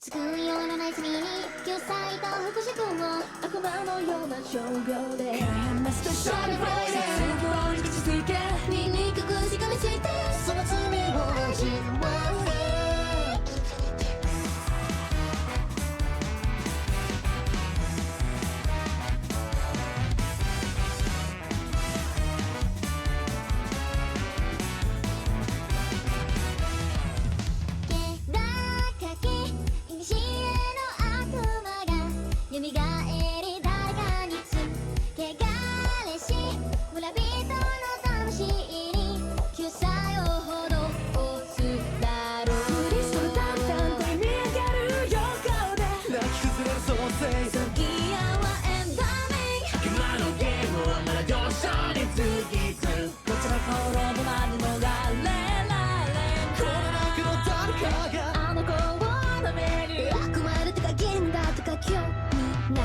救いようのない罪に救済と福祉君を悪魔のような商業でスペシャルフライデー絶望に気づいて醜くしがみついてその罪を味わえけらかき古の悪魔が蘇り誰かにつけがれし村人の魂に救済を施すだろうクリストル淡々と見上げる横で泣き崩れる創生ソギアはエンダミング悪魔のゲームはまだ上昇に続きつどちらか滅ぶまで逃れられんこの中の誰かがあの子を舐める悪魔だとか銀だとか興味ない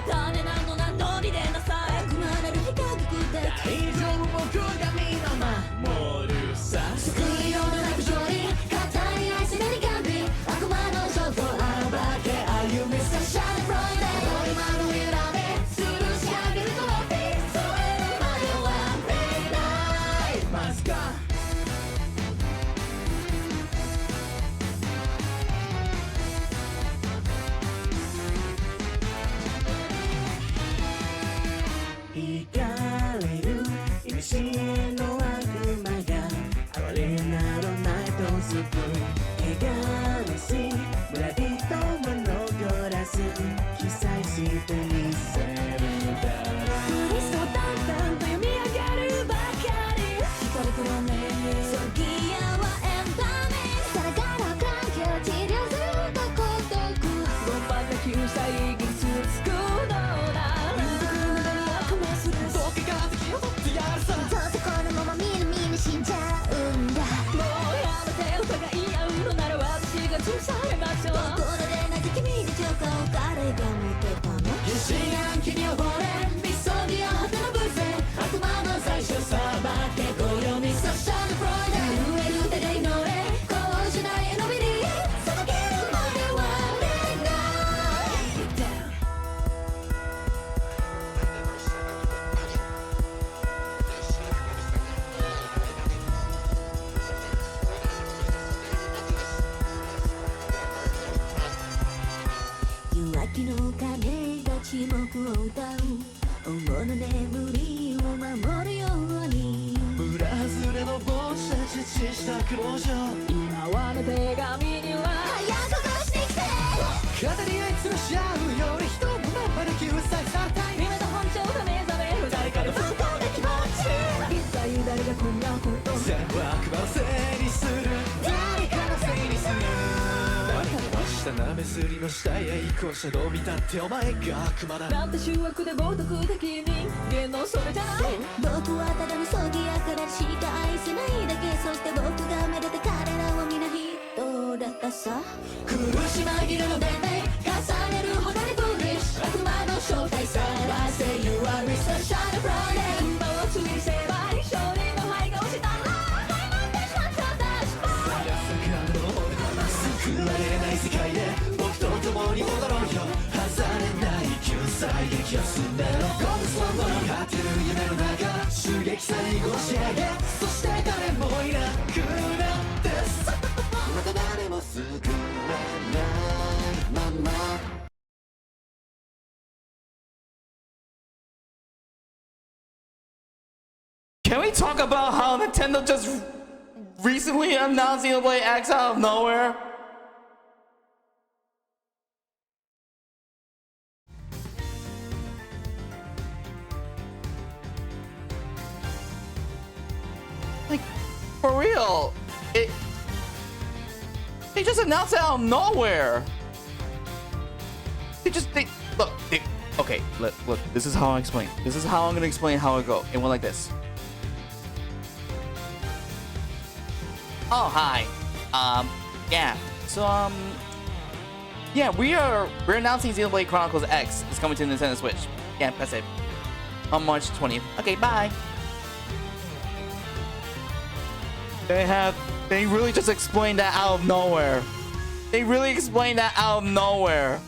種なのなノリでなさい悪魔なる非科学的大丈夫僕が身の守るさ救いようのない不条理語り合いすべりガンビ悪魔の情報暴け歩みスペシャルフライデー今の裏で吊るし上げるトロフィーそれまでは見ないマスカ惹かれる古の悪魔が哀れなどないと救う汚らし村人を残らず記載してみせるだろうクリスト淡々と読み上げるばかり光くらめソギアはエンダミングさらがら関係を治療すると孤独ごまか救済技術つくのだ悪魔するどっかが敵を取ってやるさどうせこのままみるみる死んじゃうんだもうやめてお互い合うのなら私が潰されましょう心で泣き君にチョコ誰が見てたの疑心暗鬼に溺れみそぎを果ての偶然悪魔の最初さばって暦スペシャルフライデー震える手で祈れこうしないのびりさばけるまでは見ない弱気の鐘が沈黙を歌う思わぬ眠りを守るように裏外れの帽子たち血した苦労状今はの手紙には早く出してきて語り合い潰し合うより人のままで救済されたい夢と本性が目覚める誰かの不幸な気持ち一体誰がこんなことを全部悪魔のせいにする誰かのせいにする下なめすりの下へ移行した伸びたってお前が悪魔だなんて醜悪で冒涜的人間のそれじゃない僕はただの葬儀やからしか愛せないだけそして僕がめでて彼らは皆人だったさ苦し紛れの伝令重ねるほどにブリッシュ悪魔の正体さらせ You are my special Friday 馬をついせば勝利の灰が落ちたらはいなんてしまっただし救われない世界で僕と共に踊ろうよ外れない救済劇を進めろゴールスワンドに果てる夢の中襲撃最後仕上げそして誰もいなくなってさまた誰も救えないままCan we talk about how Nintendo just recently announced Xenoblade X out of nowhere? Like, for real, they just announced it out of nowhere. Okay, look, this is how I explain. This is how I'm gonna explain how it go. It went like this. Oh, hi. Yeah. So, yeah, we're announcing Xenoblade Chronicles X is coming to Nintendo Switch. Yeah, that's it. On March 20th. Okay, bye. They really just explained that out of nowhere. They really explained that out of nowhere.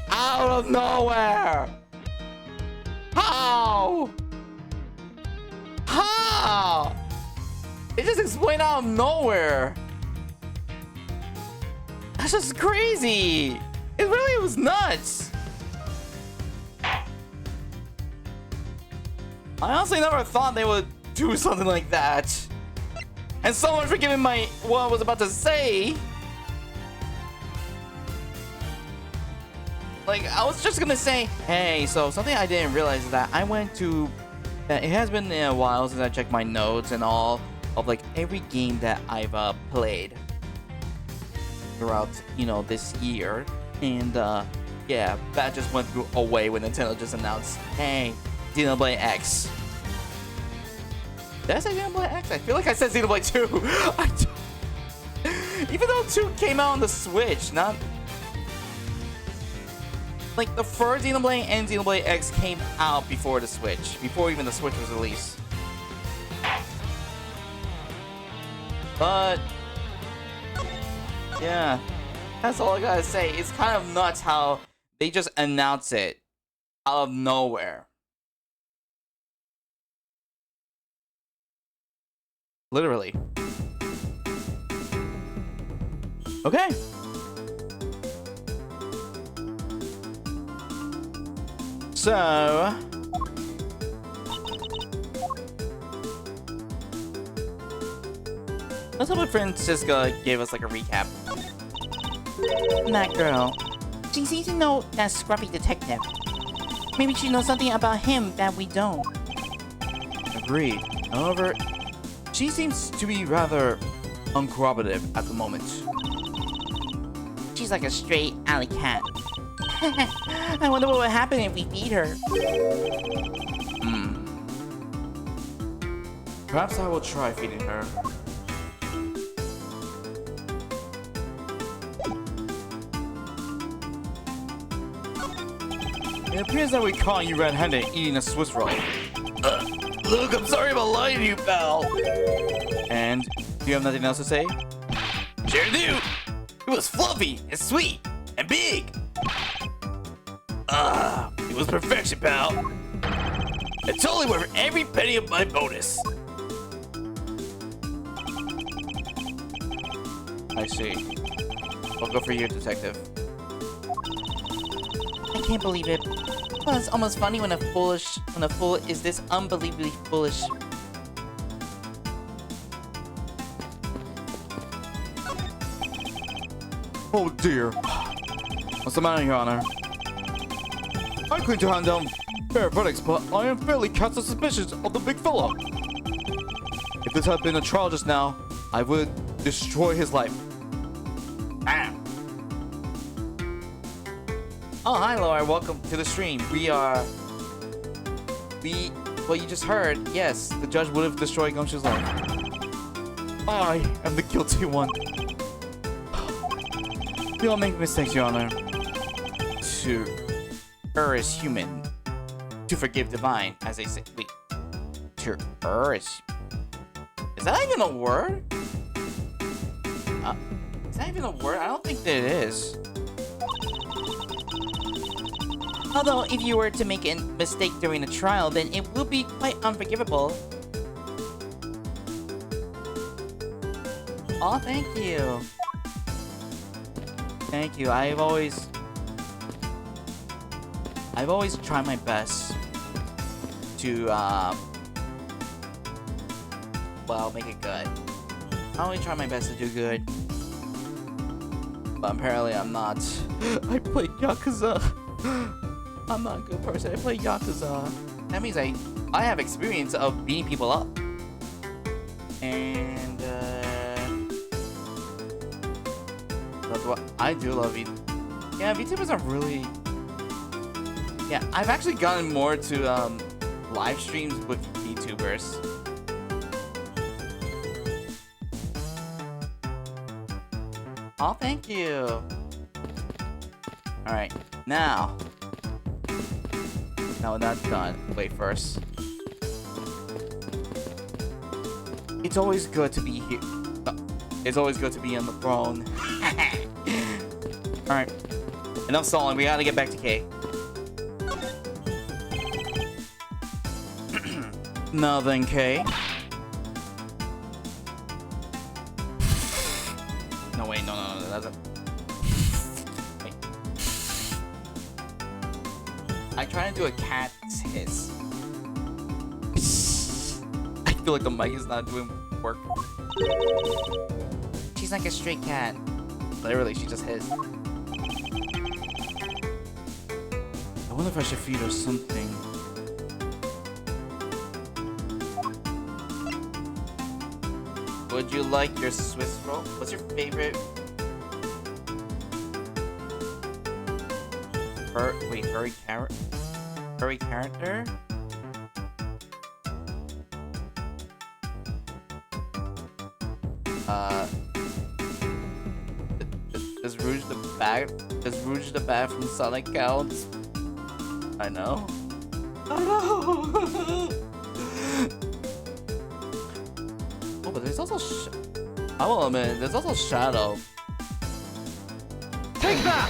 Out of nowhere. How? How? They just explained out of nowhere. That's just crazy. It really was nuts. I honestly never thought they would do something like that. And so much for giving my what I was about to say. Like, I was just gonna say, hey, so something I didn't realize is that I went to, it has been a while since I checked my notes and all of like every game that I've played throughout, you know, this year. And yeah, that just went away when Nintendo just announced, hey, Xenoblade X. Did I say Xenoblade X? I feel like I said Xenoblade 2. Even though 2 came out on the Switch, not... Like, the first Xenoblade and Xenoblade X came out before the Switch. Before even the Switch was released. But... yeah. That's all I gotta say. It's kind of nuts how they just announce it out of nowhere. Literally. Okay. So... let's hope Francisca gave us like a recap. That girl. She seems to know that scruffy detective. Maybe she knows something about him that we don't. Agreed. However, she seems to be rather uncooperative at the moment. She's like a straight alley cat. I wonder what would happen if we feed her. Perhaps I will try feeding her. It appears that we caught you red-handed eating a Swiss roll. Look, I'm sorry about lying to you, pal. And do you have nothing else to say? Sure do. It was fluffy and sweet and big. It was perfection, pal. It's totally worth every penny of my bonus. I see. I'll go for you, detective. I can't believe it. Well, it's almost funny when a fool is this unbelievably foolish. Oh dear. What's the matter, Your Honor? I claim to hand down fair verdicts, but I am fairly cast as suspicious of the big fella. If this had been a trial just now, I would destroy his life. Bam! Oh, hi, Laura. Welcome to the stream. Well, you just heard, yes, the judge would have destroyed Gumshoe's life. I am the guilty one. We all make mistakes, Your Honor. To err is human. To forgive divine, as they say. Wait. To err is that even a word? Is that even a word? I don't think that it is. Although, if you were to make a mistake during a trial, then it will be quite unforgivable. Oh, thank you. Thank you. I've always tried my best to, well, make it good. I always try my best to do good. But apparently I'm not. I play Yakuza. I'm not a good person. I play Yakuza. That means I have experience of beating people up. And that's what I do love. Yeah, VTubers are really. Yeah, I've actually gotten more to live streams with VTubers. Oh, thank you. All right, now that's done. Wait first. It's always good to be here. It's always good to be on the throne. Alright. Enough stalling, we gotta get back to K. Now then, K. No, wait, no, that's a... Wait. I try to do a cat's hiss. I feel like the mic is not doing work. She's like a stray cat. Literally, she just hissed. I wonder if I should feed her something. Would you like your Swiss roll? What's your favorite? Furry character? Does Rouge the Bat from Sonic count? I know. Oh, but there's also I will admit, there's also Shadow. Take that!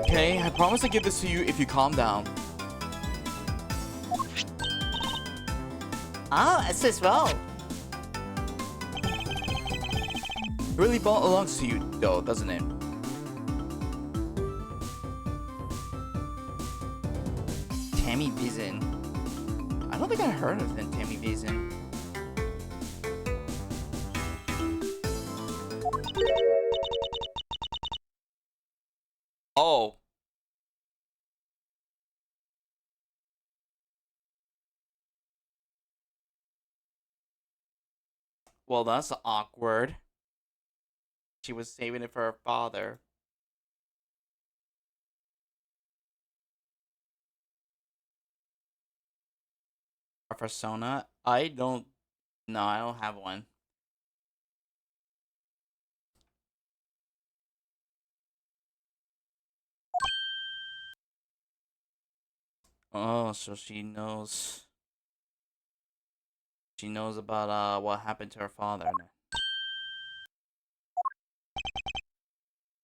Okay, I promise to give this to you if you calm down. Ah, it's this well. It really belongs to you, though, doesn't it? Tammy Bison. I don't think I heard of him, Tammy Bison. Oh. Well, that's awkward. She was saving it for her father. A persona? I don't have one. Oh, so she knows. She knows about what happened to her father.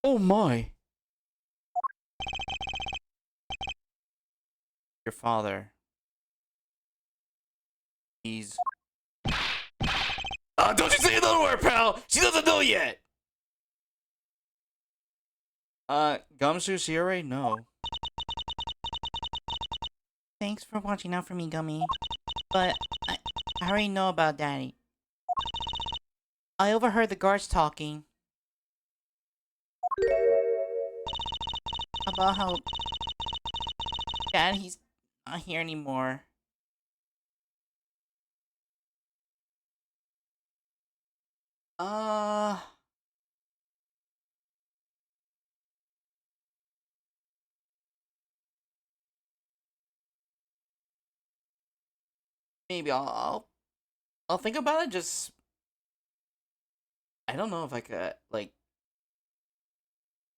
Oh my! Your father. He's... don't you say another word, pal! She doesn't know yet! Gumshoe, she already know. Thanks for watching out for me, Gummy. But I already know about Daddy. I overheard the guards talking about how Daddy's not here anymore. Maybe I'll think about it. Just I don't know if I could like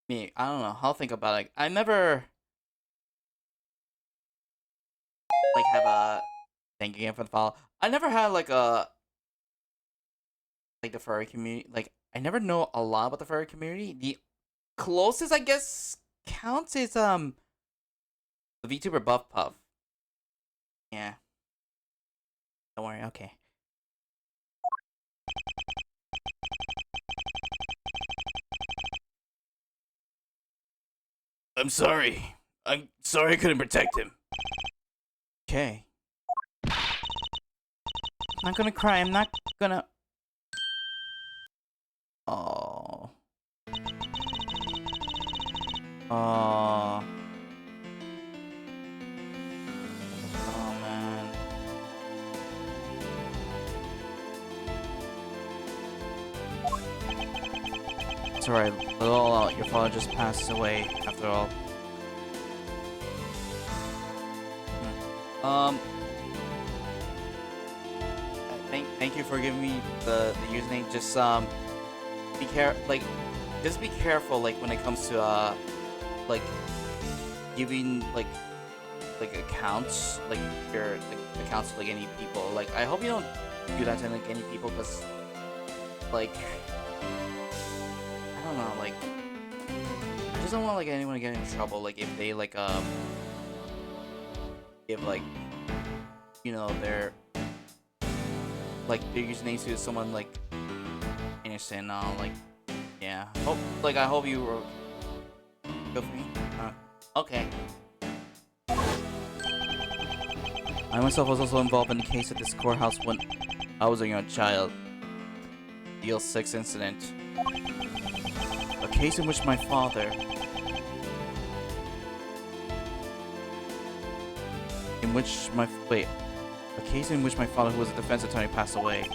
me. I don't know. I'll think about it. I never like have a thank you again for the follow. I never had like a like the furry community. Like I never know a lot about the furry community. The closest I guess counts is the VTuber Buff Puff. Yeah. Don't worry, okay. I'm sorry. I'm sorry I couldn't protect him. Okay. I'm not gonna cry. I'm not gonna... Oh. Oh. Oh, man. It's alright. Let it all out. Your father just passed away, after all. Thank you for giving me the username. Just just be careful like when it comes to like giving like accounts like your accounts to like any people. Like I hope you don't do that to like any people, because like I don't know, like, I just don't want like anyone to get in trouble. Like if they like if like, you know, they're like they're using names to someone like innocent. Like, yeah. Hope like I hope you were good for me. Okay. I myself was also involved in the case at this courthouse when I was a young child. Deal 6 incident. A case in which my father... A case in which my father, who was a defense attorney, passed away.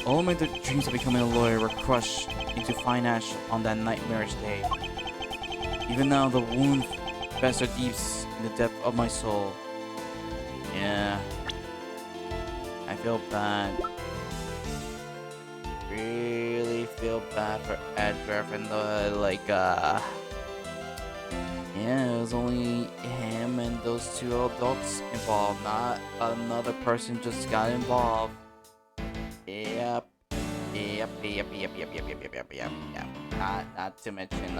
All of my dreams of becoming a lawyer were crushed into fine ash on that nightmarish day. Even now, the wound festered deep in the depth of my soul. Yeah. I feel bad. Really feel bad for Edgar, even though, like, yeah, it was only him and those 2 adults involved, not another person just got involved. Yep. Not to mention,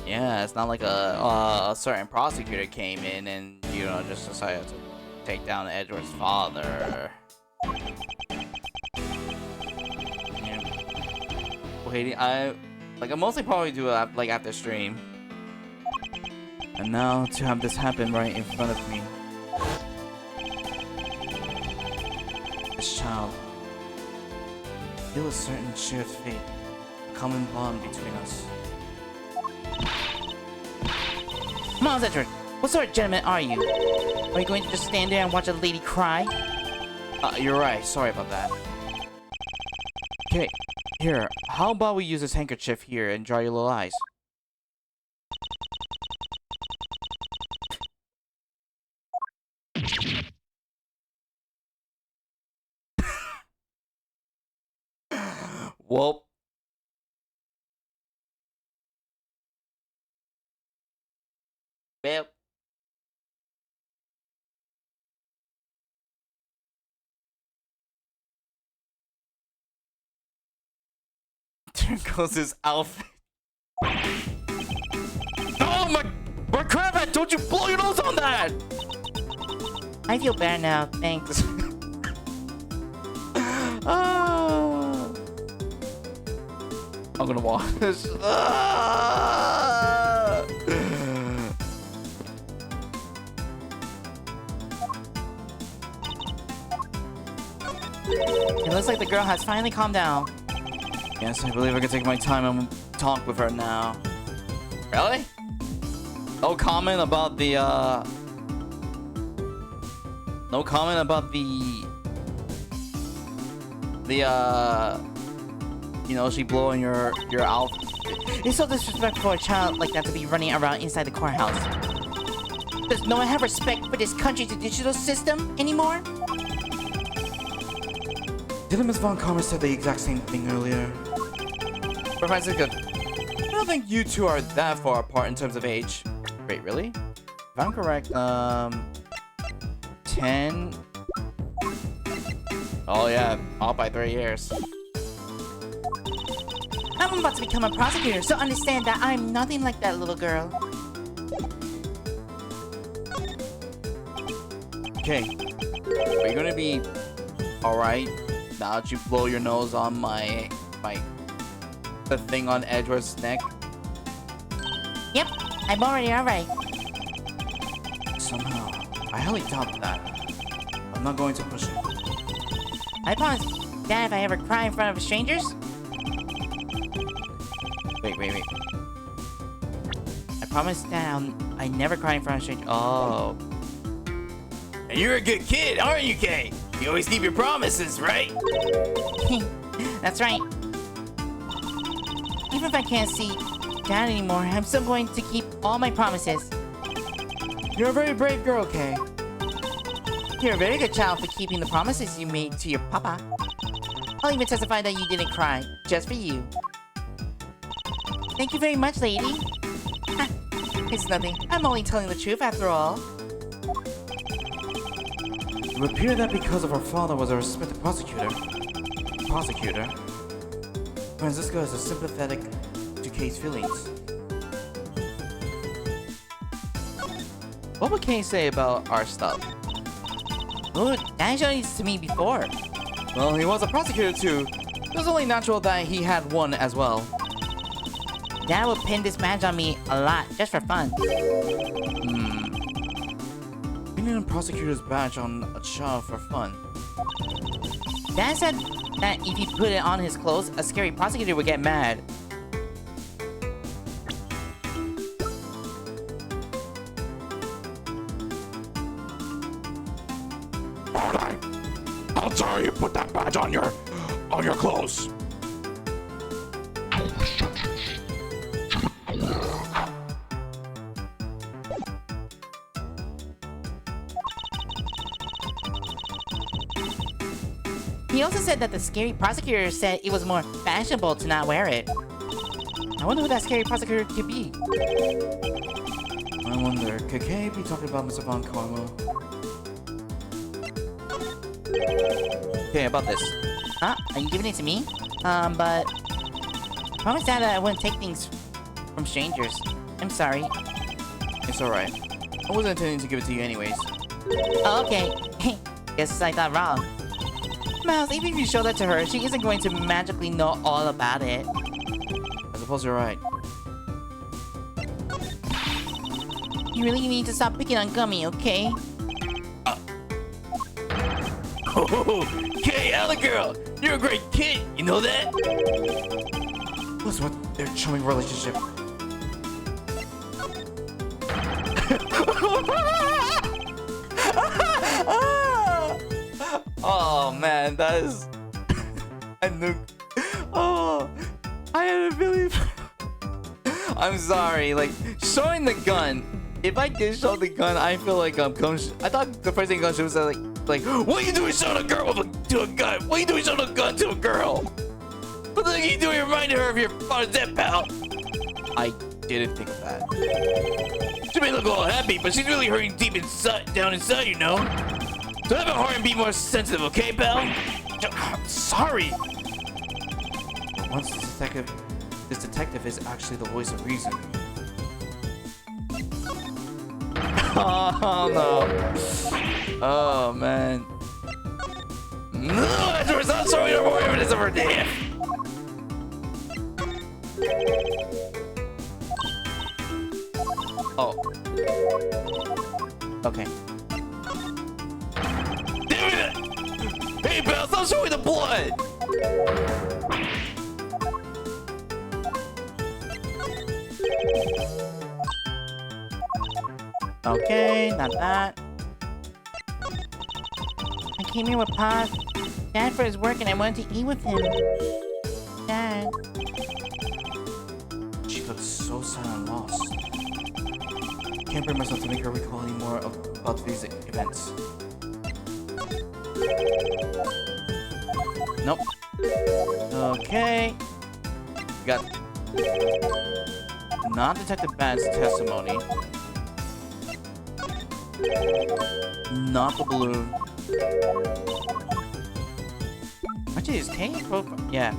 yeah, it's not like a certain prosecutor came in and, you know, just decided to take down Edward's father. Yeah. Waiting, I mostly probably do it like after stream. And now to have this happen right in front of me. This child. Feel a certain shared fate, a common bond between us. Miles Edward, what sort of gentleman are you? Are you going to just stand there and watch a lady cry? You're right. Sorry about that. Okay, here. How about we use this handkerchief here and dry your little eyes? Well. Well. There goes his outfit. Oh my cravat! Don't you blow your nose on that! I feel better now, thanks. I'm gonna watch this. It looks like the girl has finally calmed down. Yes, I believe I can take my time and talk with her now. Really? No comment about the, No comment about the... You know, she blowing your outfit. It's so disrespectful for a child like that to be running around inside the courthouse. Does no one have respect for this country's judicial system anymore? Didn't Miss Von Karma said the exact same thing earlier? Professor Good. I don't think you two are that far apart in terms of age. Wait, really? If I'm correct, 10... Oh yeah, off by 3 years. I'm about to become a prosecutor, so understand that I'm nothing like that little girl. Okay. Are you gonna be alright now that you blow your nose on the thing on Edward's neck? Yep, I'm already alright. Somehow, I highly doubt that. I'm not going to push it. I promise, Dad, if I ever cry in front of strangers... Wait. I promise, Dad, I never cry in front of strangers. Oh. And you're a good kid, aren't you, Kay? You always keep your promises, right? That's right. Even if I can't see Dad anymore, I'm still going to keep all my promises. You're a very brave girl, Kay. You're a very good child for keeping the promises you made to your papa. I'll even testify that you didn't cry, just for you. Thank you very much, lady. It's nothing. I'm only telling the truth after all. It would appear that because of our father was a respected prosecutor. Francisco is sympathetic to Kei's feelings. What would Kei say about our stuff? Ooh, that showed this to me before. Well, he was a prosecutor too. It was only natural that he had one as well. Dad would pin this badge on me a lot, just for fun. Pinning a prosecutor's badge on a child for fun. Dad said that if he put it on his clothes, a scary prosecutor would get mad. Alright. I'll tell you put that badge on your clothes. He also said that the scary prosecutor said it was more fashionable to not wear it. I wonder who that scary prosecutor could be. I wonder, could Kei be talking about Mr. Von Karma? Okay, about this. Huh? Are you giving it to me? But... Promise Dad that I wouldn't take things from strangers. I'm sorry. It's alright. I wasn't intending to give it to you anyways. Oh, okay. Guess I thought wrong. Miles, even if you show that to her, she isn't going to magically know all about it. I suppose you're right. You really need to stop picking on Gummy, okay? Oh, Kei, Ella girl, you're a great kid. You know that? What's with their charming relationship? Oh man, that is... I knew... Oh, I had a really... I'm sorry, like, showing the gun. If I did show the gun, I feel like I thought the first thing Gumshoe was like, what are you doing showing a girl to a gun? What are you doing showing a gun to a girl? What the heck are you doing reminding her of your father's death, pal? I didn't think of that. She may look all happy, but she's really hurting deep inside, down inside, you know? So have a heart and be more sensitive, okay, pal? I'm sorry. Once this detective is actually the voice of reason. Oh no. Oh man. No, afterwards, I'm sorry, no more evidence of her death. Oh. Okay. Damn it! Hey, pal, stop showing the blood! Okay, not that. I came here with Pa, Dad for his work, and I wanted to eat with him. Dad. She looks so sad and lost. Can't bring myself to make her recall any more about these events. Nope. Okay. We got non-detective Bad's testimony. Not the balloon. Actually, is Kei profile? Yeah.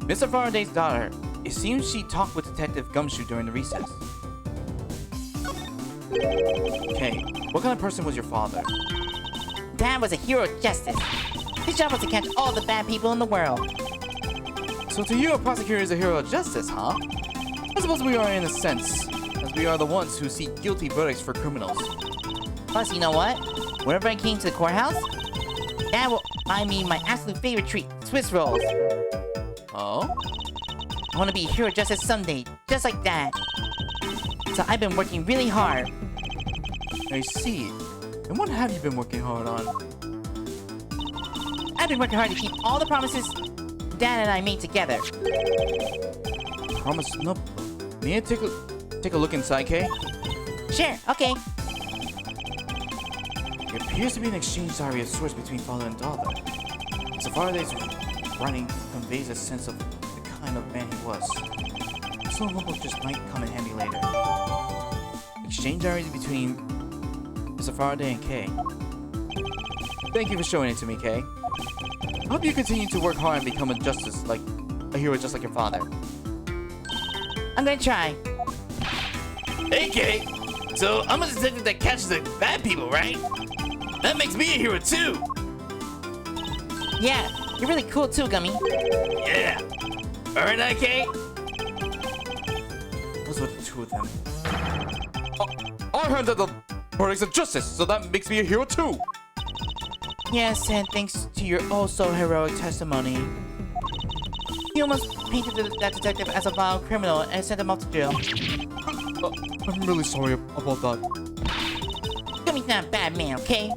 Mr. Faraday's daughter. It seems she talked with Detective Gumshoe during the recess. Kei, what kind of person was your father? Dad was a hero of justice. His job was to catch all the bad people in the world. So to you, a prosecutor is a hero of justice, huh? I suppose we are in a sense, as we are the ones who seek guilty verdicts for criminals. Plus, you know what? Whenever I came to the courthouse, Dad will buy me my absolute favorite treat, Swiss rolls. Oh? I want to be a hero of justice someday, just like Dad. So I've been working really hard. I see. And what have you been working hard on? I've been working hard to keep all the promises Dad and I made together. Promise notebook. May I take a look inside, Kei? Sure, okay. It appears to be an exchange diary of sorts between father and daughter. So Faraday's writing conveys a sense of the kind of man he was. This little notebook just might come in handy later. Exchange diaries between Mr. Faraday and Kei. Thank you for showing it to me, Kei. I hope you continue to work hard and become a a hero just like your father. I'm gonna try. Hey, Kate. So I'm a detective that catches the bad people, right? That makes me a hero too. Yeah, you're really cool too, Gummy. Yeah. Aren't I, Kate? What's with the two of them? Oh, I heard that the products of justice, so that makes me a hero too. Yes, and thanks to your also heroic testimony. You almost painted that detective as a vile criminal and sent him off to jail. I'm really sorry about that. Gummy's not a bad man, okay?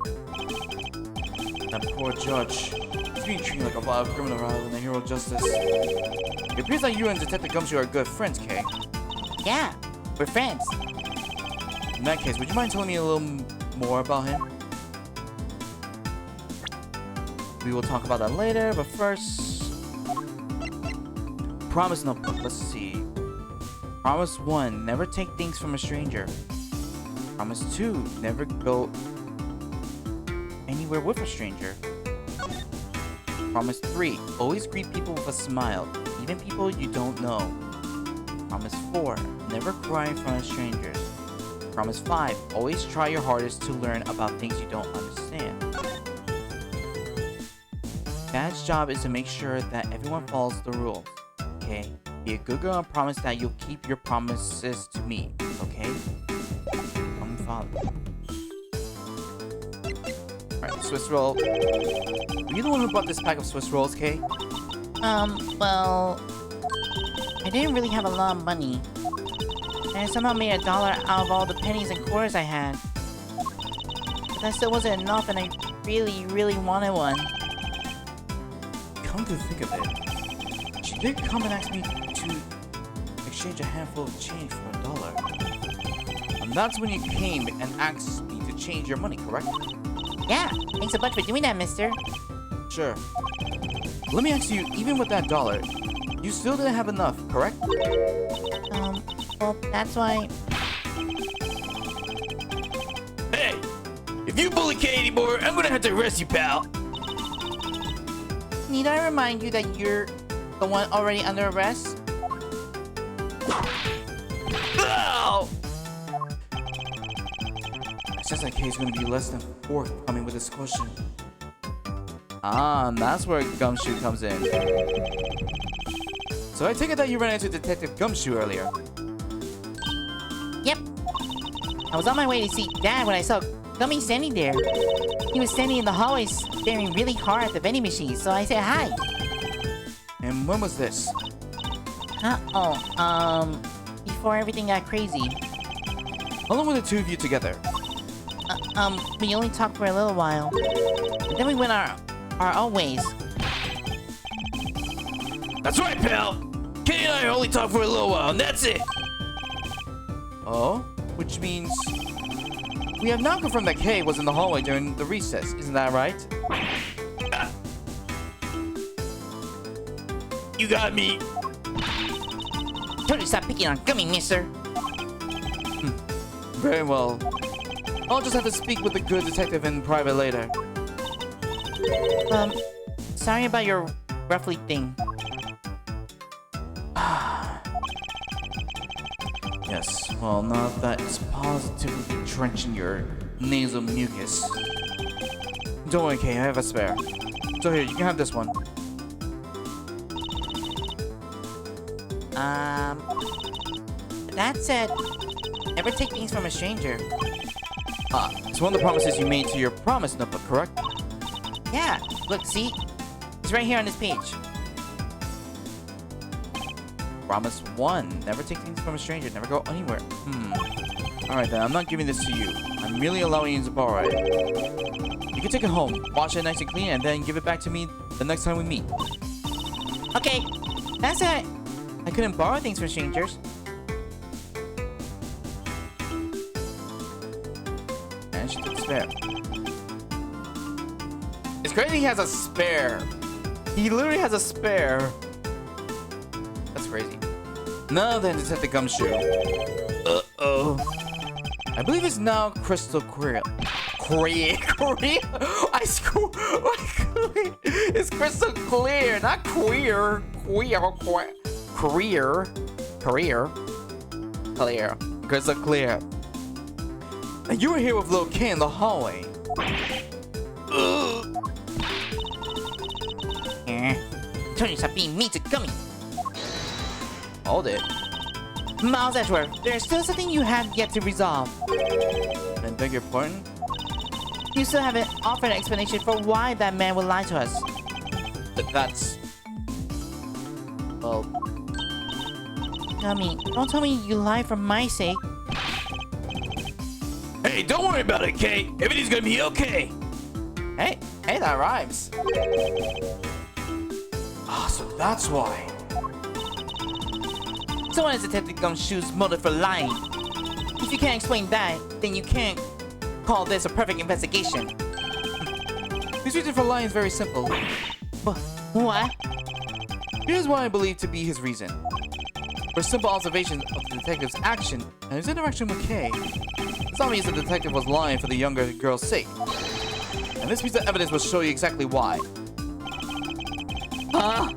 That poor judge. He's being treated like a vile criminal rather than a hero of justice. It appears that you and Detective Gumshoe are good friends, Kay. Yeah, we're friends. In that case, would you mind telling me a little more about him? We will talk about that later, but first... Promise notebook, let's see. Promise 1, never take things from a stranger. Promise 2, never go anywhere with a stranger. Promise 3, always greet people with a smile, even people you don't know. Promise 4, never cry in front of strangers. Promise 5, always try your hardest to learn about things you don't understand. Dad's job is to make sure that everyone follows the rules, okay? Be a good girl and promise that you'll keep your promises to me, okay? Come follow. Alright, Swiss roll. Were you the one who bought this pack of Swiss rolls, Kay? Well... I didn't really have a lot of money. And I somehow made $1 out of all the pennies and quarters I had. But that still wasn't enough and I really, really wanted one. Come to think of it, she did come and ask me to exchange a handful of change for $1. And that's when you came and asked me to change your money, correct? Yeah, thanks a bunch for doing that, mister. Sure. Let me ask you, even with that $1, you still didn't have enough, correct? Well, that's why... Hey, if you bully Kate anymore, I'm gonna have to arrest you, pal. Need I remind you that you're the one already under arrest? Ow! It says that Kay's gonna be less than forthcoming with this question. Ah, and that's where Gumshoe comes in. So I take it that you ran into Detective Gumshoe earlier. Yep. I was on my way to see Dad when I saw Gummy standing there. He was standing in the hallway staring really hard at the vending machine, so I said hi. And when was this? Before everything got crazy. How long were the two of you together? We only talked for a little while. And then we went our own ways. That's right, pal. Kate and I only talked for a little while, and that's it. Oh? Which means... We have now confirmed that Kay was in the hallway during the recess, isn't that right? You got me. Told you to stop picking on Gummy, mister. Very well. I'll just have to speak with the good detective in private later. Sorry about your roughly thing. Yes, well, now that it's positively drenching your nasal mucus. Don't worry, Kay, I have a spare. So here, you can have this one. That said, never take things from a stranger. Ah, it's one of the promises you made to your promise notebook, correct? Yeah, look, see? It's right here on this page. Promise 1, never take things from a stranger, never go anywhere. Alright then, I'm not giving this to you. I'm merely allowing you to borrow it. You can take it home, wash it nice and clean, and then give it back to me the next time we meet. Okay, that's it. I couldn't borrow things from strangers. And she took a spare. It's crazy he has a spare. He literally has a spare. That's crazy. Now then, Detective Gumshoe. Uh-oh. I believe it's now crystal clear. Clear? I screw. It's crystal clear, not queer. Crystal clear. And you were here with Lil K in the hallway. Tony, stop being mean to Gummy. Hold it. Miles Edgeworth, there's still something you have yet to resolve. I beg your pardon? You still haven't offered an explanation for why that man would lie to us. But that's... Well, Gummy, don't tell me you lied for my sake. Hey, don't worry about it, Kate. Everything's gonna be okay. hey, that rhymes. Ah, so that's why. So what is Detective Gumshoe's motive for lying? If you can't explain that, then you can't call this a perfect investigation. His reason for lying is very simple. What? Here's what I believe to be his reason. For simple observation of the detective's action and his interaction with Kay, it's obvious the detective was lying for the younger girl's sake. And this piece of evidence will show you exactly why. Huh?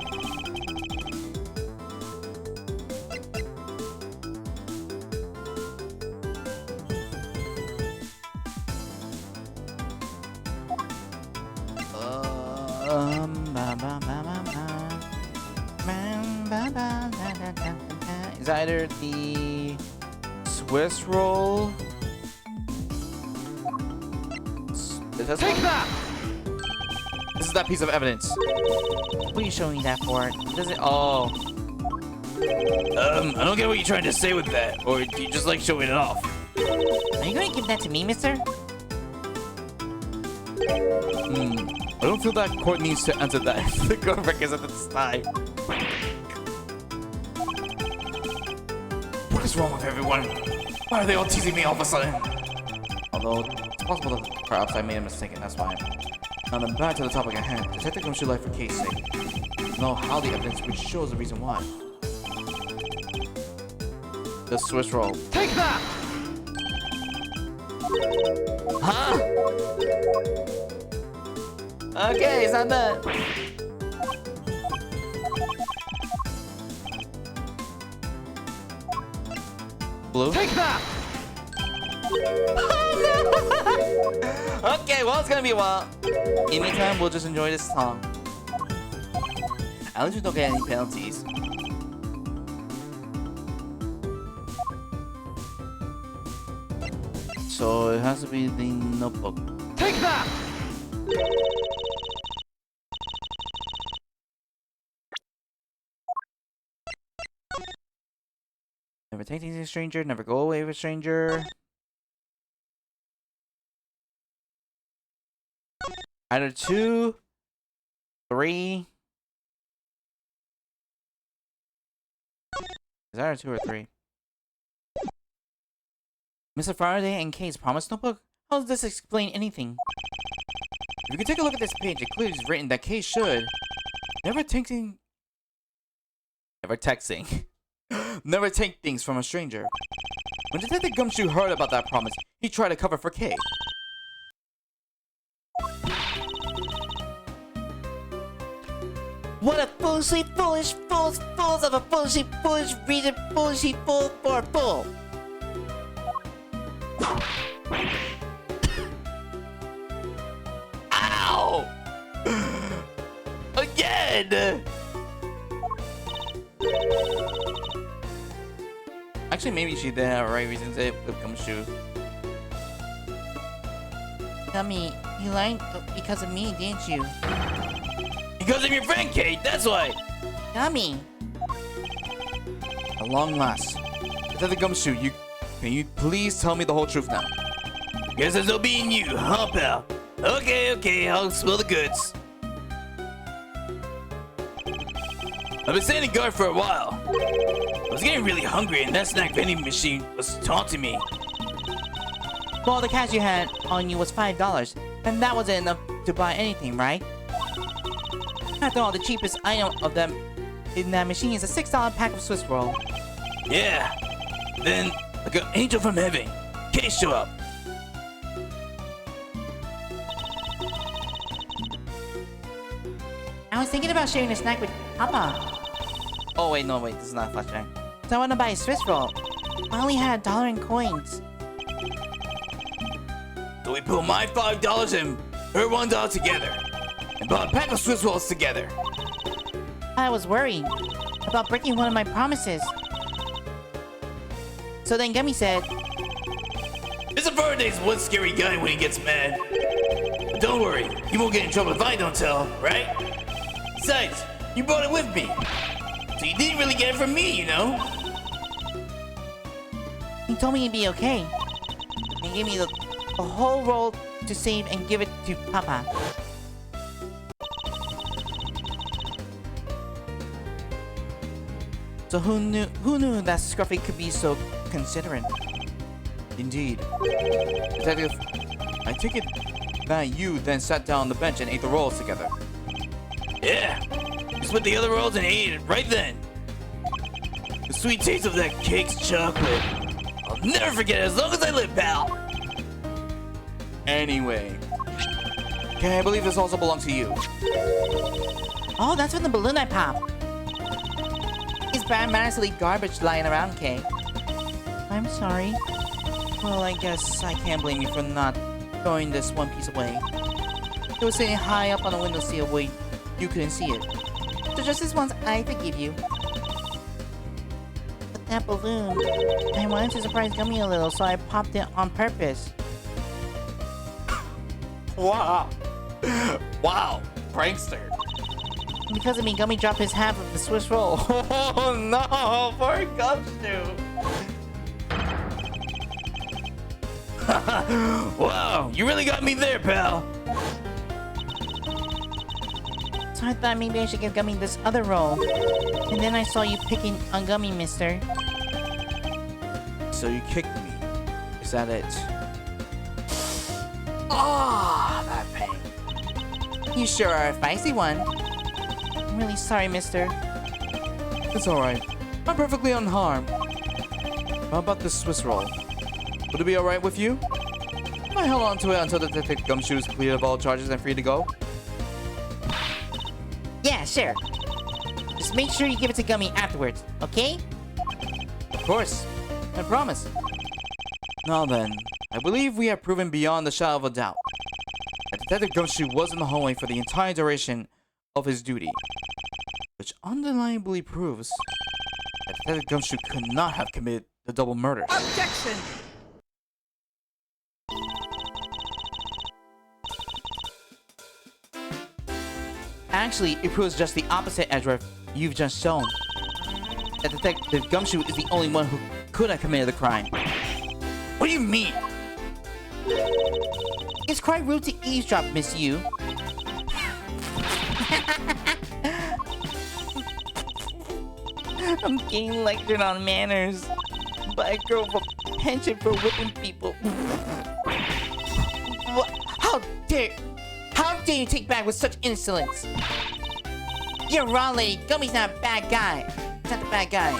Is either the Swiss roll. Take that! This is that piece of evidence. What are you showing me that for? Does it? Oh. I don't get what you're trying to say with that. Or do you just like showing it off? Are you going to give that to me, mister? I don't feel that court needs to answer that if the girlfriend is at this time. What is wrong with everyone? Why are they all teasing me all of a sudden? Although, it's possible that perhaps I made a mistake and that's why. Now then, back to the topic at hand. Detective Gumshoe lied for Kay's sake. Know how the evidence which shows the reason why. The Swiss roll. Take that! Huh? Okay, it's not that. Blue? Take that! Okay, well, it's gonna be a while. In the meantime, we'll just enjoy this song. At least we don't get any penalties. So it has to be the Notebook. Take that! Never take things as a stranger, never go away with a stranger. Either 2, 3. Is that a 2 or 3? Mr. Faraday and Kay's promise notebook? How does this explain anything? If you can take a look at this page, it clearly is written that Kay should never texting, never take things from a stranger. When Detective Gumshoe heard about that promise, he tried to cover for Kay. What a foolishly foolish fools of a foolishly foolish reason foolishly fool for a fool. Ow! Again! Actually, maybe she did have right reasons to with Gumshoe. Gummy, you lied because of me, didn't you? Because I'm your friend, Kate, that's why! Gummy! At long last. Detective Gumshoe, can you please tell me the whole truth now? Guess there's no being you, huh, pal? Okay, I'll spill the goods. I've been standing guard for a while. I was getting really hungry and that snack vending machine was taunting me. Well, the cash you had on you was $5, and that wasn't enough to buy anything, right? After all, the cheapest item of them in that machine is a $6 pack of Swiss roll. Yeah. Then, like an angel from heaven, Kate showed up. I was thinking about sharing a snack with Papa. Oh wait, no wait, this is not a flashback. So I want to buy a Swiss roll. I only had $1 in coins. So we put my $5 and her $1 together. And bought a pack of Swiss rolls together. I was worried about breaking one of my promises. So then Gummy said, Mr. Faraday's one scary guy when he gets mad. But don't worry, he won't get in trouble if I don't tell, right? Besides, you brought it with me. So you didn't really get it from me, you know? he told me he'd be okay. And gave me the whole roll to save and give it to Papa. So who knew that Scruffy could be so considerate? Indeed. Detective, I take it that you then sat down on the bench and ate the rolls together. Yeah. We split the other rolls and ate it right then. The sweet taste of that cake's chocolate. I'll never forget it as long as I live, pal. Anyway. Okay, I believe this also belongs to you. Oh, that's from the balloon I popped. It's bad manners to leave garbage lying around, Kay. I'm sorry. Well, I guess I can't blame you for not throwing this one piece away. It was sitting high up on the windowsill where you couldn't see it. So just this once, I forgive you. But that balloon, I wanted to surprise Gummy a little, so I popped it on purpose. Wow. Wow. Prankster. Because of me, Gummy dropped his half of the Swiss roll. Oh no, poor Gumshoe. Wow, you really got me there, pal. So I thought maybe I should give Gummy this other roll. And then I saw you picking on Gummy, mister. So you kicked me. Is that it? Ah, that pain. You sure are a feisty one. I'm really sorry, mister. It's alright. I'm perfectly unharmed. How about this Swiss roll? Would it be alright with you? I held on to it until Detective Gumshoe is cleared of all charges and free to go. Yeah, sure. Just make sure you give it to Gummy afterwards, okay? Of course. I promise. Now then, I believe we have proven beyond the shadow of a doubt that Detective Gumshoe was in the hallway for the entire duration of his duty, which undeniably proves that Detective Gumshoe could not have committed the double murders. Objection! Actually, it proves just the opposite, Edgeworth. You've just shown that Detective Gumshoe is the only one who could have committed the crime. What do you mean? It's quite rude to eavesdrop, Miss Yu. I'm getting lectured on manners by a girl with a penchant for whipping people. How dare you take back with such insolence? You're wrong, lady. Gummy's not a bad guy. He's not the bad guy.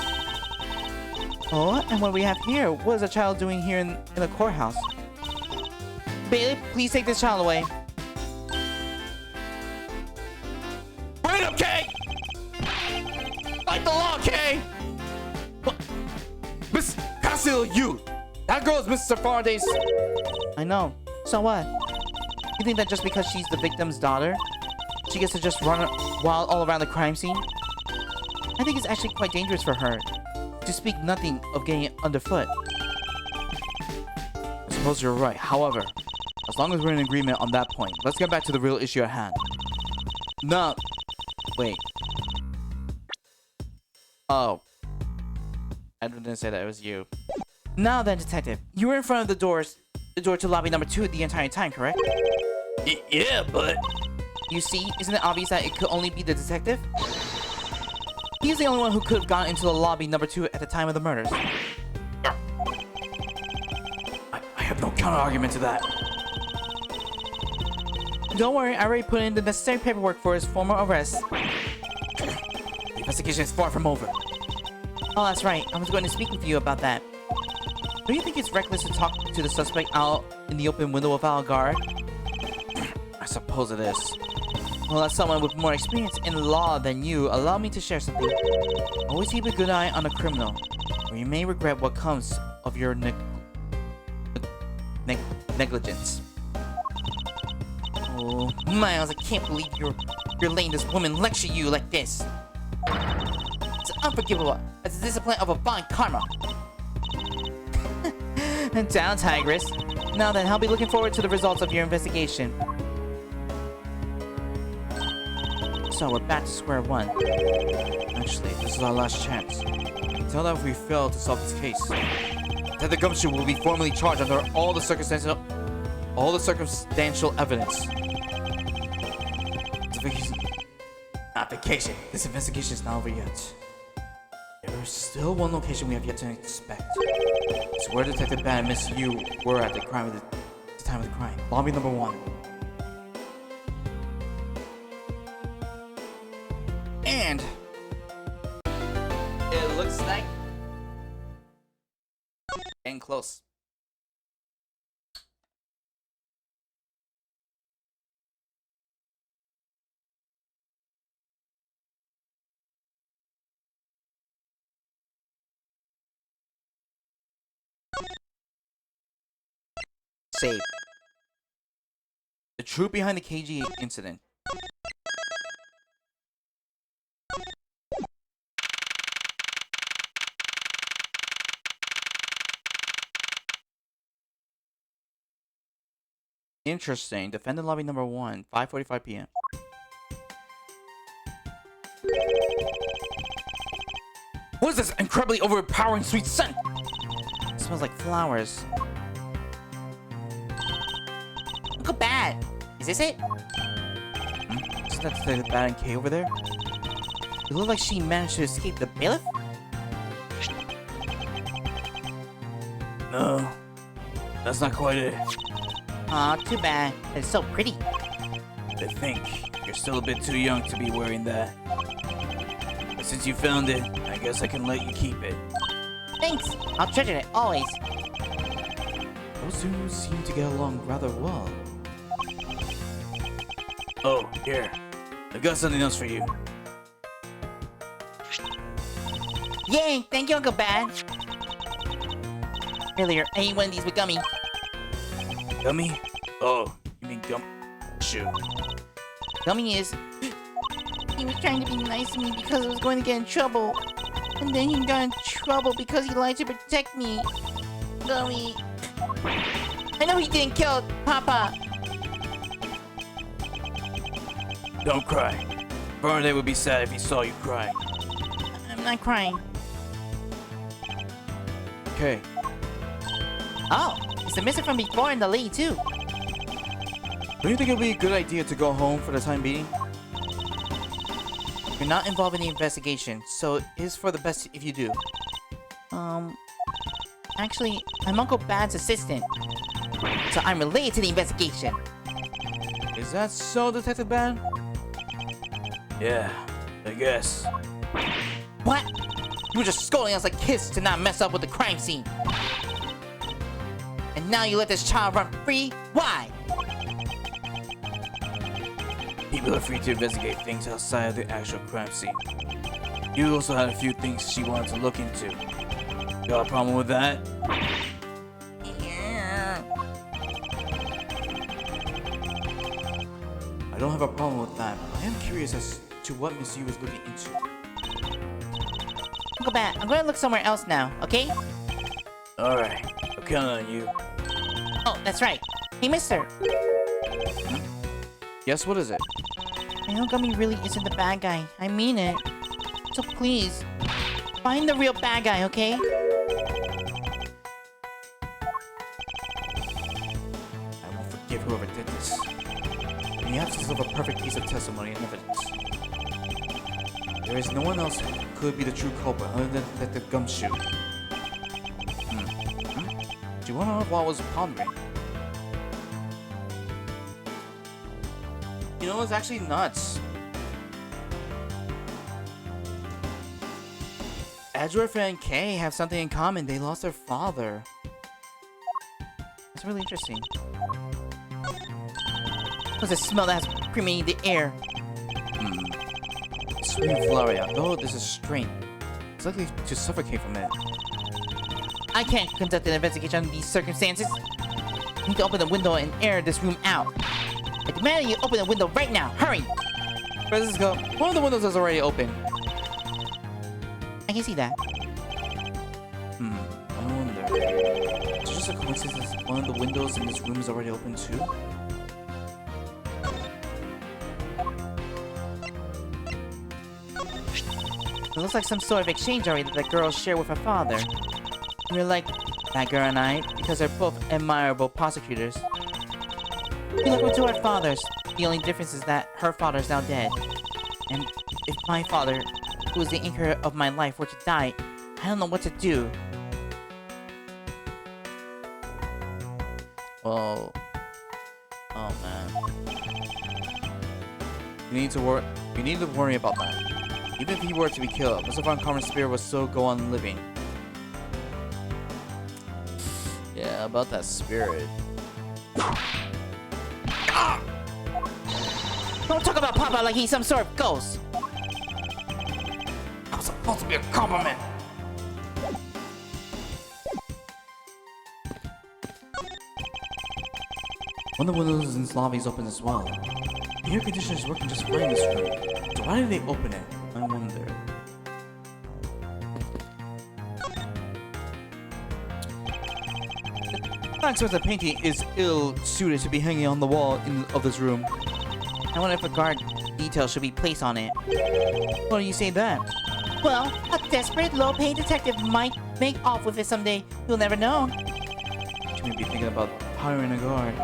Oh, and what we have here? What is a child doing here in the courthouse? Bailiff, please take this child away. Bring him, Kay! Like the law, Kay! Miss Casil, you! That girl is Mr. Faraday's... I know. So what? You think that just because she's the victim's daughter, she gets to just run wild all around the crime scene? I think it's actually quite dangerous for her, to speak nothing of getting it underfoot. I suppose you're right. However, as long as we're in agreement on that point, let's get back to the real issue at hand. No. Wait. Oh. I didn't say that, it was you. Now then, detective, you were in front of the door to lobby number 2 the entire time, correct? Yeah, but... You see, isn't it obvious that it could only be the detective? He's the only one who could have gone into the lobby number 2 at the time of the murders. I have no counter-argument to that. Don't worry, I already put in the necessary paperwork for his former arrest. The investigation is far from over. Oh, that's right. I was going to speak with you about that. Don't you think it's reckless to talk to the suspect out in the open window without a guard? I suppose it is. Well, as someone with more experience in law than you, allow me to share something. Always keep a good eye on a criminal, or you may regret what comes of your negligence. Oh, Miles, I can't believe you're letting this woman lecture you like this. It's unforgivable as the discipline of a fine karma. Down, Tigress. Now then, I'll be looking forward to the results of your investigation. So we're back to square one. Actually, this is our last chance. I can tell that if we fail to solve this case, Detective Gumshoe will be formally charged under all the circumstantial evidence. This investigation is not over yet. There is still one location we have yet to inspect. It's where Detective Ban and Miss Yu were at the time of the crime. Lobby number 1. And It looks like getting close. Save. The truth behind the KG incident. Interesting. Defendant lobby number 1, 5:45 p.m. What is this incredibly overpowering sweet scent? It smells like flowers. Uncle Bat! Is this it? Isn't that the Bat and K over there? It looked like she managed to escape the bailiff? no, that's not quite it. Aw, too bad. It's so pretty. I think you're still a bit too young to be wearing that. But since you found it, I guess I can let you keep it. Thanks! I'll treasure it, always. Those two seem to get along rather well. Oh, here. I got something else for you. Yay! Thank you, Uncle Bat! Earlier, I ate one of these with Gummy. Gummy? Oh, you mean Gumshoe. Gummy is... He was trying to be nice to me because I was going to get in trouble. And then he got in trouble because he lied to protect me. Gummy... I know he didn't kill Papa. Don't cry. Faraday would be sad if he saw you cry. I'm not crying. Okay. Oh, it's the mister from before and the lady too. Don't you think it would be a good idea to go home for the time being? You're not involved in the investigation, so it is for the best if you do. Actually, I'm Uncle Bad's assistant. So I'm related to the investigation. Is that so, Detective Ban? Yeah, I guess. What? You were just scolding us like kids to not mess up with the crime scene. And now you let this child run free? Why? People are free to investigate things outside of the actual crime scene. You also had a few things she wanted to look into. Got a problem with that? Yeah. I don't have a problem with that, but I am curious as to what Miss Yu is looking into. Uncle Bad, I'm gonna look somewhere else now, okay? Alright, I'll count on you. Oh, that's right. Hey, mister. Yes, what is it? I know Gummy really isn't the bad guy. I mean it. So please, find the real bad guy, okay? I won't forgive whoever did this. In the absence of a perfect piece of testimony and evidence, there is no one else who could be the true culprit other than Detective Gumshoe. Do you want to know what I was pondering? You know, it's actually nuts. Edgeworth and Kay have something in common. They lost their father. That's really interesting. What's the smell that's permeating the air? sweet Flaria, though this is strained. It's likely to suffocate from it. I can't conduct an investigation under these circumstances. You need to open the window and air this room out. I demand that you open the window right now. Hurry! Francisco, one of the windows is already open. I can see that. I wonder. Is it just a coincidence that one of the windows in this room is already open too? It looks like some sort of exchange already that the girl shared with her father. We're like that girl and I because they're both admirable prosecutors. We look up to our fathers. The only difference is that her father is now dead. And if my father, who is the anchor of my life, were to die, I don't know what to do. Well, oh man. We need to worry about that. Even if he were to be killed, most of our uncommon spirit would still go on living. Yeah, about that spirit. Don't talk about Papa like he's some sort of ghost. That was supposed to be a compliment. One of the windows in this lobby is open as well. The air conditioner is working just fine in this room. So why did they open it? I wonder. The expensive painting is ill-suited to be hanging on the wall of this room. I wonder if a guard detail should be placed on it. Why do you say that? Well, a desperate, low-paid detective might make off with it someday. You'll never know. She may be thinking about hiring a guard.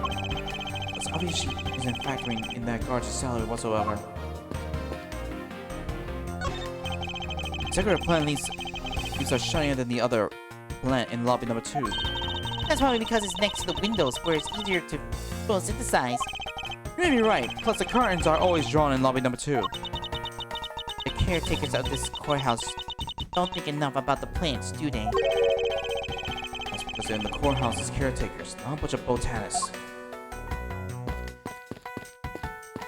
It's obvious she isn't factoring in that guard's salary whatsoever. The secret plant leads are shinier than the other plant in lobby number 2. That's probably because it's next to the windows where it's easier to photosynthesize. You may be right, plus the curtains are always drawn in lobby number 2. The caretakers of this courthouse don't think enough about the plants, do they? That's because they're in the courthouse as caretakers, not a bunch of botanists.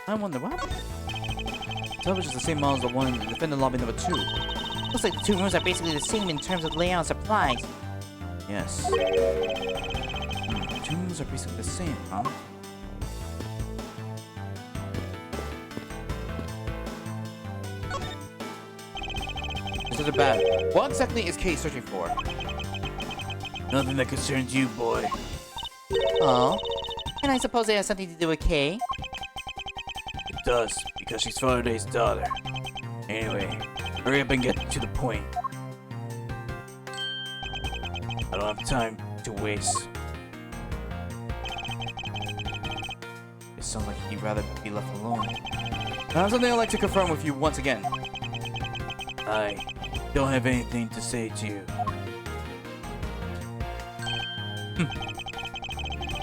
I wonder what happened. The television is the same model as the one in the defendant lobby number 2. Looks like the two rooms are basically the same in terms of layout and supplies. Yes. The two rooms are basically the same, huh? This is bad. What exactly is Kate searching for? Nothing that concerns you, boy. Oh? And I suppose it has something to do with Kay? It does, because she's Faraday's daughter. Anyway, hurry up and get to the point. I don't have time to waste. It sounds like he'd rather be left alone. I have something I'd like to confirm with you once again. I don't have anything to say to you.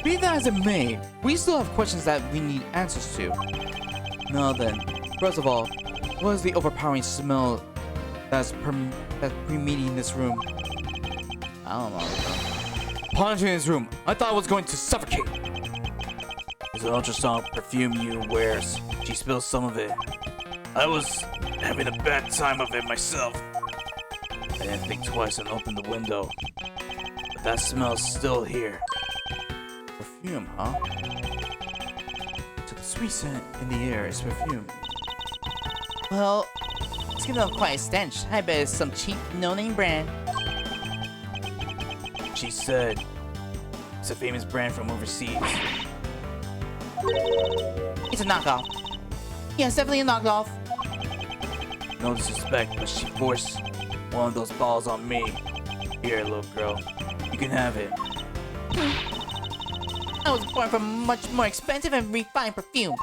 Be that as it may, we still have questions that we need answers to. Now then, first of all, what is the overpowering smell that's permeating this room? I don't know. Upon entering this room, I thought I was going to suffocate. It's an ultrasonic perfume you wears. She spilled some of it. I was having a bad time of it myself. I didn't think twice and opened the window. But that smell's still here. Perfume, huh? So the sweet scent in the air is perfume. Well, it's giving off quite a stench. I bet it's some cheap, no-name brand. She said it's a famous brand from overseas. It's a knockoff. Yes, definitely a knockoff. No disrespect, but she forced one of those balls on me. Here, little girl. You can have it. I was born for much more expensive and refined perfume.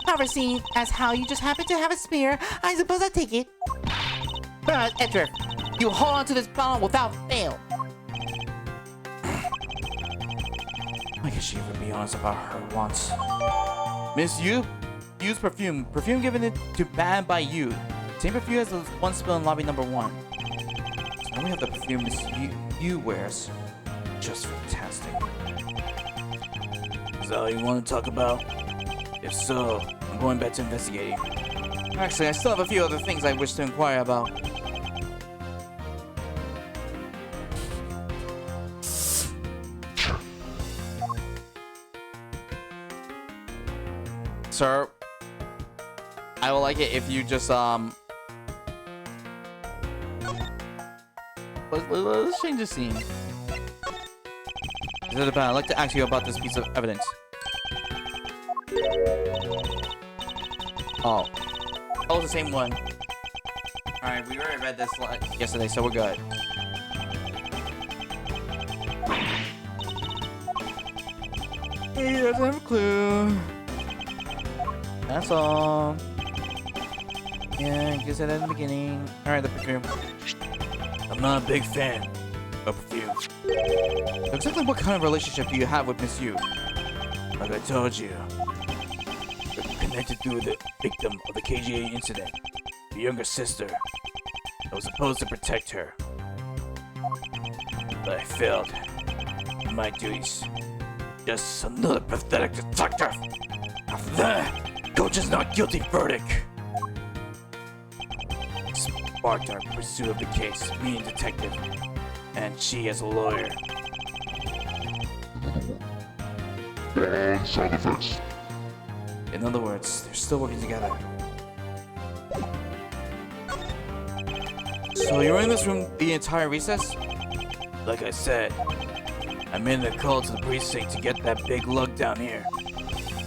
However, seeing as how you just happen to have a spare, I suppose I'll take it. But, Edric, you hold on to this bottle without fail. Why can't she ever be honest about her wants? Miss Yu? Use perfume. Perfume given it to bad by you. Same perfume as the one spilled in lobby number 1. So now we have the perfume Miss Yu wears. Just fantastic. Is that all you want to talk about? If so, I'm going back to investigating. Actually, I still have a few other things I wish to inquire about. Sir, I will like it if you just let's change the scene. I'd like to ask you about this piece of evidence. Oh, it's the same one. All right, we already read this yesterday, so we're good. He doesn't have a clue. That's all. Yeah, I said that in the beginning. Alright, the perfume. I'm not a big fan of perfume. So exactly what kind of relationship do you have with Miss Yu? Like I told you, we're connected through the victim of the KGA incident, the younger sister. I was supposed to protect her, but I failed in my duties. Just another pathetic detective. After that, Coach's not guilty verdict. Sparked our pursuit of the case, me and detective, and she as a lawyer. And sound effects. In other words, they're still working together. So you were in this room the entire recess? Like I said, I made a call to the precinct to get that big lug down here.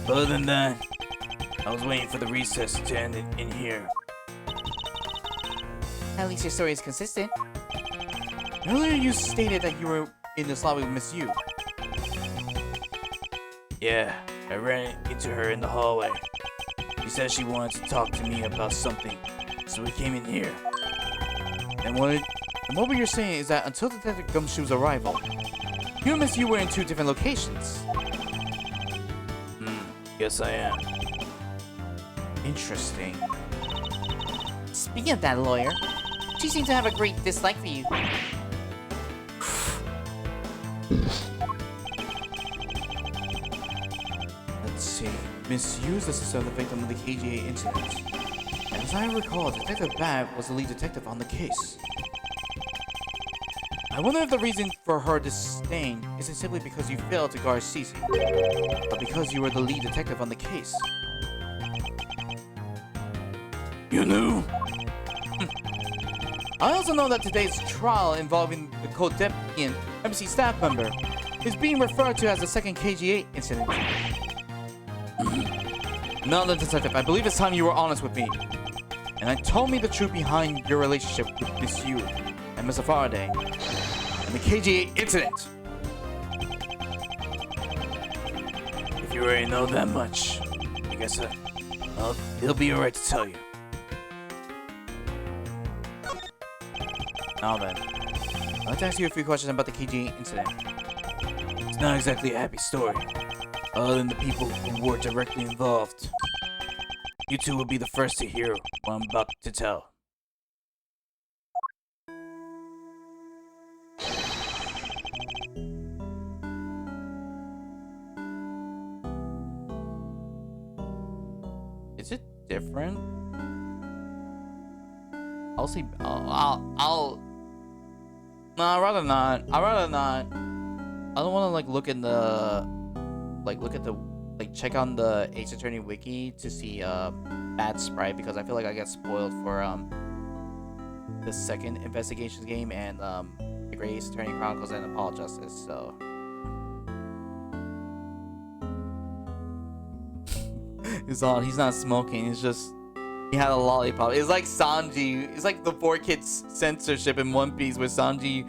Other than that, I was waiting for the recess to end in here. At least your story is consistent. Earlier you stated that you were in this lobby with Miss Yu. Yeah, I ran into her in the hallway. She said she wanted to talk to me about something, so we came in here. And what you're saying is that until Detective Gumshoe's arrival, you and Miss Yu were in two different locations. Yes, I am. Interesting. Speaking of that lawyer, she seemed to have a great dislike for you. Let's see. Miss Yu is the sister of the victim of the KGA incident. And as I recall, Detective Bat was the lead detective on the case. I wonder if the reason for her disdain isn't simply because you failed to guard Cece, but because you were the lead detective on the case. You knew? I also know that today's trial involving the co-deputy and MC staff member is being referred to as the second KGA incident. Now then, Detective, I believe it's time you were honest with me. And told me the truth behind your relationship with Miss Yu and Mr. Faraday and the KGA incident. If you already know that much, I guess it'll be alright to tell you. Now then, I'd like to ask you a few questions about the KGA incident. It's not exactly a happy story, other than the people who were directly involved. You two will be the first to hear what I'm about to tell. Is it different? I'll see. I'll. No, I'd rather not. I'd rather not. I don't want to like look in the, check on the Ace Attorney wiki to see Bad Sprite, because I feel like I get spoiled for the second investigations game and the Great Ace Attorney Chronicles and Apollo Justice. So. He's on. He's not smoking. He's just. He had a lollipop. It's like Sanji. It's like the 4Kids censorship in One Piece, where Sanji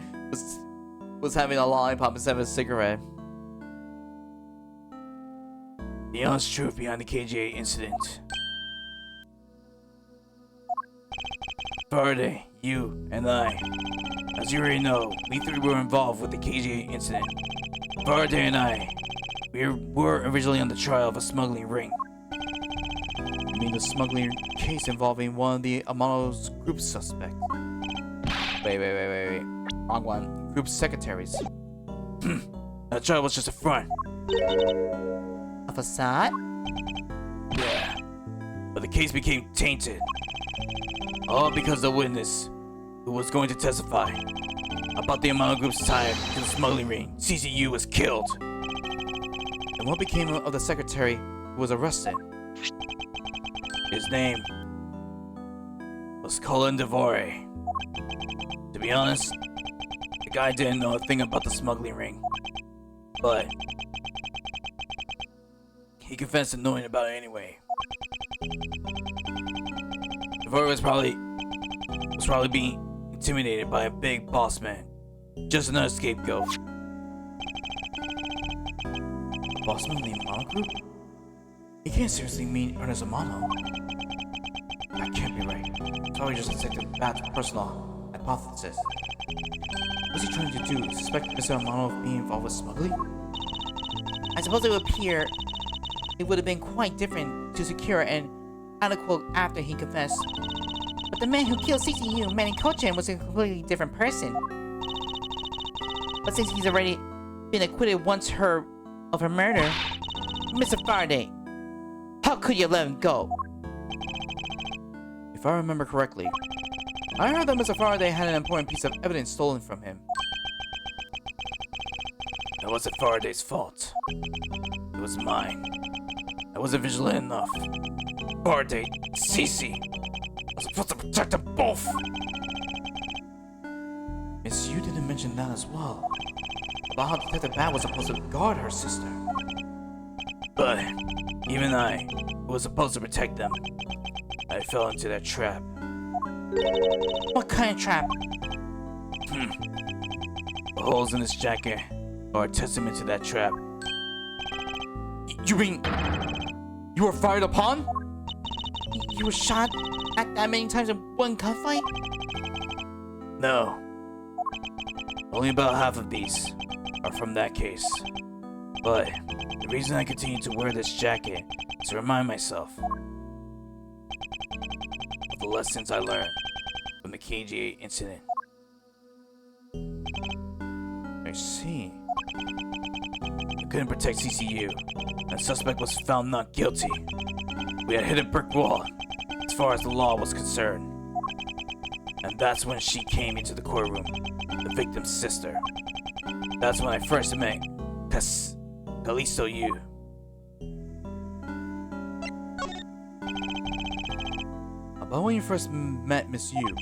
was having a lollipop instead of a cigarette. The honest truth behind the KGA incident. Faraday, you, and I. As you already know, we three were involved with the KGA incident. Faraday and I, we were originally on the trial of a smuggling ring. You mean the smuggling case involving one of the Amano's group suspects? Wait. Wrong one. Group secretaries. That trial was just a front. A facade? Yeah. But the case became tainted. All because the witness, who was going to testify about the amount of groups tied to the smuggling ring, CCU, was killed. And what became of the secretary who was arrested? His name was Colin Devore. To be honest, the guy didn't know a thing about the smuggling ring, but he confessed to knowing about it anyway. Devore was probably being intimidated by a big boss man, just another scapegoat. A boss man named Amano Group? He can't seriously mean Ernest Amano. That can't be right. It's probably just a detective Bat's personal hypothesis. What's he trying to do? Suspect Mr. Amano of being involved with smuggling? I suppose it would appear it would have been quite different to secure an unquote after he confessed. But the man who killed CCU, Manny Kochan, was a completely different person. But since he's already been acquitted once of her murder, Mr. Faraday, how could you let him go? If I remember correctly, I heard that Mr. Faraday had an important piece of evidence stolen from him. That wasn't Faraday's fault. It was mine. I wasn't vigilant enough. Faraday, Cece, I was supposed to protect them both. Miss Yu didn't mention that as well. About how Detective Bat was supposed to guard her sister. But even I, who was supposed to protect them, I fell into that trap. What kind of trap? The holes in this jacket are a testament to that trap. You mean you were fired upon? You were shot at that many times in one gunfight? No. Only about half of these are from that case. But the reason I continue to wear this jacket is to remind myself of the lessons I learned from the KGA incident. I see. I couldn't protect CCU, and the suspect was found not guilty. We had hit a brick wall as far as the law was concerned. And that's when she came into the courtroom, the victim's sister. That's when I first met Kalisto Yu. About when you first met Miss Yu,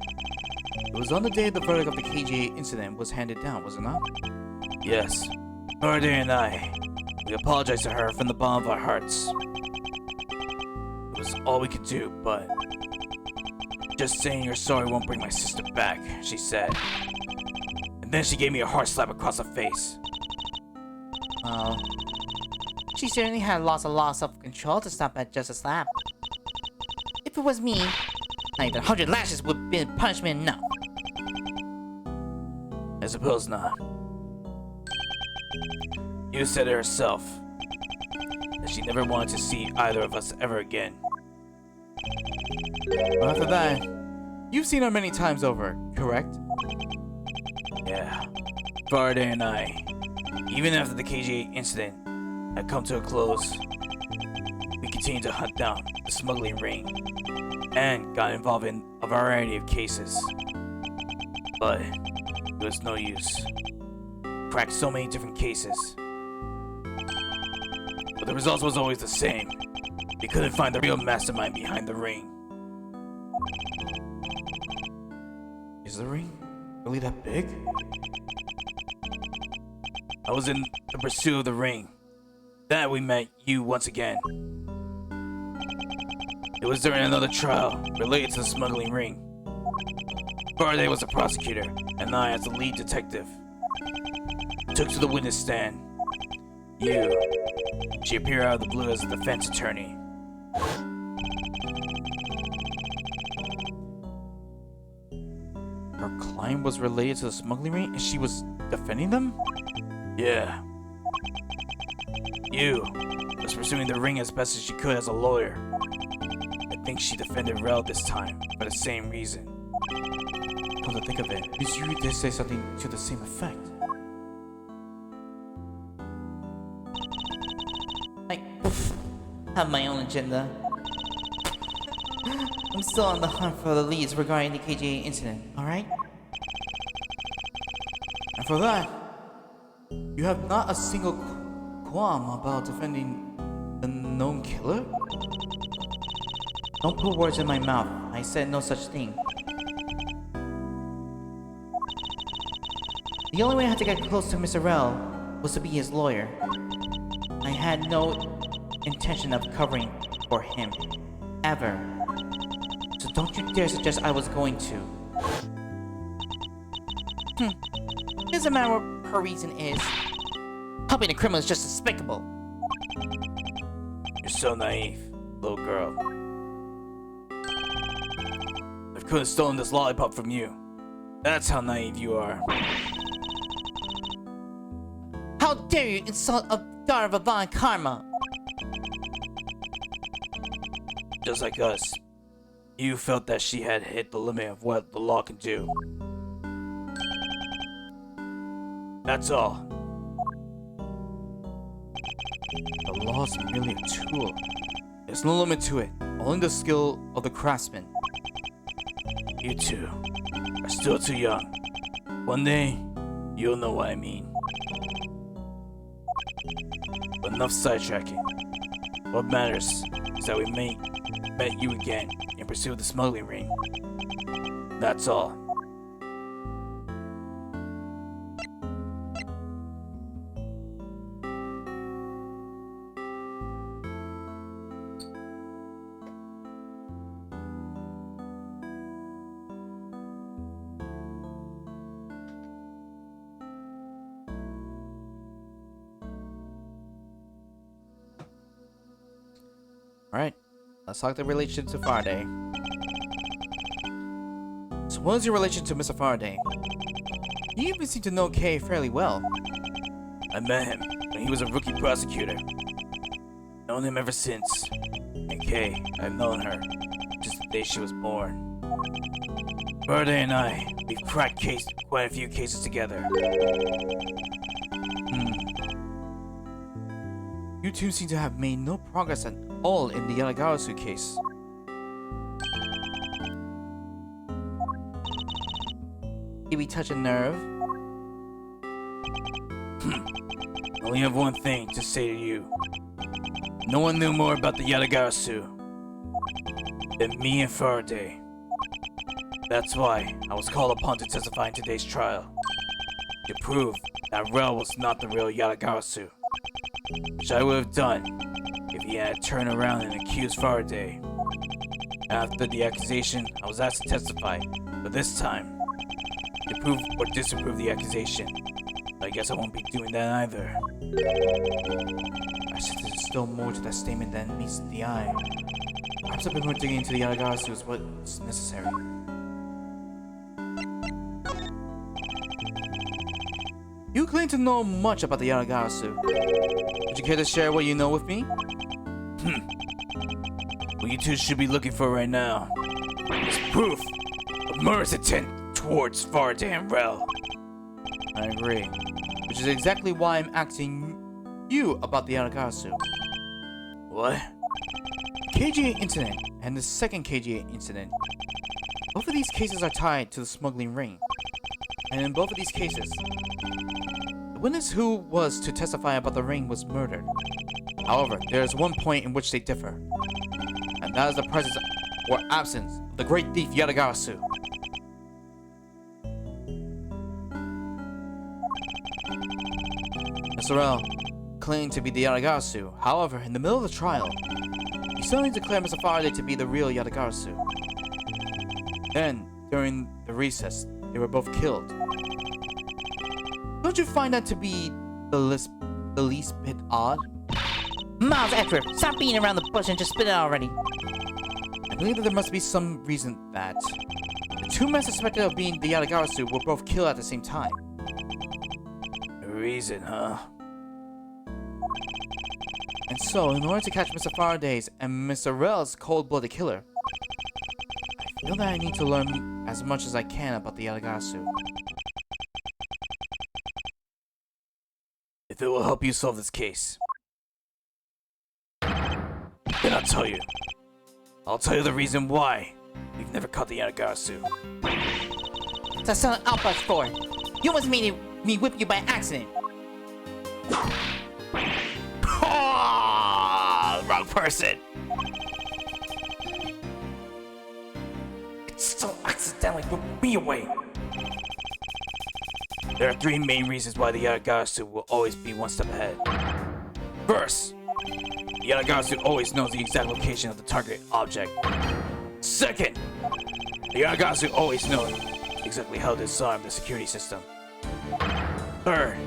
it was on the day the verdict of the KGA incident was handed down, was it not? Yes, Faraday and I, we apologized to her from the bottom of our hearts. It was all we could do, but just saying you're sorry won't bring my sister back, she said. And then she gave me a hard slap across the face. Oh. She certainly had lost a lot of self-control to stop at just a slap. If it was me, not even 100 lashes would have been punishment enough. I suppose not. You said it herself that she never wanted to see either of us ever again. But after that, you've seen her many times over, correct? Yeah. Faraday and I, even after the KGA incident had come to a close, we continued to hunt down the smuggling ring and got involved in a variety of cases. But it was no use. Cracked so many different cases. But the result was always the same. We couldn't find the real mastermind behind the ring. Is the ring really that big? I was in the pursuit of the ring. Then we met you once again. It was during another trial related to the smuggling ring. Faraday was the prosecutor, and I, as the lead detective, took to the witness stand. She appeared out of the blue as a defense attorney. Her client was related to the smuggling ring and she was defending them? Yeah. You was pursuing the ring as best as she could as a lawyer. I think she defended Rel this time for the same reason. Come to think of it, Miss Yu did say something to the same effect. I have my own agenda. I'm still on the hunt for the leads regarding the KGA incident, alright? And for that, you have not a single qualm about defending the known killer? Don't put words in my mouth. I said no such thing. The only way I had to get close to Mr. Rel was to be his lawyer. I had no intention of covering for him. Ever. So don't you dare suggest I was going to. Doesn't matter what her reason is. Helping a criminal is just despicable. You're so naive, little girl. I could have stolen this lollipop from you. That's how naive you are. How dare you insult a daughter of Avant Karma? Just like us, you felt that she had hit the limit of what the law can do. That's all. The law's merely a tool. There's no limit to it, only the skill of the craftsman. You two are still too young. One day, you'll know what I mean. But enough sidetracking. What matters is that we met you again in pursuit of the smuggling ring. That's all. Alright, let's talk the relation to Faraday. So what is your relation to Mr. Faraday? You even seem to know Kay fairly well. I met him when he was a rookie prosecutor. Known him ever since. And Kay, I've known her since the day she was born. Faraday and I, we've cracked quite a few cases together. You two seem to have made no progress at all in the Yatagarasu case. Did we touch a nerve? I only have one thing to say to you. No one knew more about the Yatagarasu than me and Faraday. That's why I was called upon to testify in today's trial. To prove that Rel was not the real Yatagarasu. Which I would have done if he had turned around and accused Faraday. After the accusation, I was asked to testify, but this time, to prove or disapprove the accusation. I guess I won't be doing that either. I sense there's still more to that statement than meets the eye. Perhaps a bit more digging into the Yatagarasu is what's necessary. You claim to know much about the Yatagarasu. Would you care to share what you know with me? What you two should be looking for right now is proof of murder's intent towards Faraday and Rel. I agree. Which is exactly why I'm asking you about the Yatagarasu. What? KGA incident and the second KGA incident. Both of these cases are tied to the smuggling ring. And in both of these cases, the witness who was to testify about the ring was murdered. However, there is one point in which they differ. And that is the presence or absence of the great thief Yatagarasu. Mr. Rel claimed to be the Yatagarasu. However, in the middle of the trial, he suddenly declared Mr. Faraday to be the real Yatagarasu. Then, during the recess, they were both killed. Don't you find that to be the least bit odd? Miles Edgeworth, stop beating around the bush and just spit it out already. I believe that there must be some reason that the two men suspected of being the Yatagarasu were both killed at the same time. A reason, huh? And so, in order to catch Mr. Faraday's and Mr. Rel's cold-blooded killer, I feel that I need to learn as much as I can about the Yatagarasu. If it will help you solve this case, then I'll tell you. I'll tell you the reason why We've never caught the Yanagasu. That's an outburst for. You almost made me whip you by accident. Wrong person. It's so accidentally whipped me away. There are three main reasons why the Yanagasu will always be one step ahead. First, the Yanagasu always knows the exact location of the target object. Second, the Yanagasu always knows exactly how to disarm the security system. Third,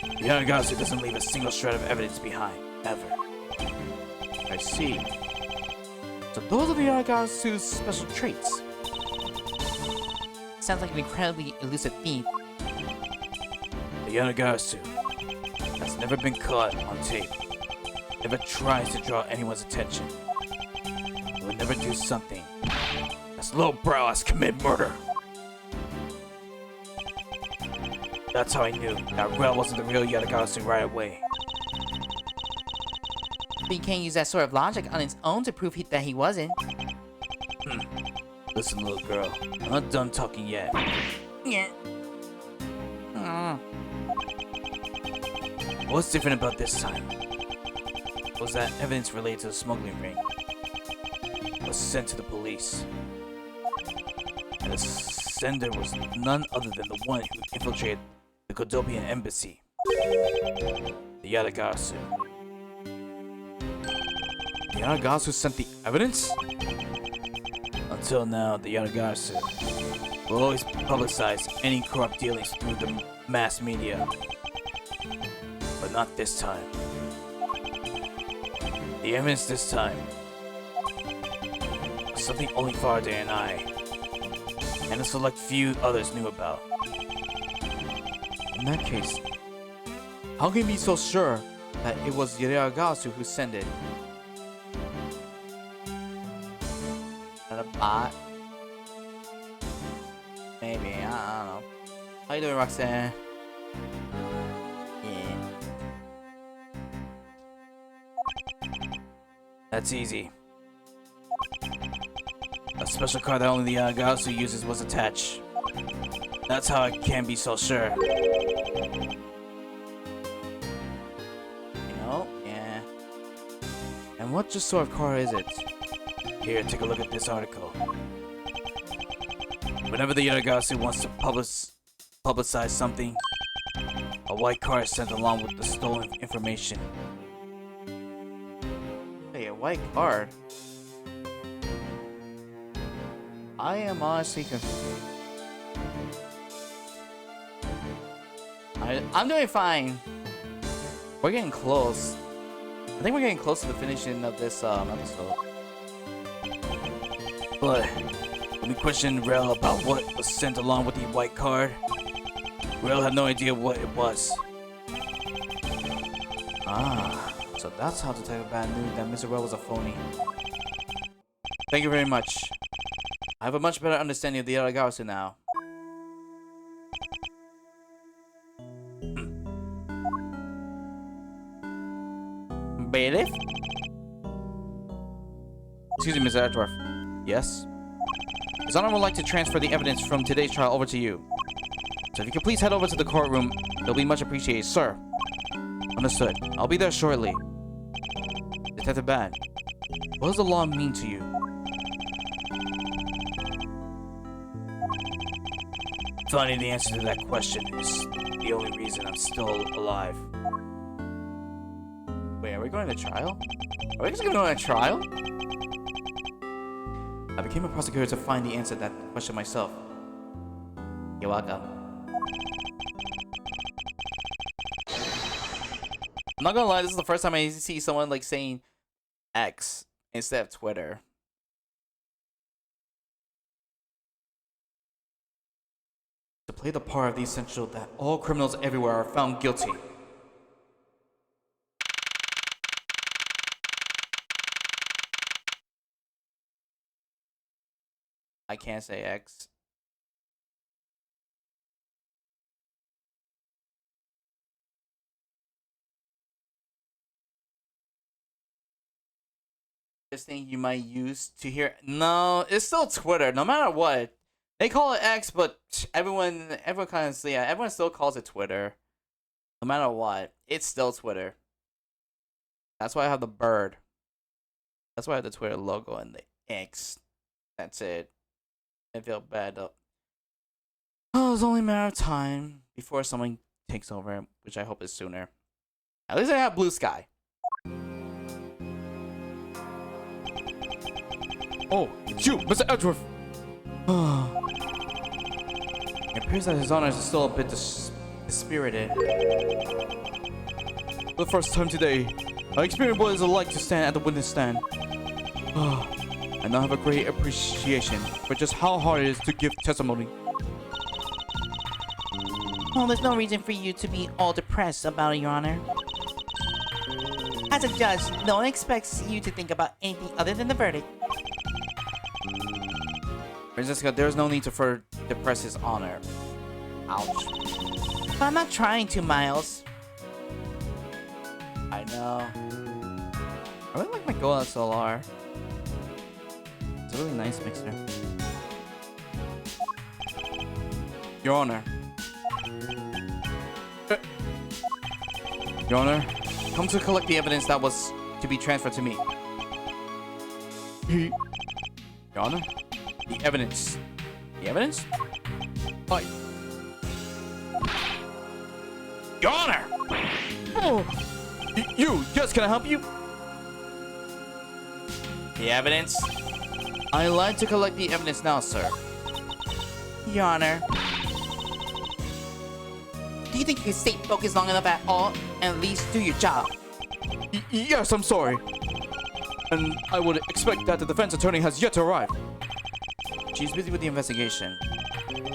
the Yanagasu doesn't leave a single shred of evidence behind, ever. I see. So those are the Yanagasu's special traits. Sounds like an incredibly elusive thief. The Yanagasu has never been caught on tape, never tries to draw anyone's attention. He will never do something as lowbrow as commit murder. That's how I knew that Rel wasn't the real Yanagasu right away. But you can't use that sort of logic on its own to prove that he wasn't. Listen, little girl, I'm not done talking yet. Yeah. What's different about this time was that evidence related to the smuggling ring was sent to the police. And the sender was none other than the one who infiltrated the Kodobian embassy, the Yanagasu. The Yanagasu sent the evidence? Until now, the Yanagasu will always publicize any corrupt dealings through the mass media. But not this time. The evidence this time was something only Faraday and I, and a select few others knew about. In that case, how can you be so sure that it was Yanagasu who sent it? Not a bot. Maybe, I don't know. How you doing, Roxanne? Yeah. That's easy. A special card that only the Yanagasu uses was attached. That's how I can be so sure. You know? Yeah. And what just sort of car is it? Here, take a look at this article. Whenever the Yanagasu wants to publicize something, a white car is sent along with the stolen information. Hey, a white card? I am honestly confused. I'm doing fine. We're getting close. I think we're getting close to the finishing of this episode. But when we questioned Rel about what was sent along with the white card, Rel had no idea what it was. Ah, so that's how Detective Bad knew that Mr. Well was a phony. Thank you very much. I have a much better understanding of the Yanagasu now. Bailiff? Excuse me, Mr. Edgeworth. Yes? His Honor would like to transfer the evidence from today's trial over to you. So if you could please head over to the courtroom, it'll be much appreciated, sir. Understood. I'll be there shortly. Detective Bad, what does the law mean to you? Finding the answer to that question is the only reason I'm still alive. Wait, are we going to trial? Are we just going to go on a trial? I became a prosecutor to find the answer to that question myself. You're welcome. I'm not gonna lie, this is the first time I see someone like saying X instead of Twitter. To play the part of the essential that all criminals everywhere are found guilty. I can't say X. this thing you might use to hear. No, it's still Twitter. No matter what, they call it X, but everyone kind of everyone still calls it Twitter. No matter what, it's still Twitter. That's why I have the bird. That's why I have the Twitter logo and the X. That's it. I feel bad though. Oh, it's only a matter of time before someone takes over, which I hope is sooner. At least I have blue sky. Oh, it's you, Mr. Edgeworth! It appears that his honor is still a bit dispirited. For the first time today, I experienced what it's like to stand at the witness stand. I now have a great appreciation for just how hard it is to give testimony. Well, there's no reason for you to be all depressed about it, Your Honor. As a judge, no one expects you to think about anything other than the verdict. Francisca, there's no need to further depress his honor. Ouch. But I'm not trying to, Miles. I know. I really like my Gold SLR. It's a really nice mixer. Your Honor. Your Honor, come to collect the evidence that was to be transferred to me. Your Honor? The evidence. The evidence? Oh. Your Honor! Oh, Yes, can I help you? The evidence? I'd like to collect the evidence now, sir. Your Honor. Do you think you can stay focused long enough at all and at least do your job? Yes, I'm sorry. And I would expect that the defense attorney has yet to arrive. She's busy with the investigation.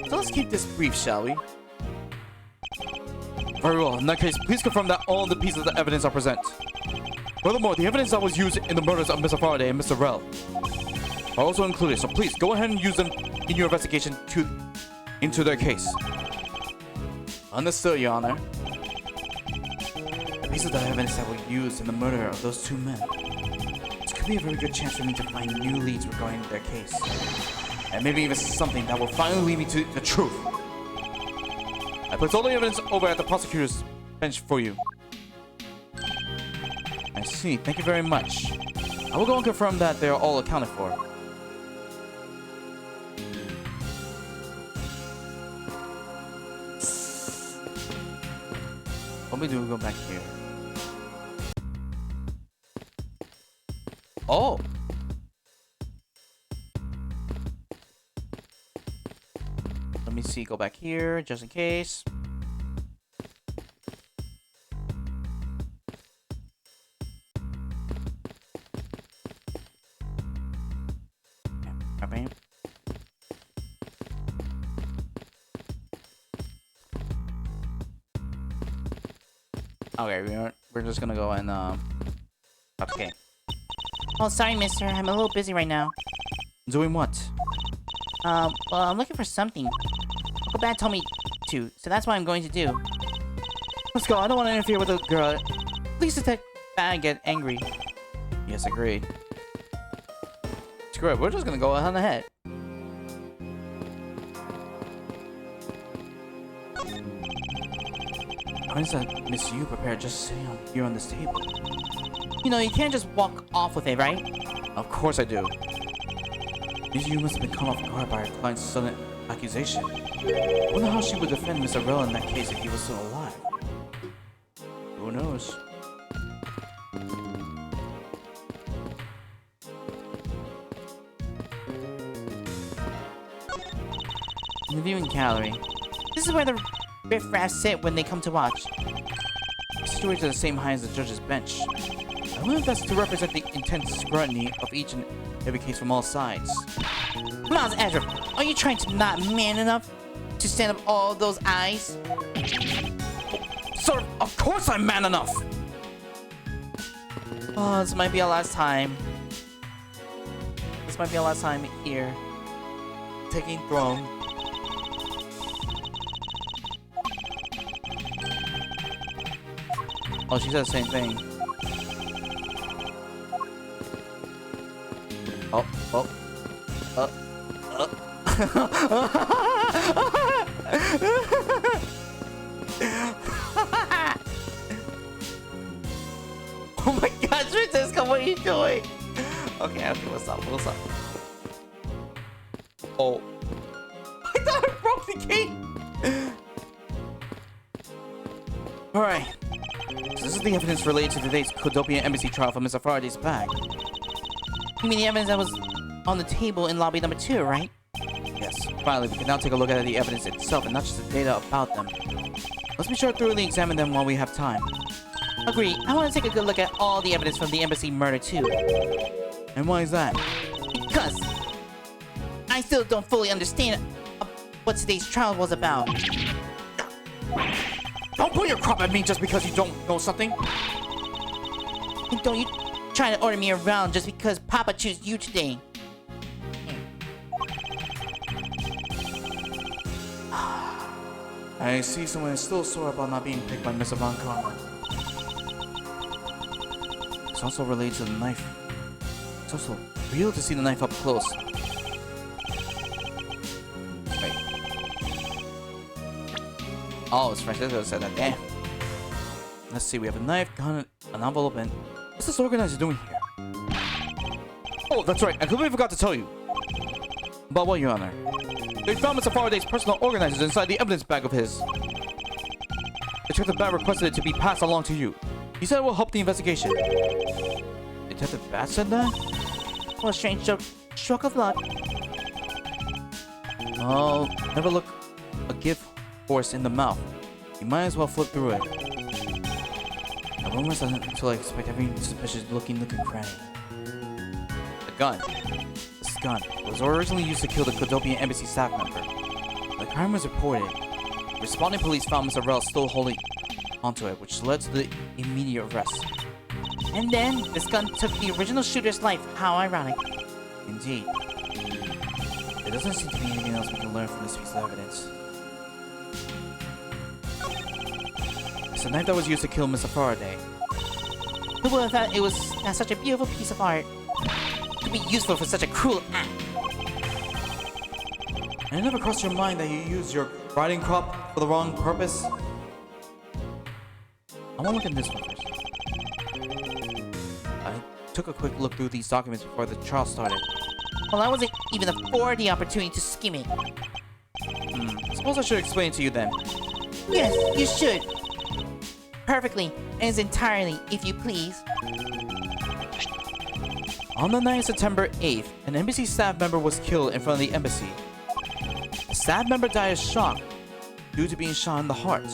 So let's keep this brief, shall we? Very well. In that case, please confirm that all the pieces of evidence are present. Furthermore, the evidence that was used in the murders of Mr. Faraday and Mr. Rell are also included, so please go ahead and use them in your investigation into their case. Understood, Your Honor. The pieces of evidence that were used in the murder of those two men. This could be a very good chance for me to find new leads regarding their case. And maybe even something that will finally lead me to the truth. I place all the evidence over at the prosecutor's bench for you. I see. Thank you very much. I will go and confirm that they are all accounted for. What we do, we go back here. Oh! Let me see, go back here, just in case. Okay. Okay, we're just gonna go and okay. Well, sorry, mister. I'm a little busy right now. Doing what? Well, I'm looking for something. Uncle Bad told me to, so that's what I'm going to do. Let's go. I don't want to interfere with the girl. Please detect Bad get angry. Yes, agreed. Screw it. We're just gonna go on ahead. Why is that Miss Yu prepared just sitting here on this table? You know, you can't just walk off with it, right? Of course I do. Miss Yu must have been caught off guard by her client's sudden accusation. I wonder how she would defend Mr. Rell in that case if he was still alive. Who knows? In the viewing gallery. This is where the riffraff sit when they come to watch. Situated at the same height as the judge's bench. I wonder if that's to represent the intense scrutiny of each and every case from all sides. Miles Edgeworth, are you trying to not man enough to stand up all those eyes? Sir, of course I'm man enough! Oh, this might be our last time. This might be our last time here. Taking throne. Oh, she said the same thing. Oh, oh. Oh my gosh, Francisco, what are you doing? Okay, what's up? Oh. I thought I broke the gate! Alright. So this is the evidence related to today's Kodopian Embassy trial from Mr. Faraday's bag. You mean the evidence that was on the table in lobby number 2, right? Yes. Finally, we can now take a look at the evidence itself and not just the data about them. Let's be sure to thoroughly examine them while we have time. Agree. I want to take a good look at all the evidence from the embassy murder too. And why is that? Because I still don't fully understand what today's trial was about. Don't pull your crop at me just because you don't know something. And don't you try to order me around just because Papa chose you today. I see someone is still sore about not being picked by Mr. Von Karma. It's also related to the knife. It's also real to see the knife up close. Wait. Oh, it's Francisco that said that. Damn. Let's see, we have a knife, gun, an envelope, and what's this organizer doing here? Oh, that's right. I completely forgot to tell you. About what, Your Honor? They found Mr. Faraday's personal organizers inside the evidence bag of his. Detective Bat requested it to be passed along to you. He said it will help the investigation. Detective Bat said that? What a strange stroke of luck. Oh, never look a gift horse in the mouth. You might as well flip through it. I won't rest until I expect every suspicious looking cranny. The gun. This gun was originally used to kill the Kodopian Embassy staff member. The crime was reported. Responding police found Mr. Rel still holding onto it, which led to the immediate arrest. And then this gun took the original shooter's life. How ironic. Indeed. There doesn't seem to be anything else we can learn from this piece of evidence. It's the knife that was used to kill Mr. Faraday. Who would have thought it was such a beautiful piece of art to be useful for such a cruel act? And it never crossed your mind that you used your riding crop for the wrong purpose? I want to look at this one first. I took a quick look through these documents before the trial started. Well, I wasn't even afforded the opportunity to skim it. Suppose I should explain it to you then. Yes, you should. Perfectly, and entirely, if you please. On the night of September 8th, an embassy staff member was killed in front of the embassy. The staff member died of shock due to being shot in the heart.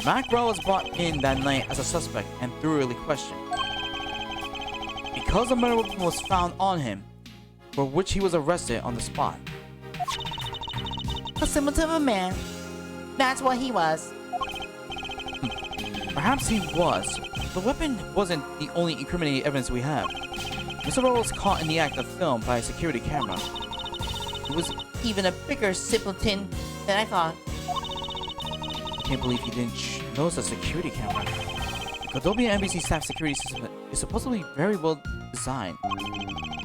Mac Rel was brought in that night as a suspect and thoroughly questioned. Because a murder weapon was found on him, for which he was arrested on the spot. A symptom of a man. That's what he was. Perhaps he was. The weapon wasn't the only incriminating evidence we have. Mr. Rel was caught in the act of film by a security camera. He was even a bigger simpleton than I thought. I can't believe he didn't notice a security camera. The Kodopian NBC staff security system is supposedly very well designed.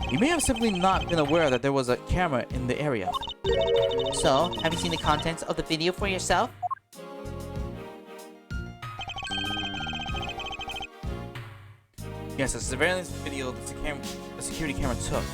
He may have simply not been aware that there was a camera in the area. So, have you seen the contents of the video for yourself? Yes, a surveillance video that the security camera took.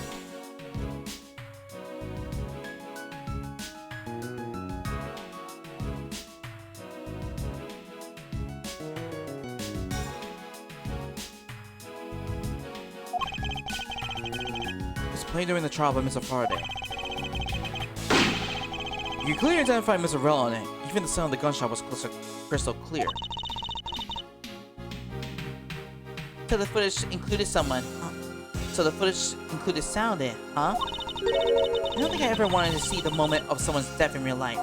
It was played during the trial by Mr. Faraday. You can clearly identify Mr. Rel on it. Even the sound of the gunshot was crystal clear. So the footage included someone. So the footage included sound in, huh? I don't think I ever wanted to see the moment of someone's death in real life.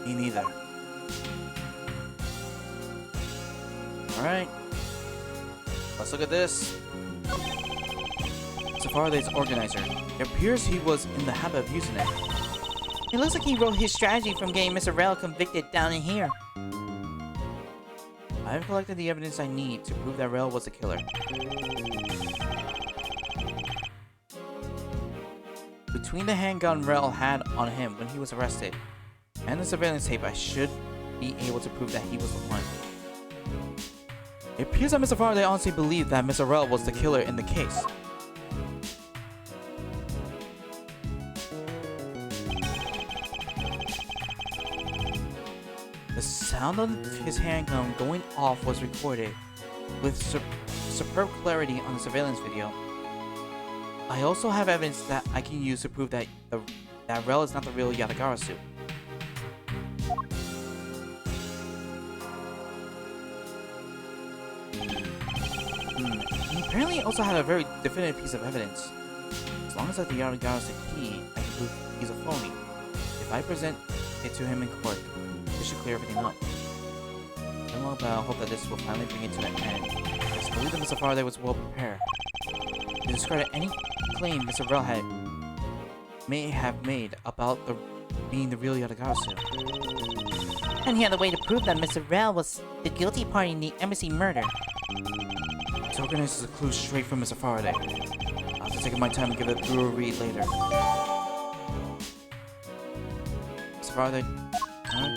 Me neither. Alright. Let's look at this. Mr. Faraday's organizer. It appears he was in the habit of using it. It looks like he wrote his strategy from getting Mr. Rel convicted down in here. I have collected the evidence I need to prove that Rel was the killer. Between the handgun Rel had on him when he was arrested and the surveillance tape, I should be able to prove that he was the one. It appears that Mr. Faraday honestly believed that Mr. Rel was the killer in the case. The sound of his handgun going off was recorded with superb clarity on the surveillance video. I also have evidence that I can use to prove that that Rel is not the real Yatagarasu. He apparently also had a very definitive piece of evidence. As long as I have the Yatagarasu key, I can prove he's a phony. If I present it to him in court, this should clear everything up. But I hope that this will finally bring it to an end. I believe that Mr. Faraday was well prepared to discredit any claim Mr. Rel may have made about being the real Yatagarasu. And he had a way to prove that Mr. Rel was the guilty party in the embassy murder. This organizes a clue straight from Mr. Faraday. I'll have to take my time and give it through a read later. Mr. Faraday? Huh?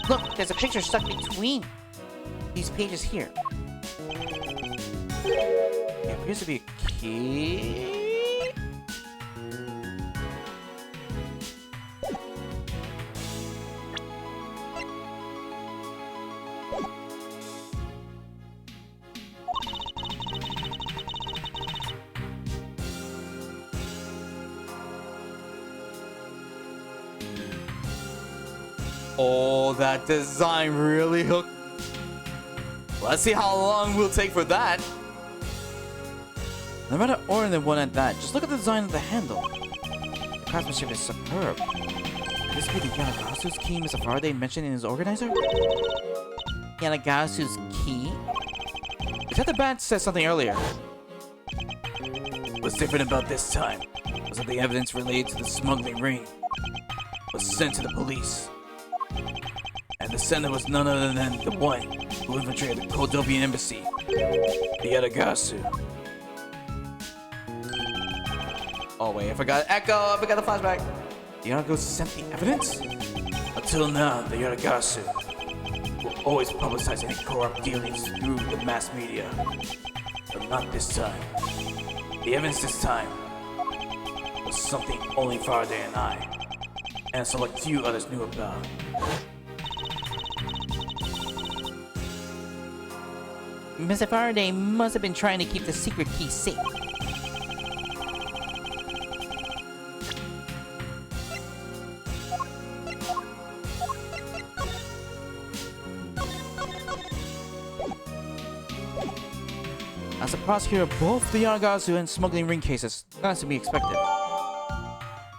Look, there's a picture stuck between these pages here. It appears to be a key. Oh, that design really hooked. Let's see how long we'll take for that. No matter or than one at that, just look at the design of the handle. The craftsmanship is superb. Could this be the Yanagarasu's key Mr. Faraday mentioned in his organizer? Yanagarasu's key? Is that the badge said something earlier? What's different about this time was that the evidence related to the smuggling ring was sent to the police. And the sender was none other than the one who infiltrated the Kodobian embassy, the Yatagarasu. Oh wait, I forgot Echo, I forgot the flashback. The Yatagarasu sent the evidence? Until now, the Yatagarasu will always publicize any corrupt dealings through the mass media. But not this time. The evidence this time was something only Faraday and I, and a select few others knew about. Mr. Faraday must have been trying to keep the secret key safe. As a prosecutor, both the Yatagarasu and smuggling ring cases, that's to be expected.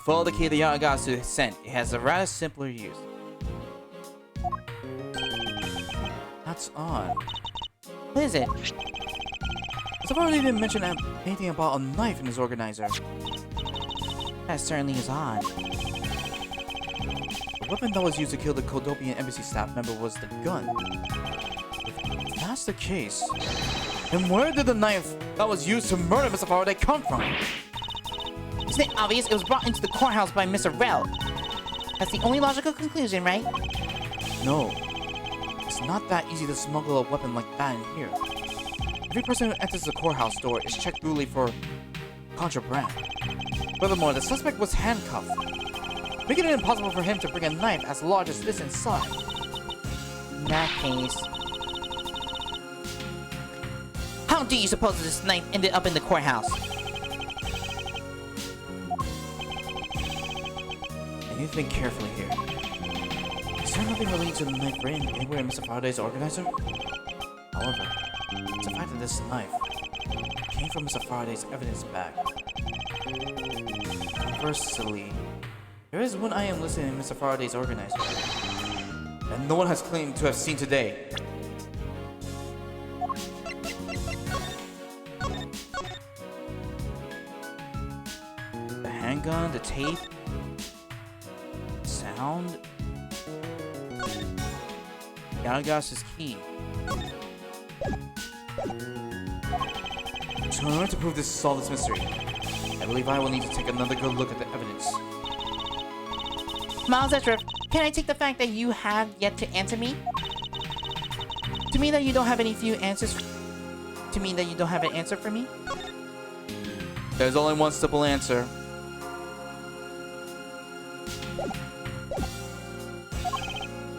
Follow the key the Yatagarasu sent. It has a rather simpler use. That's odd. What is it? Mr. Faraday didn't mention anything about a knife in his organizer. That certainly is odd. The weapon that was used to kill the Kodobian embassy staff member was the gun. If that's the case, then where did the knife that was used to murder Mr. Faraday come from? Isn't it obvious it was brought into the courthouse by Mr. Rel? That's the only logical conclusion, right? No. It's not that easy to smuggle a weapon like that in here. Every person who enters the courthouse door is checked thoroughly for contraband. Furthermore, the suspect was handcuffed, making it impossible for him to bring a knife as large as this inside. In that case... How do you suppose this knife ended up in the courthouse? I need to think carefully here. Is there nothing related to the knife written anywhere in Mr. Faraday's organizer? However, it's the fact that this knife came from Mr. Faraday's evidence bag. Conversely, there is one item listed in Mr. Faraday's organizer that no one has claimed to have seen today. The handgun, the tape, sound, Yanagarasu's key. So in order to prove this, solve this mystery, I believe I will need to take another good look at the evidence. Miles Edgeworth, can I take the fact that you have yet to answer me? To mean that you don't have any few answers? To mean that you don't have an answer for me? There's only one simple answer.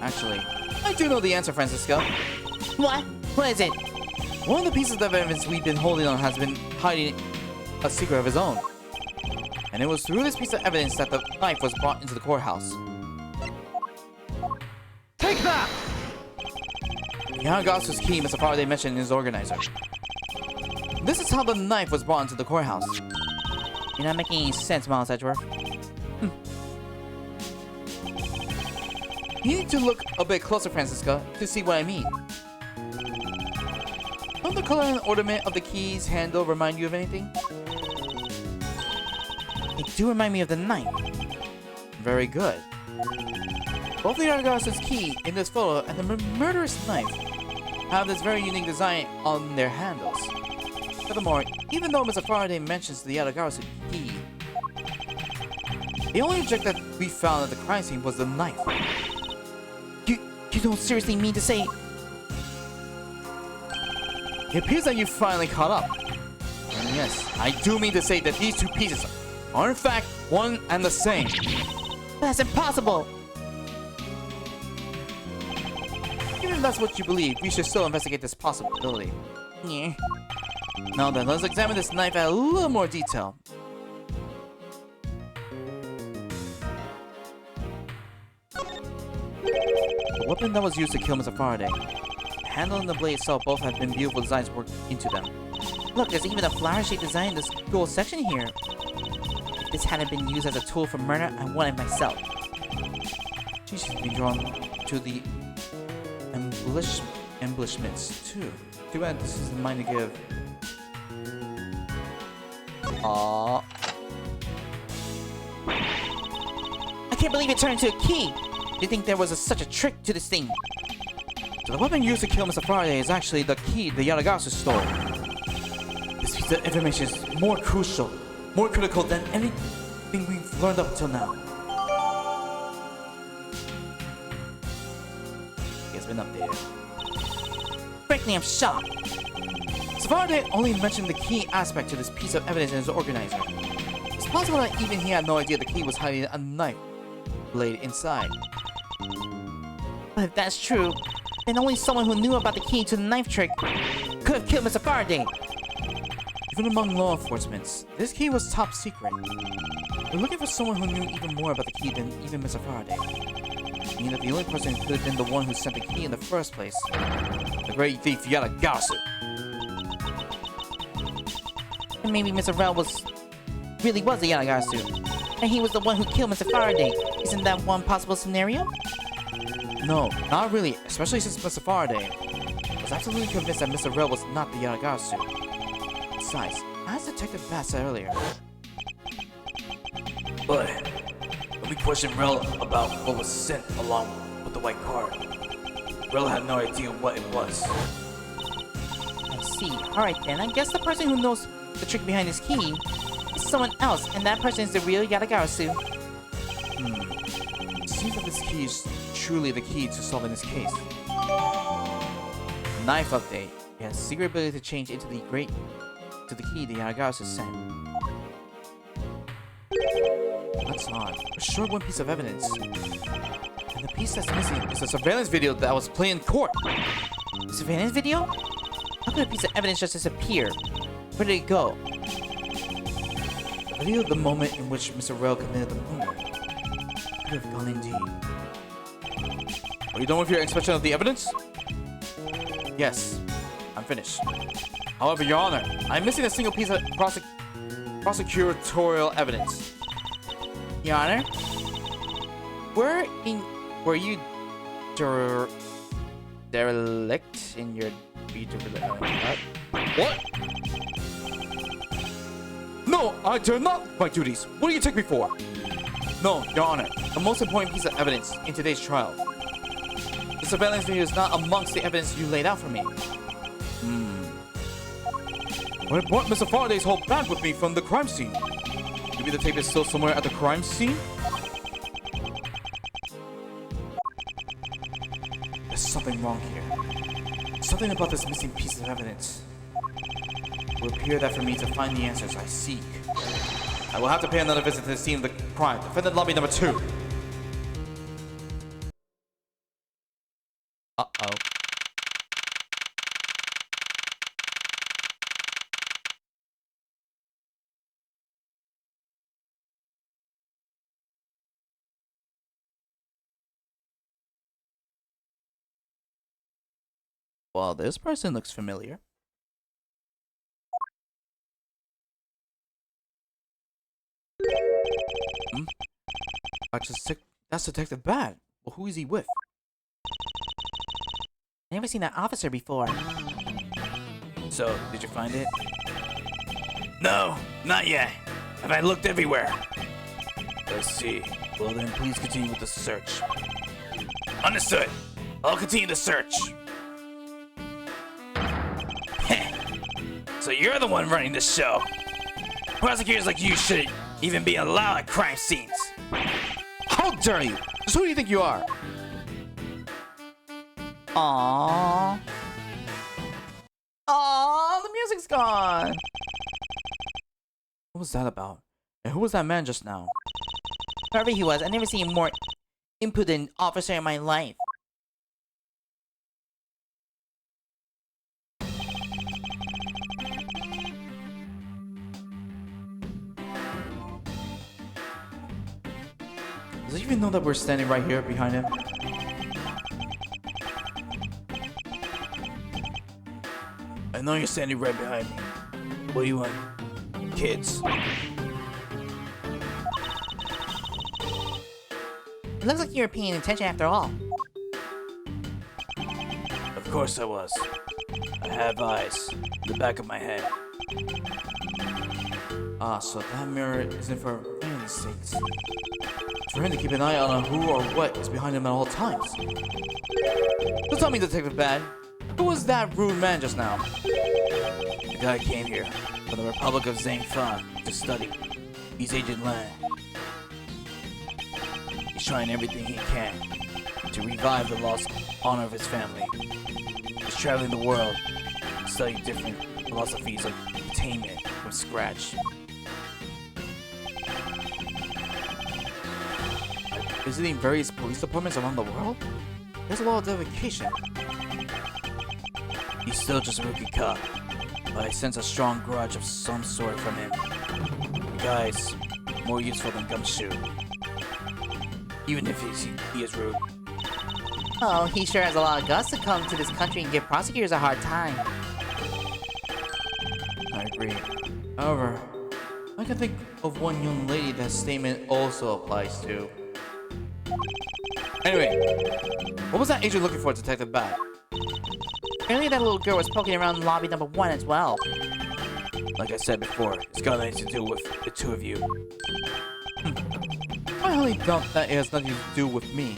Actually, I do know the answer, Francisco. What? What is it? One of the pieces of evidence we've been holding on has been hiding a secret of his own. And it was through this piece of evidence that the knife was brought into the courthouse. Take that! Yanagasu's key Mr. Faraday mentioned in his organizer. This is how the knife was brought into the courthouse. You're not making any sense, Miles Edgeworth. You need to look a bit closer, Francisca, to see what I mean. Don't the color and ornament of the key's handle remind you of anything? They do remind me of the knife. Very good. Both the Yanagasu's key in this photo and the murderous knife have this very unique design on their handles. Furthermore, even though Mr. Faraday mentions the Yatagarasu key, the only object that we found at the crime scene was the knife. You don't seriously mean to say... It appears that you finally caught up. And yes, I do mean to say that these two pieces are in fact one and the same. That's impossible! Even if that's what you believe, we should still investigate this possibility. Yeah. Now then, let's examine this knife at a little more detail. The weapon that was used to kill Mr. Faraday, the handle and the blade itself both have been beautiful designs worked into them. Look, there's even a flower-shaped design in this gold section here. If this hadn't been used as a tool for murder, I want it myself. She's been drawn to the embellishments too. Too bad this isn't mine to give. Aww. I can't believe it turned into a key! Do you think there was such a trick to this thing? So the weapon used to kill Mr. Faraday is actually the key the Yatagarasu stole. This piece of information is more crucial, more critical than anything we've learned up till now. It's been updated. Frankly, I'm shocked. Faraday only mentioned the key aspect to this piece of evidence in his organizer. It's possible that even he had no idea the key was hiding a knife blade inside. But if that's true, then only someone who knew about the key to the knife trick could have killed Mr. Faraday. Even among law enforcement, this key was top secret. We're looking for someone who knew even more about the key than even Mr. Faraday. Meaning that the only person who could have been the one who sent the key in the first place. The great thief Yatagarasu. And maybe Mr. Rel really was the Yatagarasu. And he was the one who killed Mr. Faraday. Isn't that one possible scenario? No, not really, especially since Mr. Faraday was absolutely convinced that Mr. Rel was not the Yatagarasu. Besides, as Detective Bat said earlier, But when we questioned Rel about what was sent along with the white card, Rel had no idea what it was. I see. Alright then, I guess the person who knows the trick behind this key is someone else, and that person is the real Yatagarasu. it seems that this key is truly the key to solving this case. Knife update. It has secret ability to change into the key the Yatagarasu sent. That's odd. A short one piece of evidence. And the piece that's missing is the surveillance video that was played in court. The surveillance video? How could a piece of evidence just disappear? Where did it go? The video of the moment in which Mr. Rel committed the murder. Could have gone indeed. Are you done with your inspection of the evidence? Yes, I'm finished. However, Your Honor, I'm missing a single piece of prosecutorial evidence. Your Honor? Were you derelict in your what? No, I dare not my duties. What do you take me for? No, Your Honor, the most important piece of evidence in today's trial. The surveillance video is not amongst the evidence you laid out for me. But I brought Mr. Faraday's whole bag with me from the crime scene. maybe the tape is still somewhere at the crime scene? There's something wrong here. Something about this missing piece of evidence. It will appear that for me to find the answers I seek, I will have to pay another visit to the scene of the crime. Defendant lobby number 2. Uh-oh. Well, this person looks familiar. Hmm? That's Detective Bad. Well, who is he with? I never seen that officer before. So, did you find it? No, not yet. Have I looked everywhere? I see. Well then, please continue with the search. Understood. I'll continue the search. So you're the one running the show. Prosecutors like you shouldn't even be allowed at crime scenes. How dare you? Just who do you think you are? Aww. Aww, the music's gone. What was that about? And who was that man just now? Whoever he was, I never seen a more impudent officer in my life. Does he even know that we're standing right here behind him? I know you're standing right behind me. What do you want? Kids. It looks like you were paying attention after all. Of course I was. I have eyes in the back of my head. Ah, so that mirror isn't for fan's sakes. It's for him to keep an eye on who or what is behind him at all times. So tell me, Detective Bad, who was that rude man just now? The guy came here from the Republic of Zhangfa to study. He's Agent Lan. He's trying everything he can to revive the lost honor of his family. He's traveling the world, studying different philosophies of attainment from scratch. Visiting various police departments around the world? There's a lot of dedication. He's still just a rookie cop, but I sense a strong grudge of some sort from him. The guy's more useful than Gumshoe, even if he is rude. Oh, he sure has a lot of guts to come to this country and give prosecutors a hard time. I agree. However, I can think of one young lady that statement also applies to. Anyway, what was that agent looking for, Detective Bad? Apparently that little girl was poking around lobby number 1 as well. Like I said before, it's got nothing to do with the two of you. I highly doubt that it has nothing to do with me.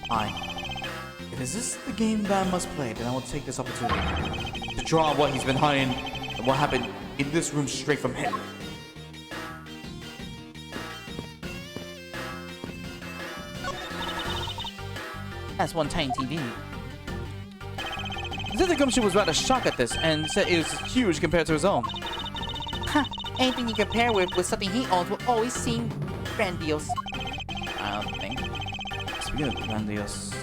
Fine. If this is the game that I must play, then I will take this opportunity to draw what he's been hiding and what happened in this room straight from him. That's one tiny TV. Detective Gumshoe was rather shocked at this and said it was huge compared to his own. Huh, anything you compare with something he owns will always seem grandiose. I don't think. Speaking of grandiose,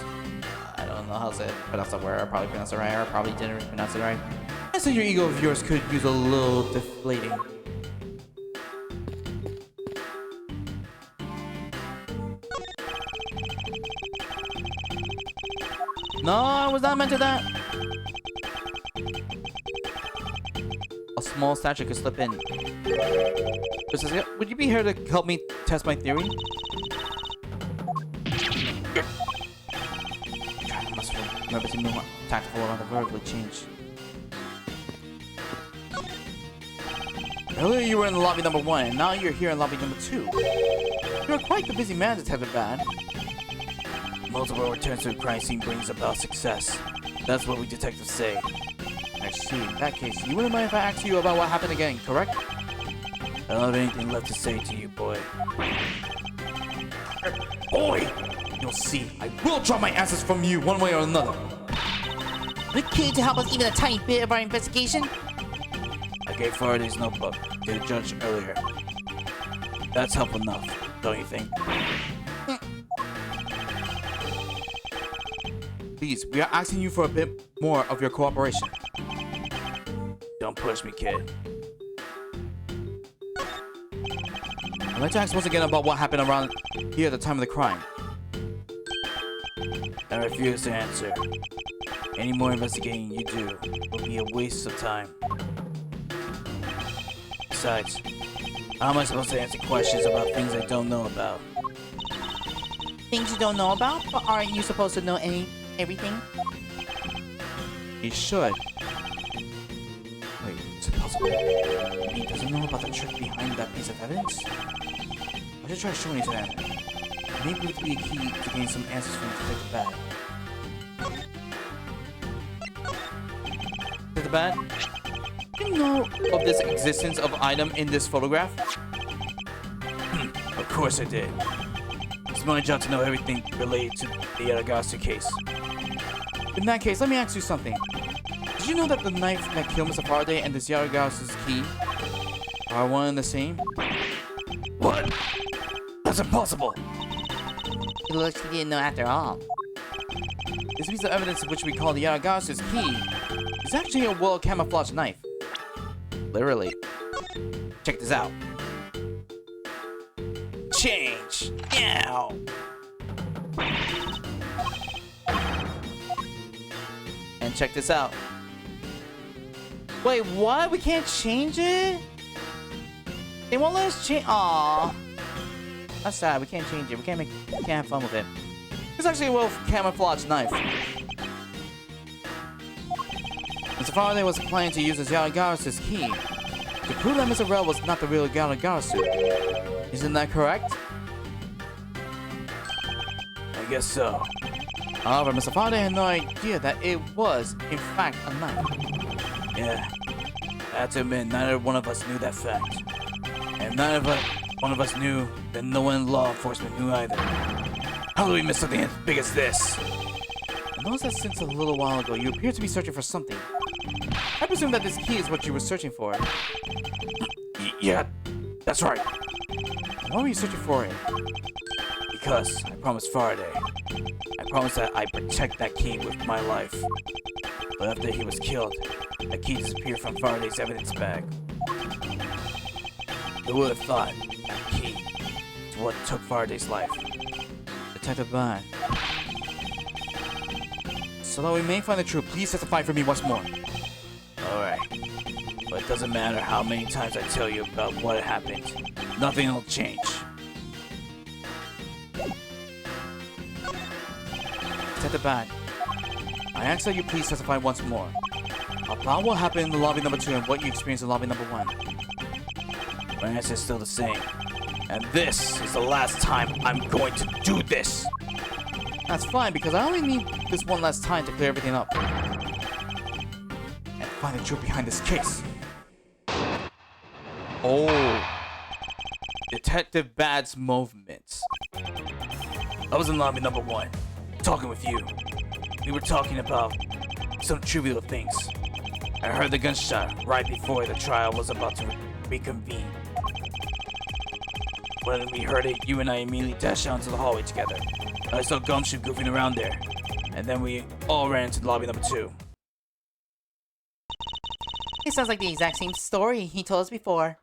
I don't know how to pronounce that word. I probably pronounced it right, or I probably didn't pronounce it right. I said your ego of yours could use a little deflating. No, I was not meant to that. A small statue could slip in. Would you be here to help me test my theory? I must remember to be more tactful around the verbally change. Earlier you were in lobby number 1, and now you're here in lobby number 2. You're quite the busy man, Detective Bad. Multiple returns to the crime scene brings about success. That's what we detectives say. see. In that case, you wouldn't mind if I asked you about what happened again, correct? I don't have anything left to say to you, boy. Boy! You'll see. I will drop my answers from you one way or another. Would care to help us even a tiny bit of our investigation? I gave Faraday's notebook to the judge earlier. That's help enough, don't you think? Please, we are asking you for a bit more of your cooperation. Don't push me, kid. I'd like to ask once again about what happened around here at the time of the crime. I refuse to answer. Any more investigating you do will be a waste of time. Besides, how am I supposed to answer questions about things I don't know about? Things you don't know about? But aren't you supposed to know everything? He should. Wait, is it possible? He doesn't know about the trick behind that piece of evidence? I should try showing it to him. Maybe it would be a key to gain some answers from Detective Bad. Detective Bad? Do you know of this existence of item in this photograph? Of course I did. It's my job to know everything related to the Aragasu case. In that case, let me ask you something. Did you know that the knife that killed Mr. Faraday and this Yaragasu's key are one and the same? What? That's impossible! It looks like you didn't know after all. This piece of evidence, which we call the Yaragasu's key, is actually a well camouflaged knife. Literally. Check this out. Change! Now! And check this out. Wait, what? We can't change it? They won't let us change. Aww. That's sad. We can't change it. We can't have fun with it. It's actually a well camouflaged knife. Mr. Faraday was planning to use his Yaragasu's key to prove that Mr. Rel was not the real Yaragasu. Isn't that correct? I guess so. However, Mr. Faraday had no idea that it was, in fact, a knife. Yeah. I have to admit, neither one of us knew that fact. And one of us knew that no one in law enforcement knew either. How do we miss something as big as this? I noticed that since a little while ago, you appear to be searching for something. I presume that this key is what you were searching for. Yeah, that's right. Why were you searching for it? Because I promised Faraday. I promised that I'd protect that key with my life. But after he was killed, that key disappeared from Faraday's evidence bag. Who would have thought that key is what took Faraday's life? Detective Bad. So that we may find the truth, please testify for me once more. Alright. But it doesn't matter how many times I tell you about what happened. Nothing will change. Detective Bad. I ask that you please testify once more about what happened in the lobby number 2 and what you experienced in lobby number 1. My answer is still the same. And this is the last time I'm going to do this! That's fine, because I only need this one last time to clear everything up. And find the truth behind this case. Oh. Detective Bad's movements. I was in lobby number 1, talking with you. We were talking about some trivial things. I heard the gunshot right before the trial was about to reconvene. When we heard it, you and I immediately dashed out into the hallway together. I saw Gumshoe goofing around there, and then we all ran into lobby number 2. It sounds like the exact same story he told us before.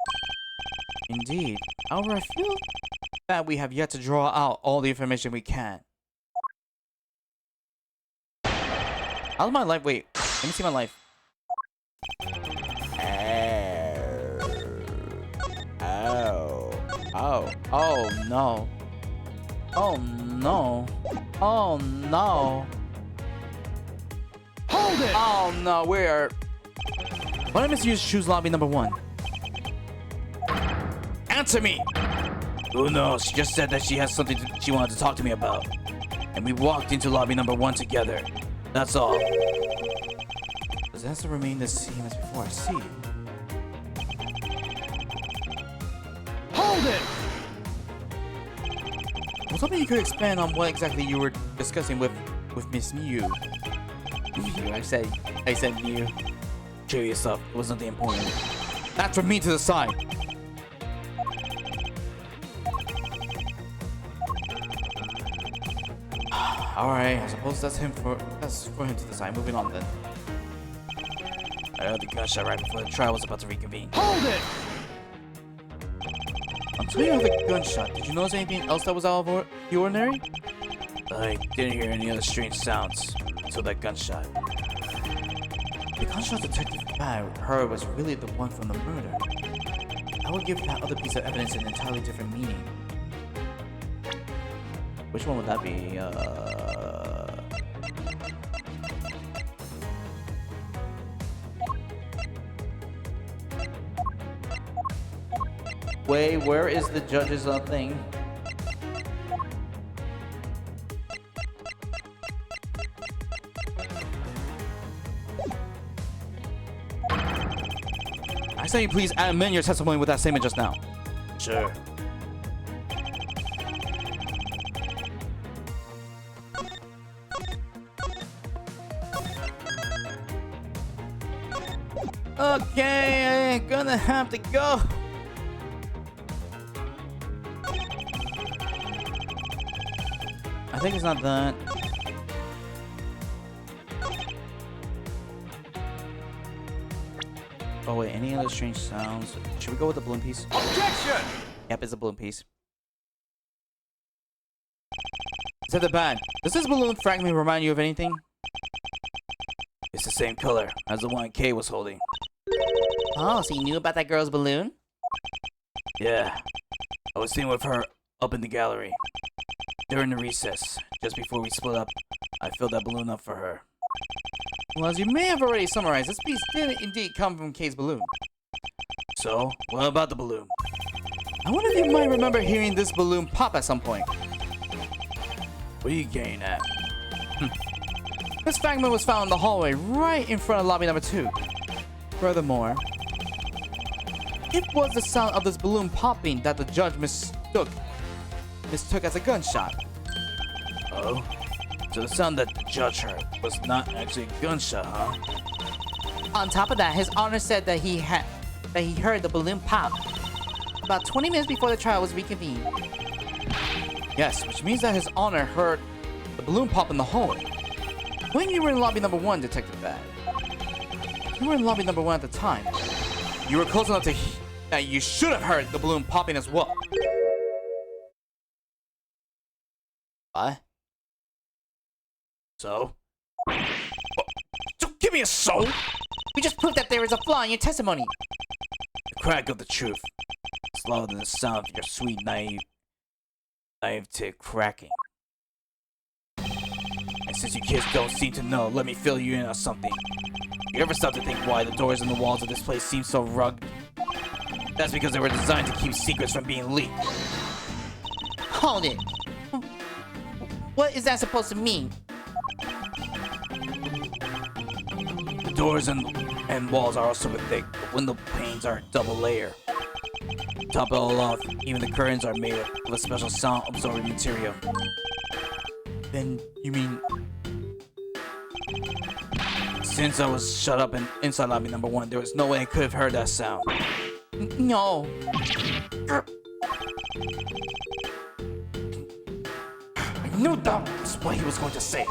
Indeed. However, I feel that we have yet to draw out all the information we can. How's my life? Wait, let me see my life. Oh no. Oh no. Oh no. Hold it! Oh no, where? Why did Miss Hughes choose lobby number 1? Answer me! Who knows? She just said that she has something she wanted to talk to me about. And we walked into lobby number 1 together. That's all. Does it have to remain the same as before? I see. Hold it! I was hoping you could expand on what exactly you were discussing with Miss Mew. Mew, I said Mew. Cheer yourself. It was nothing important. That's from me to the side. Alright, I suppose that's for him to decide. Moving on then. I heard the gunshot right before the trial was about to reconvene. Hold it! Until you heard the gunshot, did you notice anything else that was out of the ordinary? I didn't hear any other strange sounds until that gunshot. The gunshot Detective Bad heard was really the one from the murder. I would give that other piece of evidence an entirely different meaning. Which one would that be? Wait, where is the judge's thing? I say you please amend your testimony with that statement just now. Sure. Okay, I'm gonna have to go. I think it's not that. Oh wait, any other strange sounds? Should we go with the balloon piece? Objection! Yep, it's a balloon piece. Said the band. Does this balloon fragment remind you of anything? It's the same color as the one Kay was holding. Oh, so you knew about that girl's balloon? Yeah. I was sitting with her up in the gallery. During the recess, just before we split up, I filled that balloon up for her. Well, as you may have already summarized, this piece did indeed come from Kay's balloon. So, what about the balloon? I wonder if you might remember hearing this balloon pop at some point. What are you getting at? This fragment was found in the hallway right in front of lobby number 2. Furthermore, it was the sound of this balloon popping that the judge mistook as a gunshot. Oh? So the sound that the judge heard was not actually a gunshot, huh? On top of that, His Honor said that he heard the balloon pop about 20 minutes before the trial was reconvened. Yes, which means that His Honor heard the balloon pop in the hallway. When you were in lobby number 1, Detective Bad. You were in lobby number 1 at the time. You were close enough to that you should have heard the balloon popping as well. What? So? So give me a so? We just proved that there is a flaw in your testimony. The crack of the truth is louder than the sound of your sweet naivete cracking. And since you kids don't seem to know, let me fill you in on something. You ever stop to think why the doors and the walls of this place seem so rugged? That's because they were designed to keep secrets from being leaked. Hold it. What is that supposed to mean? The doors and walls are also thick. The window panes are double layer. To top it all off, even the curtains are made of a special sound absorbing material. Then you mean... Since I was shut up inside lobby number 1, there was no way I could have heard that sound. No. I knew that was what he was going to say.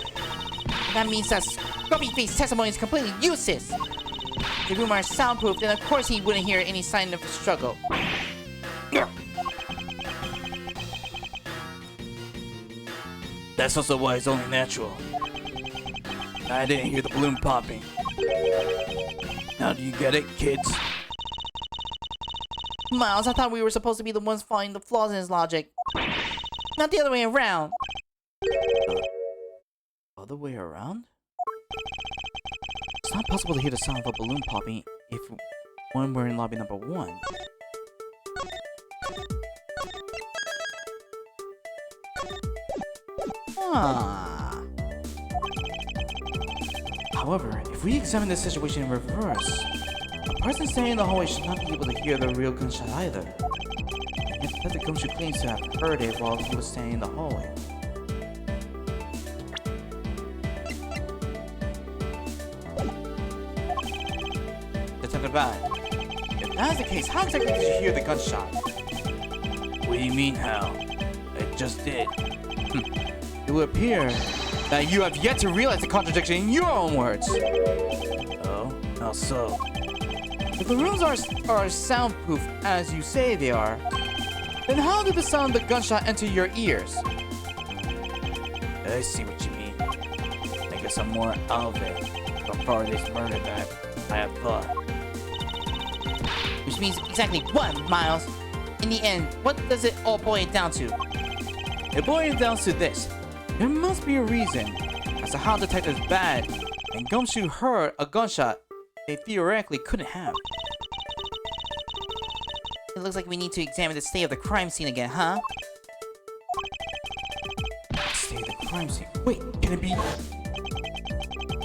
That means that Scruffy-Face's testimony is completely useless. If the room are soundproof, then of course he wouldn't hear any sign of a struggle. That's also why it's only natural. I didn't hear the balloon popping. Now do you get it, kids? Miles, I thought we were supposed to be the ones finding the flaws in his logic. Not the other way around. Other way around? It's not possible to hear the sound of a balloon popping when we're in lobby number 1. However, if we examine the situation in reverse, a person standing in the hallway should not be able to hear the real gunshot either. And yet Detective Gumshoe claims to have heard it while he was standing in the hallway. Detective Bad, if that's the case, how exactly did you hear the gunshot? What do you mean, how? I just did. It would appear that you have yet to realize the contradiction in your own words. Oh? How so? If the rooms are soundproof as you say they are, then how did the sound of the gunshot enter your ears? I see what you mean. I guess I'm more out of it for Faraday's murder than I had thought. Which means exactly what, Miles? In the end, what does it all boil down to? It boils down to this. There must be a reason as to how Detectives Bad and Gumshoe heard a gunshot they theoretically couldn't have. It looks like we need to examine the state of the crime scene again, huh? Stay at the crime scene. Wait, can it be?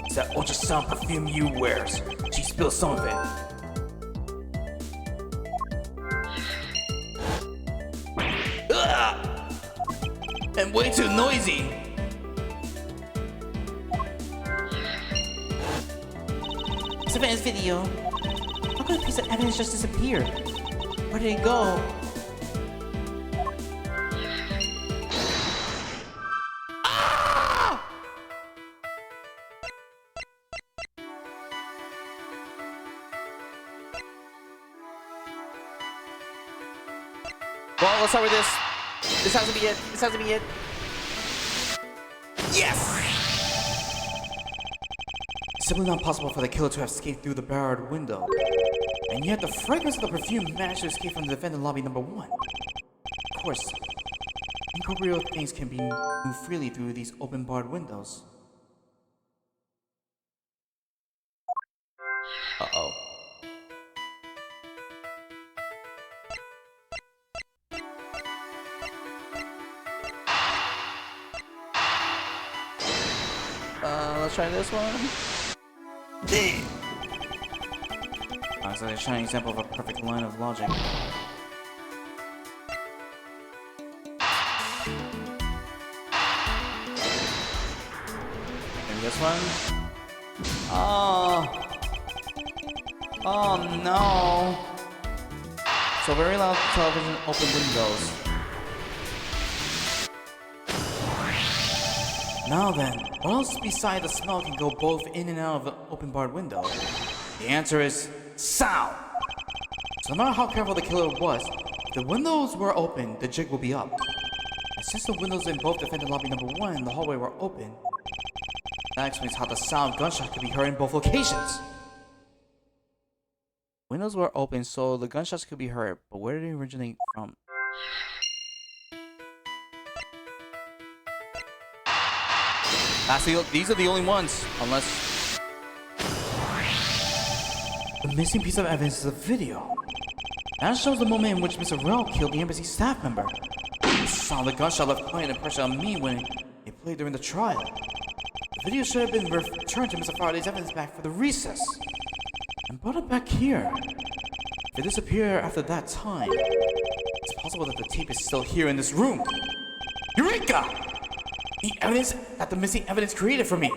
It's that ultrasound perfume you wears. She spilled some of it. Ugh! And way too noisy. Surveillance video. How could a piece of evidence just disappear? Where did it go? Well, let's start with this. This has to be it. This has to be it. Yes! It's simply not possible for the killer to have escaped through the barred window. And yet the fragrance of the perfume managed to escape from the defendant lobby number 1. Of course, incorporeal things can be moved freely through these open barred windows. Uh-oh. Let's try this one. Damn. It's like a shining example of a perfect line of logic. Maybe this one? Oh no. So very loud television open windows. Now then, what else beside the smell can go both in and out of the open barred window? The answer is sound! So no matter how careful the killer was, if the windows were open, the jig will be up. And since the windows in both defendant lobby number 1 and the hallway were open, that explains how the sound of gunshot could be heard in both locations. Windows were open, so the gunshots could be heard, but where did they originate from? These are the only ones, unless... The missing piece of evidence is a video. That shows the moment in which Mr. Rell killed the embassy staff member. The sound of the gunshot left quite an impression on me when it played during the trial. The video should have been returned to Mr. Faraday's evidence bag for the recess. And brought it back here. If it disappeared after that time, it's possible that the tape is still here in this room. Eureka! The evidence that the missing evidence created for me.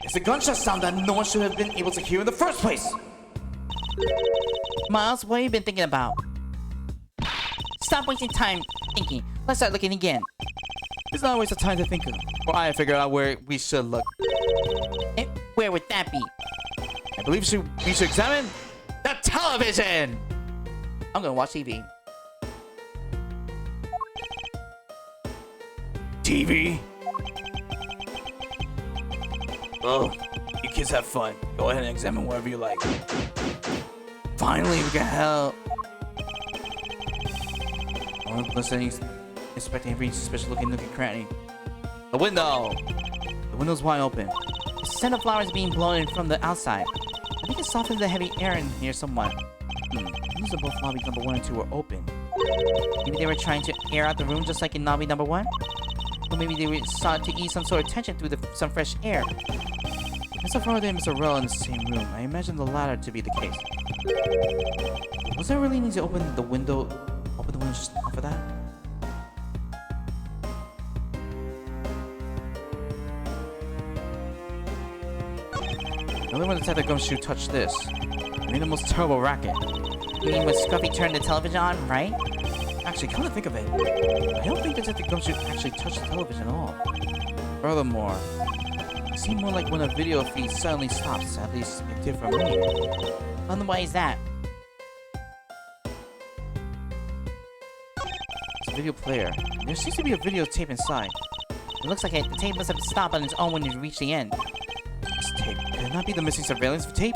It's a gunshot sound that no one should have been able to hear in the first place. Miles, what have you been thinking about? Stop wasting time thinking. Let's start looking again. It's not a waste of time to think of. Or I figured out where we should look. And where would that be? I believe we should examine the television! I'm gonna watch TV. TV? Well, you kids have fun. Go ahead and examine whatever you like. Finally, we can help. I was listening, inspecting every suspicious looking nook and cranny. The window! The window's wide open. The scent of flowers being blown in from the outside. I think it softens the heavy air in here somewhat. Windows in both lobbies number 1 and 2 were open. Maybe they were trying to air out the room just like in lobby number 1? Or maybe they sought to ease some sort of tension through some fresh air. Mr. Faraday and Mr. Rell in the same room. I imagine the latter to be the case. Was there really need to open the window just now for that? The only one Detective Gumshoe touched this. It made the most terrible racket. You mean when Scruffy turned the television on, right? Actually, come to think of it, I don't think Detective Gumshoe actually touched the television at all. Furthermore, it seemed more like when a video feed suddenly stops, at least it did for me. Wonder why is that? It's a video player. There seems to be a videotape inside. It looks like the tape must have stopped on its own when you reached the end. This tape, could it not be the missing surveillance tape?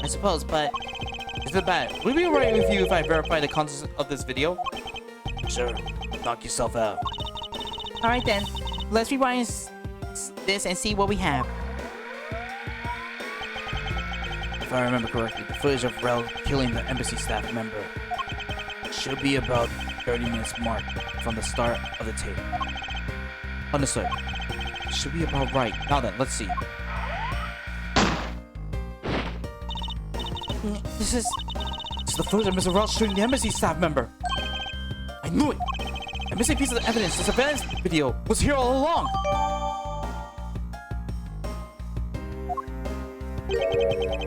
I suppose, but Mr. Bat, would it be alright with you if I verify the contents of this video? Sure, knock yourself out. alright then. Let's rewind this and see what we have. If I remember correctly, the footage of Rel killing the embassy staff member should be about 30 minutes mark from the start of the tape. Understood. Should be about right. Now then, let's see. This is... It's the footage of Mr. Ross shooting the embassy staff member. I knew it! A missing piece of evidence, the surveillance video, was here all along!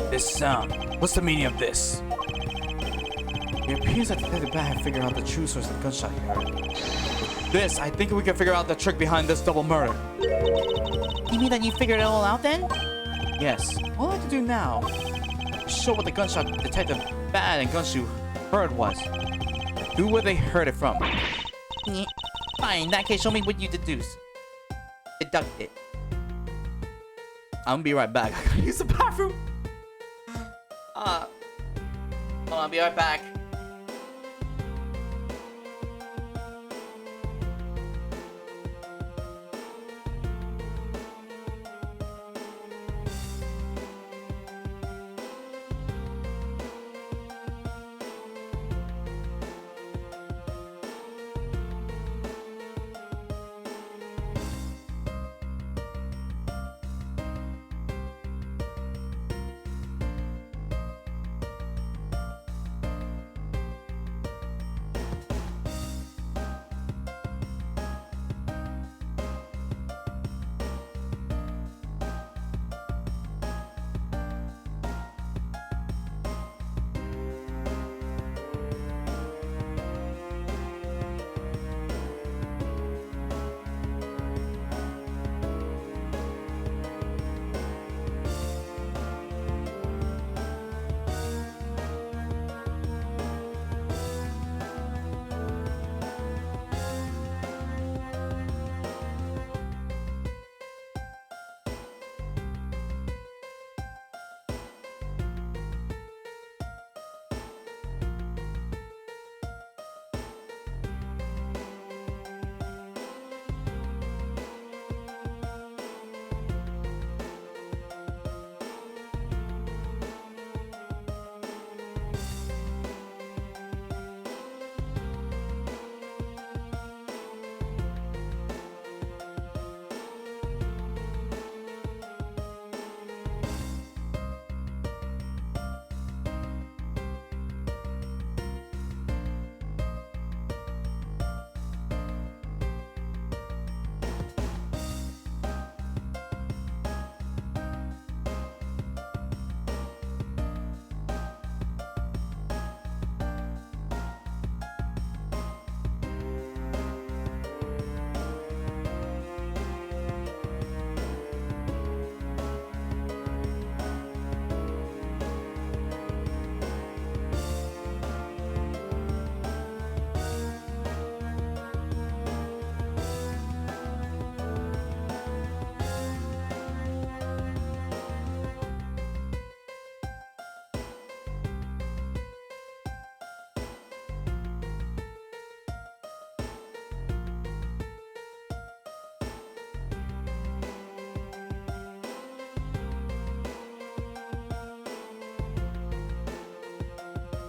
This sound, what's the meaning of this? It appears that Detective Bat had figured out the true source of the gunshot he heard. This, I think we can figure out the trick behind this double murder. You mean that you figured it all out then? Yes. All I have to do now is show what the gunshot Detective Bat and Gumshoe heard was. Do where they heard it from. Nyeh. Fine, in that case, show me what you deduce. Deduct it. I'm gonna be right back. I gotta use the bathroom. Hold on, I'll be right back.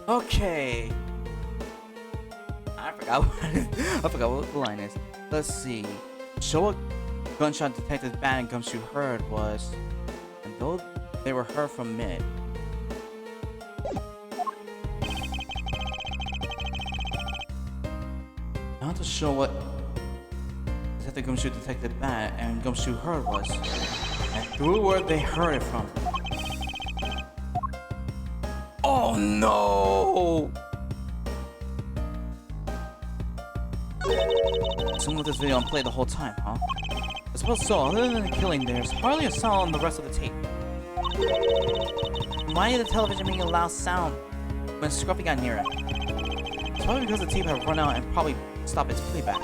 Okay. I forgot what the line is. Let's see. Show what gunshot Detective Bat and Gumshoe heard was, and Though they were heard from mid. Not to show what Detective Gumshoe detected Bat and Gumshoe heard was, and through where they heard it from. Oh no! Someone with this video on play the whole time, huh? I suppose so. Other than the killing, there's hardly a sound on the rest of the tape. Why did the television make a loud sound when Scruffy got near it? It's probably because the tape had run out and probably stopped its playback.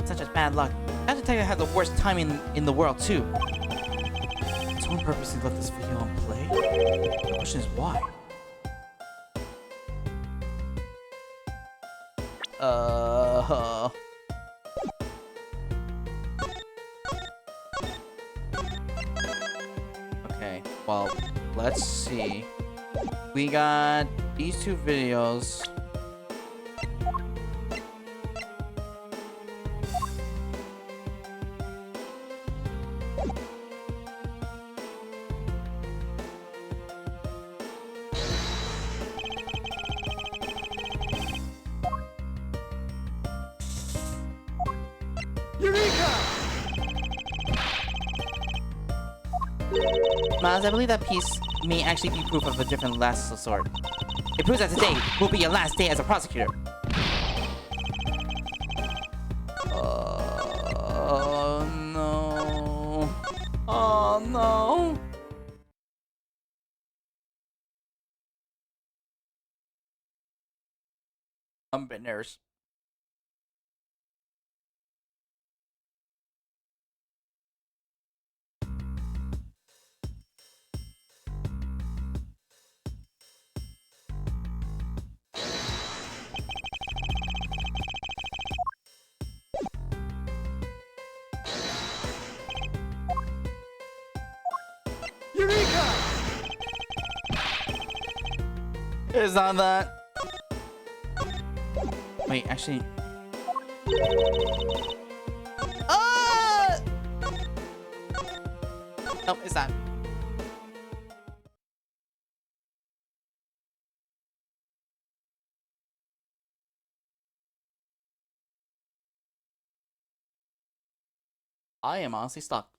Such as bad luck. That detective had the worst timing in the world too. Someone purposely left this video on play? The question is why? Okay, well, let's see. We got these two videos. Miles, I believe that piece may actually be proof of a different last sort. It proves that today will be your last day as a prosecutor. Oh no. Oh no. I'm a bit nervous. It's not that. Wait, actually. Ah! Nope, it's not. I am honestly stuck.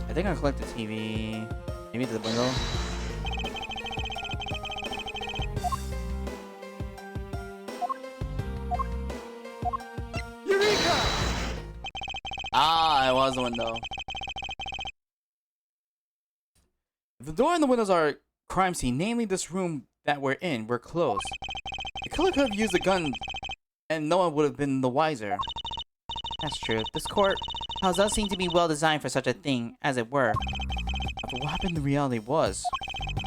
I think I'll collect the TV. Maybe the window. Eureka! Ah, it was the window. If the door and the windows are crime scene, namely this room that we're in, were closed. The killer could have used a gun and no one would have been the wiser. That's true. This courthouse does seem to be well designed for such a thing, as it were. But what happened in reality was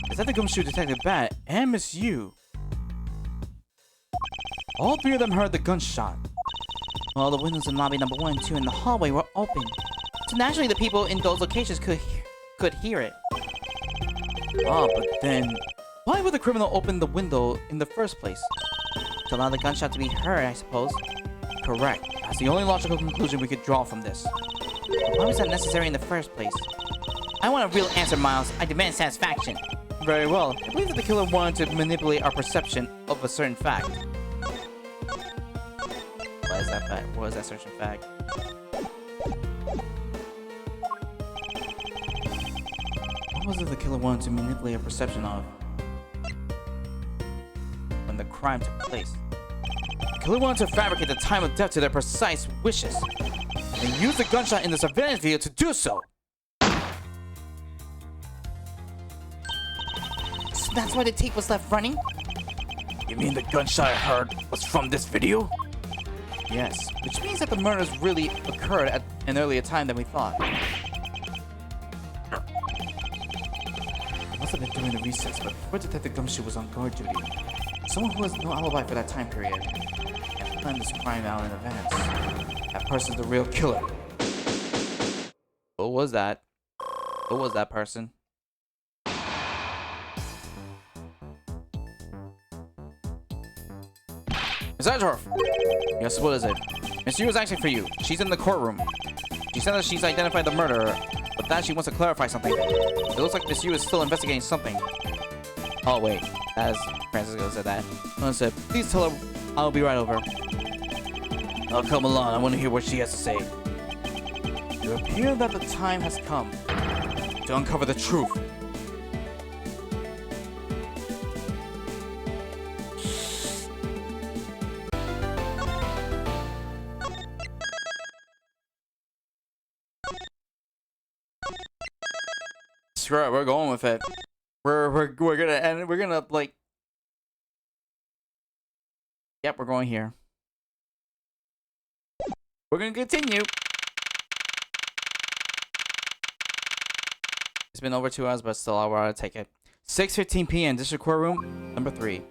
Detective Gumshoe, Detective Bat, and Miss Yu. All three of them heard the gunshot. All the windows in lobby number 1 and 2 in the hallway were open. So naturally the people in those locations could hear it. Oh, but then why would the criminal open the window in the first place? To allow the gunshot to be heard, I suppose. Correct. That's the only logical conclusion we could draw from this. But why was that necessary in the first place? I want a real answer, Miles. I demand satisfaction. Very well. I believe that the killer wanted to manipulate our perception of a certain fact. What is that fact? What is that certain fact? What was it the killer wanted to manipulate our perception of when the crime took place? The killer wanted to fabricate the time of death to their precise wishes, and use the gunshot in the surveillance video to do so. So that's why the tape was left running? You mean the gunshot I heard was from this video? Yes, which means that the murders really occurred at an earlier time than we thought. during the recess, but before Detective Gumshoe was on guard duty. Someone who has no alibi for that time period and planned this crime out in advance. That person's the real killer. Who was that? Who was that person? Miss Edgeworth! Yes, what is it? Miss Yu is asking for you. She's in the courtroom. She said that she's identified the murderer, but that she wants to clarify something. It looks like Miss Yu is still investigating something. Oh, wait. As Francisco said that. Listen, please tell her I'll be right over. Oh, come along. I want to hear what she has to say. It appears that the time has come to uncover the truth. Screw it, we're going with it. We're gonna end. We're gonna like. Yep, we're going here. We're gonna continue. It's been over 2 hours, but still, I want to take it. 6:15 p.m. District Courtroom, number 3.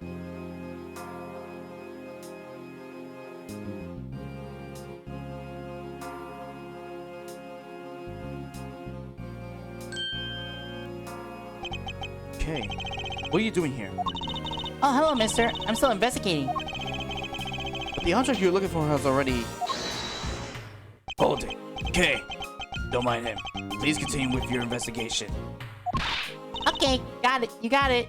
Okay, what are you doing here? Oh, hello, mister. I'm still investigating. But the object you're looking for has already. Hold it. Okay. Don't mind him. Please continue with your investigation. Okay, got it. You got it.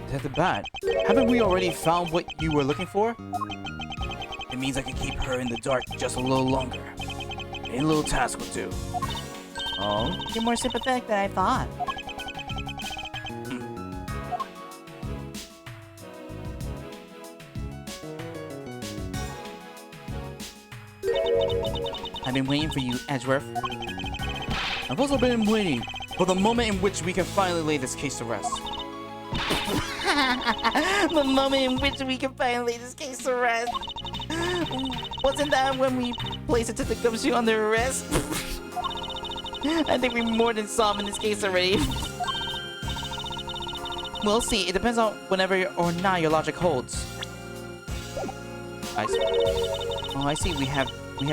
Detective Bat, haven't we already found what you were looking for? It means I can keep her in the dark just a little longer. Any little task will do. Oh? You're more sympathetic than I thought. I've been waiting for you, Edgeworth. I've also been waiting for the moment in which we can finally lay this case to rest. The moment in which we can finally lay this case to rest. Wasn't that when we placed Detective Gumshoe under arrest? I think we're more than solving this case already. We'll see. It depends on whenever or not your logic holds. I see. Oh, I see. We have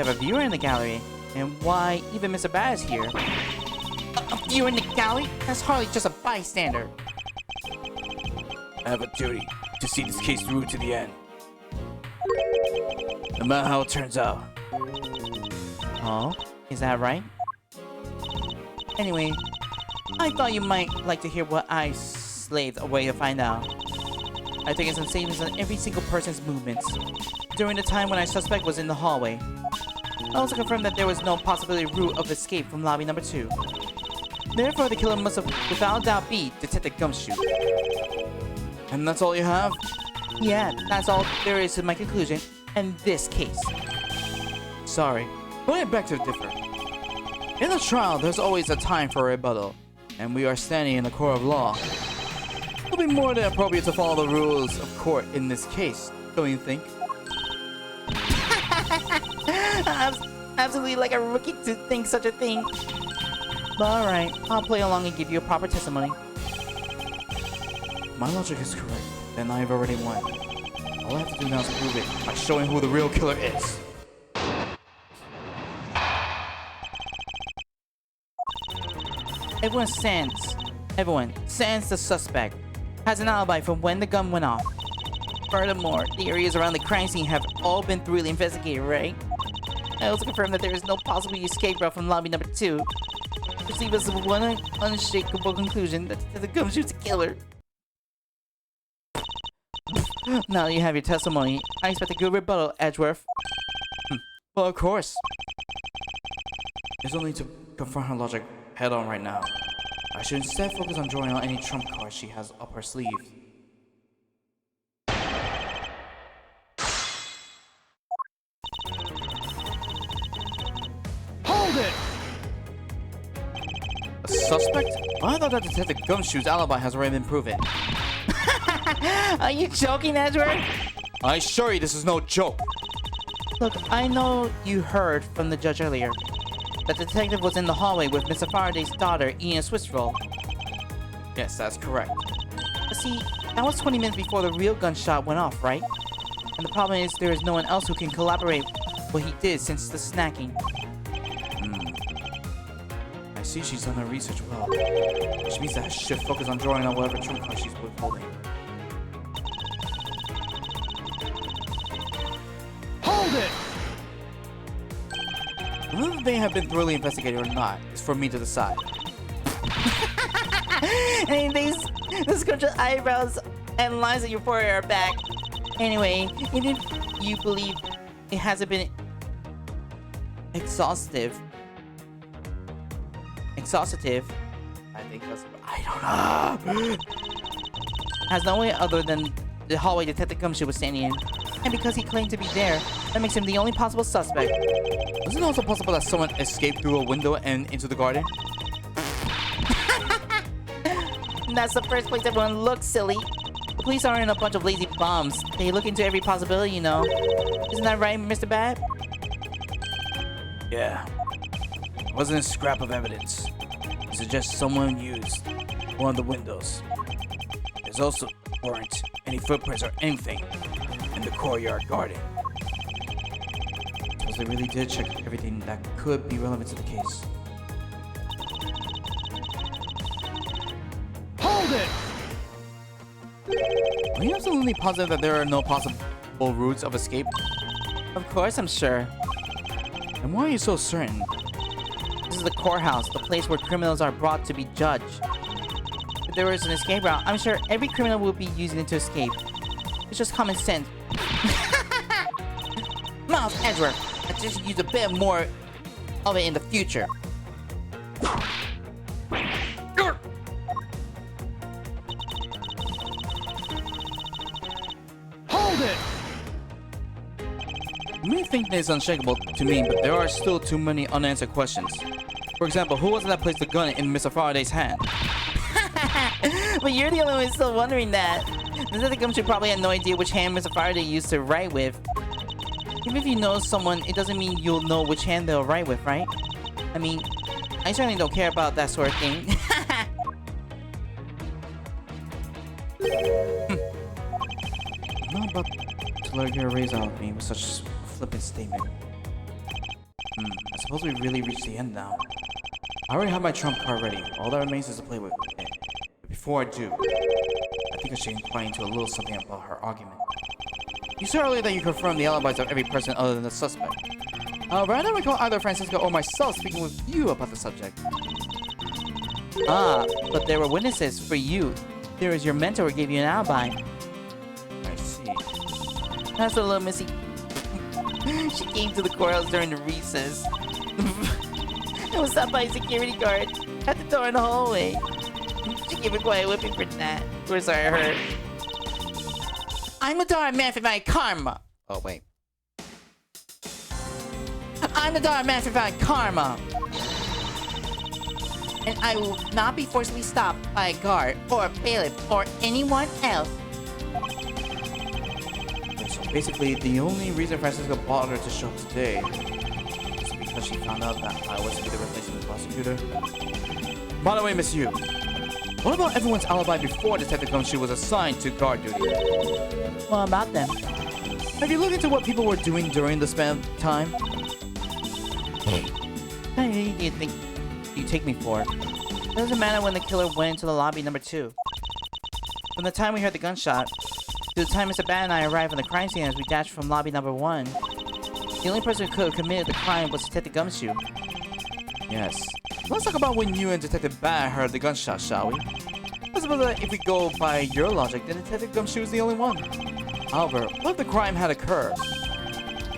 a viewer in the gallery. And why even Mr. Bat is here? A viewer in the gallery? That's hardly just a bystander. I have a duty to see this case through to the end. No matter how it turns out. Oh, is that right? Anyway, I thought you might like to hear what I slaved away to find out. I've taken some savings on every single person's movements during the time when our suspect was in the hallway. I also confirmed that there was no possibility route of escape from lobby number 2. Therefore, the killer must have without doubt be Detective Gumshoe. And that's all you have? Yeah, that's all there is to my conclusion in this case. Sorry, but I beg to differ. In a trial, there's always a time for a rebuttal, and we are standing in the court of law. It will be more than appropriate to follow the rules of court in this case, don't you think? Absolutely like a rookie to think such a thing. But alright, I'll play along and give you a proper testimony. If my logic is correct, then I've already won. All I have to do now is prove it by showing who the real killer is. Everyone sans the suspect has an alibi from when the gun went off. Furthermore, the areas around the crime scene have all been thoroughly investigated, right? I also confirmed that there is no possible escape route from lobby number 2. Which leaves us with one unshakable conclusion that the Gumshoe's a killer. Now that you have your testimony, I expect a good rebuttal, Edgeworth. Well, of course. There's no need to confront her logic head on right now. I should instead focus on drawing out any trump cards she has up her sleeve. Hold it! A suspect? I thought that Detective Gumshoe's alibi has already been proven. Are you joking, Edgeworth? I assure you this is no joke. Look, I know you heard from the judge earlier that the detective was in the hallway with Mr. Faraday's daughter eating a Swiss roll. Yes, that's correct. But see, that was 20 minutes before the real gunshot went off, right? And the problem is there is no one else who can collaborate what he did since the snacking. I see she's done her research well. Which means that I should focus on drawing out whatever trump card she's withholding. Hold it! Whether they have been thoroughly investigated or not is for me to decide. And these scrunched eyebrows and lines of your forehead are back. Anyway, even if you believe it hasn't been exhaustive, I think that's... I don't know. has no way other than the hallway Detective Gumshoe was standing in. And because he claimed to be there, that makes him the only possible suspect. Isn't it also possible that someone escaped through a window and into the garden? And that's the first place everyone looks, silly. The police aren't a bunch of lazy bums. They look into every possibility, you know. Isn't that right, Mr. Bad? Yeah. It wasn't a scrap of evidence. It suggests someone used one of the windows. There's also weren't any footprints or anything in the courtyard garden. Suppose they really did check everything that could be relevant to the case. Hold it! Are you absolutely positive that there are no possible routes of escape? Of course I'm sure. And why are you so certain? This is the courthouse, the place where criminals are brought to be judged. If there was an escape route, I'm sure every criminal will be using it to escape. It's just common sense. Miles Edgeworth, I just use a bit more of it in the future. Hold it! You may think that it's unshakable to me, but there are still too many unanswered questions. For example, who was it that placed the gun in Mr. Faraday's hand? But you're the only one still wondering that. Detective Gumshoe probably had no idea which hand Mr. Faraday used to write with. Even if you know someone, it doesn't mean you'll know which hand they'll write with, right? I mean, I certainly don't care about that sort of thing. I'm not about to let her raise out of me with such a flippant statement. I suppose we really reached the end now. I already have my trump card ready. All that remains is to play with it. But before I do, I think I should inquire into a little something about her argument. You said earlier that you confirmed the alibis of every person other than the suspect. However, I don't recall either Francisco or myself speaking with you about the subject. Ah, but there were witnesses for you. There was your mentor who gave you an alibi. I see. That's what little Missy... she came to the courthouse during the recess. It was stopped by a security guard at the door in the hallway. She gave a quiet whipping for that. Of course I heard. I'm the dark man for my karma. Oh, wait. I'm the dark man for my karma. And I will not be forcibly stopped by a guard or a bailiff or anyone else. Okay, so basically, the only reason Francisco bothered her to show up today is because she found out that I was to be the replacement prosecutor. By the way, Miss Yu, what about everyone's alibi before Detective Gumshoe was assigned to guard duty? What about them? Have you looked into what people were doing during the span of time? What do you think you take me for? It doesn't matter when the killer went into the lobby number 2. From the time we heard the gunshot, to the time Mr. Bat and I arrived on the crime scene as we dashed from lobby number 1, the only person who could have committed the crime was Detective Gumshoe. Yes. Let's talk about when you and Detective Bat heard the gunshot, shall we? I suppose that if we go by your logic, then Detective Gumshoe is the only one. However, what if the crime had occurred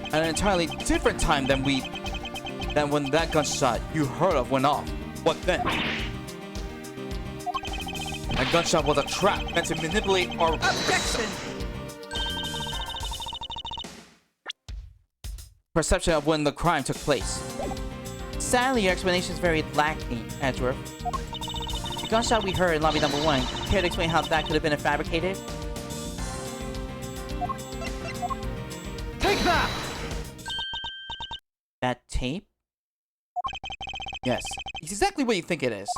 at an entirely different time than when that gunshot you heard of went off? What then? That gunshot was a trap meant to manipulate our... Objection! perception of when the crime took place. Sadly, your explanation is very lacking, Edgeworth. The gunshot we heard in lobby number 1, care to explain how that could have been fabricated? Take that! That tape? Yes, it's exactly what you think it is.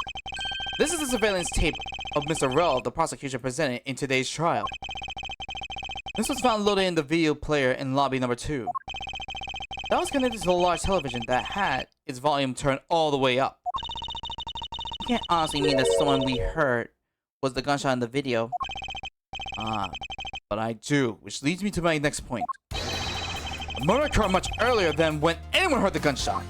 This is the surveillance tape of Mr. Rel the prosecution presented in today's trial. This was found loaded in the video player in lobby number 2. That was connected to a large television that had its volume turned all the way up. You can't honestly mean that someone we heard was the gunshot in the video. But I do, which leads me to my next point. The murder occurred much earlier than when anyone heard the gunshot.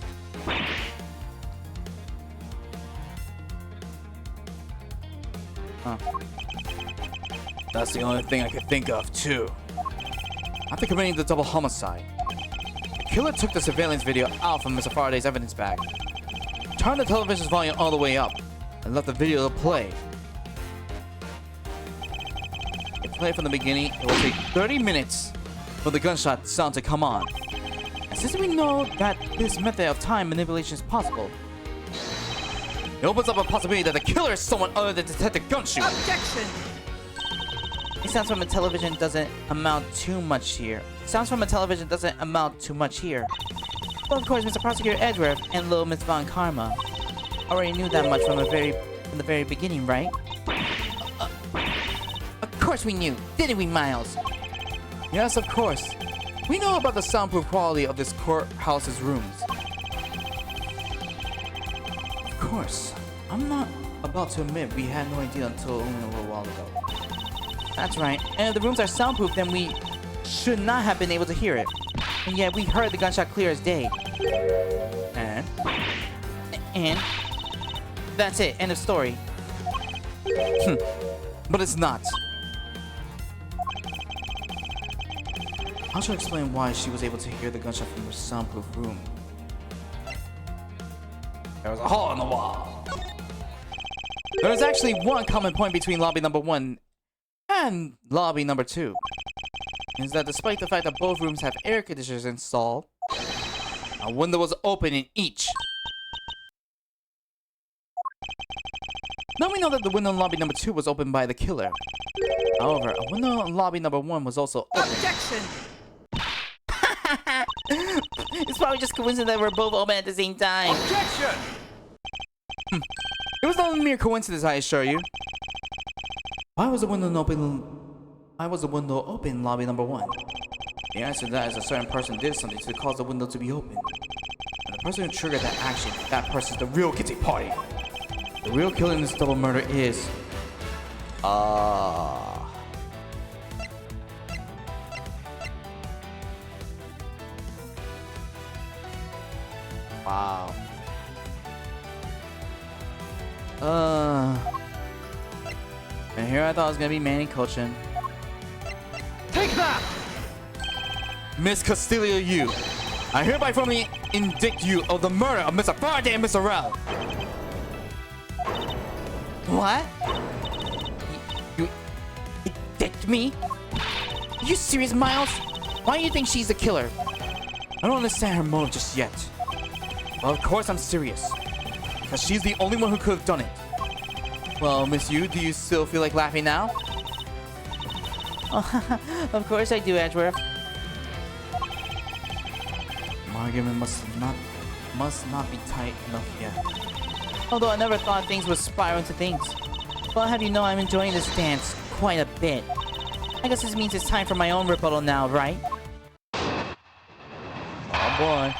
That's the only thing I could think of, too. After committing the double homicide, the killer took the surveillance video out from Mr. Faraday's evidence bag, turned the television's volume all the way up, and left the video to play. It played from the beginning. It will take 30 minutes for the gunshot sound to come on. And since we know that this method of time manipulation is possible, it opens up a possibility that the killer is someone other than Detective Gumshoe. Objection! It sounds from a television doesn't amount too much here. Sounds from a television doesn't amount too much here. Well, of course, Mr. Prosecutor Edgeworth and little Miss Von Karma already knew that much from the very beginning, right? Of course we knew, didn't we, Miles? Yes, of course. We know about the soundproof quality of this courthouse's rooms. Of course, I'm not about to admit we had no idea until only a little while ago. That's right. And if the rooms are soundproof, then we should not have been able to hear it. And yet we heard the gunshot clear as day. And that's it. End of story. But it's not. How should I explain why she was able to hear the gunshot from her soundproof room? There was a hole in the wall. There was actually one common point between lobby number 1 and lobby number 2. Is that despite the fact that both rooms have air conditioners installed, a window was open in each. Now we know that the window in lobby number 2 was opened by the killer. However, a window in lobby number 1 was also open. Objection! It's probably just coincidence that we're both open at the same time. Objection! It was not a mere coincidence, I assure you. Why was the window open in lobby number 1? The answer to that is a certain person did something to cause the window to be open. And the person who triggered that action, that person is the real guilty party. The real killer in this double murder is... Wow. And here I thought it was gonna be Manny Cochin. Take that! Miss Castillo, you. I hereby formally indict you of the murder of Mr. Faraday and Mr. Rel. What? You indict me? Are you serious, Miles? Why do you think she's the killer? I don't understand her motive just yet. Well, of course I'm serious. Because she's the only one who could have done it. Well, Miss Yu, do you still feel like laughing now? Of course I do, Edgeworth. My argument must not be tight enough yet. Although I never thought things would spiral into things. Well, I'll have you know I'm enjoying this dance quite a bit. I guess this means it's time for my own rebuttal now, right? Oh boy.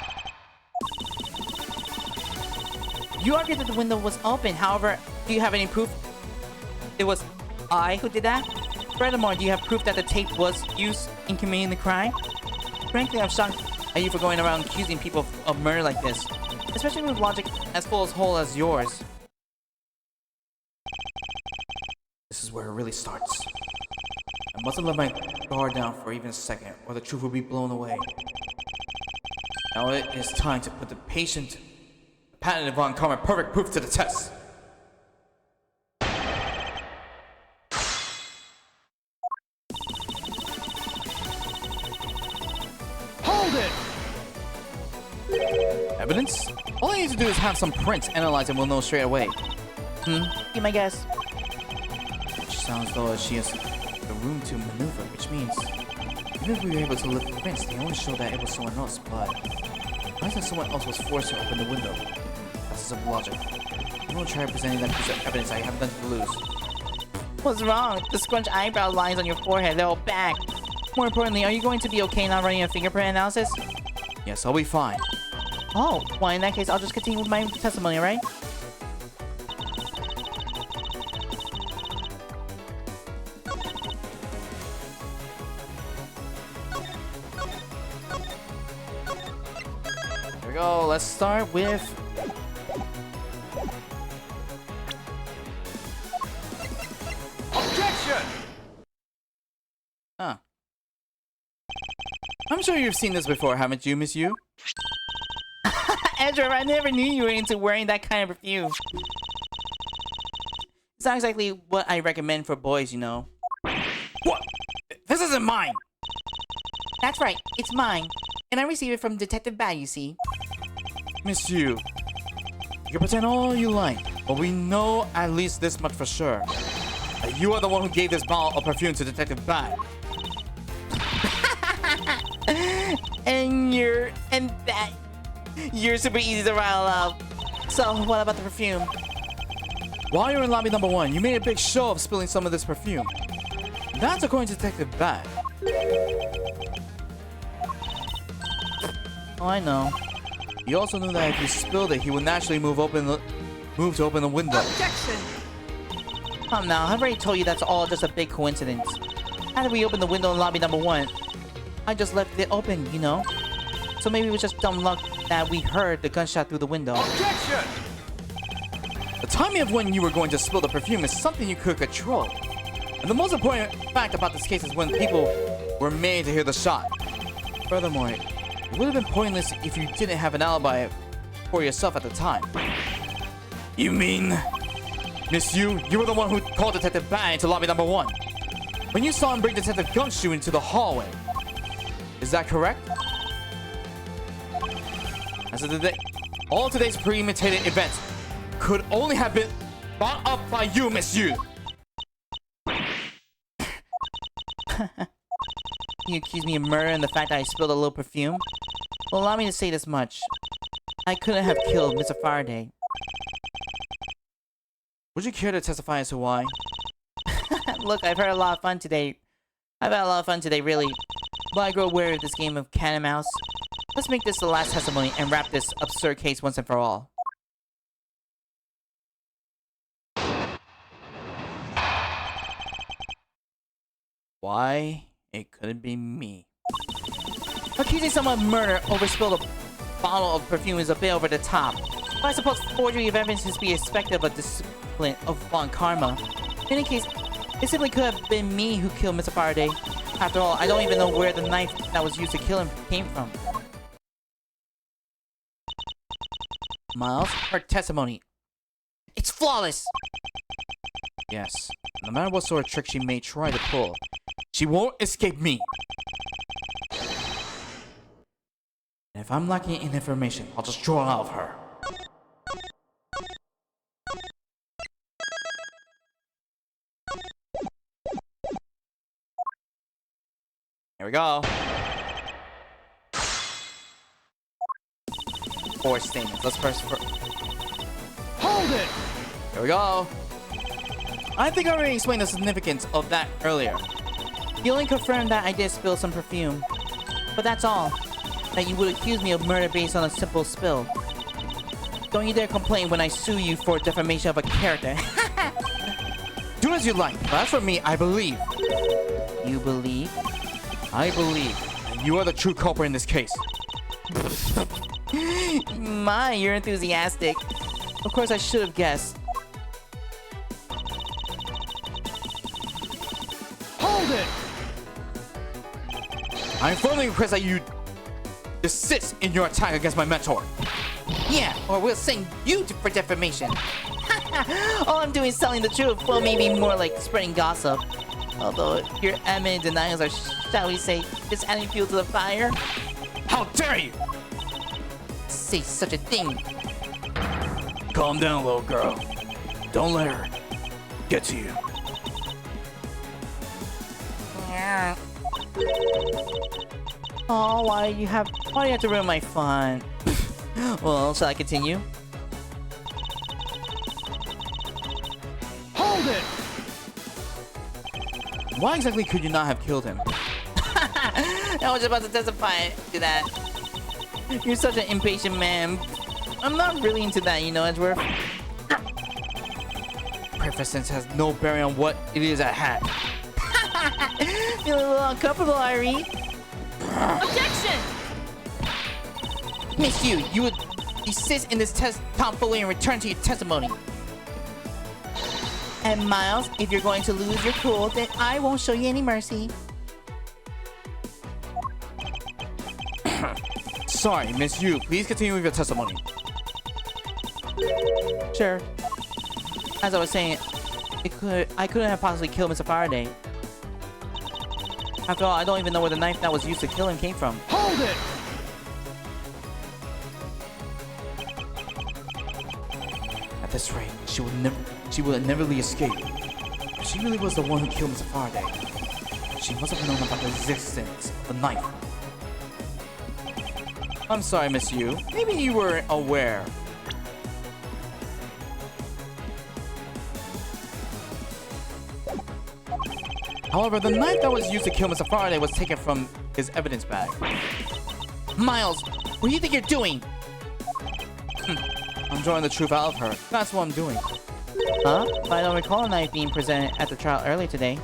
You argued that the window was open. However, do you have any proof it was I who did that? Furthermore, do you have proof that the tape was used in committing the crime? Frankly, I'm shocked at you for going around accusing people of murder like this, especially with logic as full as whole as yours. This is where it really starts. I mustn't let my guard down for even a second, or the truth will be blown away. Now it is time to put the patented Von Karma perfect proof to the test. Hold it! Evidence? All I need to do is have some prints analyzed and we'll know straight away. Be my guess. Which sounds though as she has the room to maneuver, which means even if we were able to lift the prints, they only show that it was someone else, but why is that someone else was forced to open the window? That's simple logic. I'm gonna try presenting that piece of evidence I have nothing to lose. What's wrong? The scrunched eyebrow lines on your forehead, they're all back. More importantly, are you going to be okay not running a fingerprint analysis? Yes, I'll be fine. Oh, well, in that case, I'll just continue with my testimony, right? Here we go. Let's start with... Objection! Huh. I'm sure you've seen this before, haven't you, Miss Yu? Ezra, I never knew you were into wearing that kind of perfume. It's not exactly what I recommend for boys, you know. What? This isn't mine! That's right, it's mine. And I received it from Detective Bat, you see. Miss Yu, you can pretend all you like, but we know at least this much for sure. That you are the one who gave this bottle of perfume to Detective Bat. And that... You're super easy to rile up. So, what about the perfume? While you were in lobby number 1, you made a big show of spilling some of this perfume. That's according to Detective Bat. Oh, I know. He also knew that if you spilled it, he would naturally move to open the window. Objection! Come now, I've already told you that's all just a big coincidence. How did we open the window in lobby number 1? I just left it open, you know? So maybe it was just dumb luck that we heard the gunshot through the window. Objection! The timing of when you were going to spill the perfume is something you could control. And the most important fact about this case is when people were made to hear the shot. Furthermore, it would have been pointless if you didn't have an alibi for yourself at the time. You mean... Miss Yu, you were the one who called Detective Bat into lobby number 1. When you saw him bring Detective Gumshoe into the hallway. Is that correct? As of today, all today's premeditated events could only have been brought up by you, Miss Yu. You accuse me of murder and the fact that I spilled a little perfume? Well, allow me to say this much. I couldn't have killed Mr. Faraday. Would you care to testify as to why? Look, I've had a lot of fun today. Really. But I grow aware of this game of cat and mouse. Let's make this the last testimony and wrap this absurd case once and for all. Why? It couldn't be me. Accusing someone of murder over spilled a bottle of perfume is a bit over the top. But I suppose forgery of evidence is to be expected of a discipline of Von Karma. In any case, it simply could have been me who killed Mr. Faraday. After all, I don't even know where the knife that was used to kill him came from. Miles, Her testimony. It's flawless! yes. No matter what sort of trick she may try to pull, she won't escape me. And if I'm lacking in information, I'll just draw it out of her. Here we go. 4 statements. Let's first... Hold it! Here we go. I think I already explained the significance of that earlier. You only confirmed that I did spill some perfume. But that's all. That you would accuse me of murder based on a simple spill. Don't you dare complain when I sue you for defamation of a character. Do as you like, but as for me, I believe. You believe? I believe. And you are the true culprit in this case. My, you're enthusiastic. Of course, I should have guessed. Hold it! I firmly request that you desist in your attack against my mentor. Yeah, or we'll send you for defamation. All I'm doing is telling the truth. Well, maybe more like spreading gossip. Although your admin denials are, shall we say, just adding fuel to the fire. How dare you! Say such a thing. Calm down, little girl. Don't let her get to you. Oh, why do you have to ruin my fun? Well, shall I continue? Hold it! Why exactly could you not have killed him? I was about to testify to that. You're such an impatient man. I'm not really into that, you know, Edgeworth. Preference has no bearing on what it is at hand. Feeling a little uncomfortable, Irie. Objection! Miss you would desist in this test tomfoolery and return to your testimony. And Miles, if you're going to lose your cool, then I won't show you any mercy. Sorry, Miss Yu. Please continue with your testimony. Sure. As I was saying, I couldn't have possibly killed Mr. Faraday. After all, I don't even know where the knife that was used to kill him came from. Hold it! At this rate, she will neverly escape. If she really was the one who killed Mr. Faraday, she must have known about the existence of the knife. I'm sorry, Miss Yu. Maybe you weren't aware. However, the knife that was used to kill Mr. Faraday was taken from his evidence bag. Miles, what do you think you're doing? I'm drawing the truth out of her. That's what I'm doing. Huh? But I don't recall a knife being presented at the trial earlier today.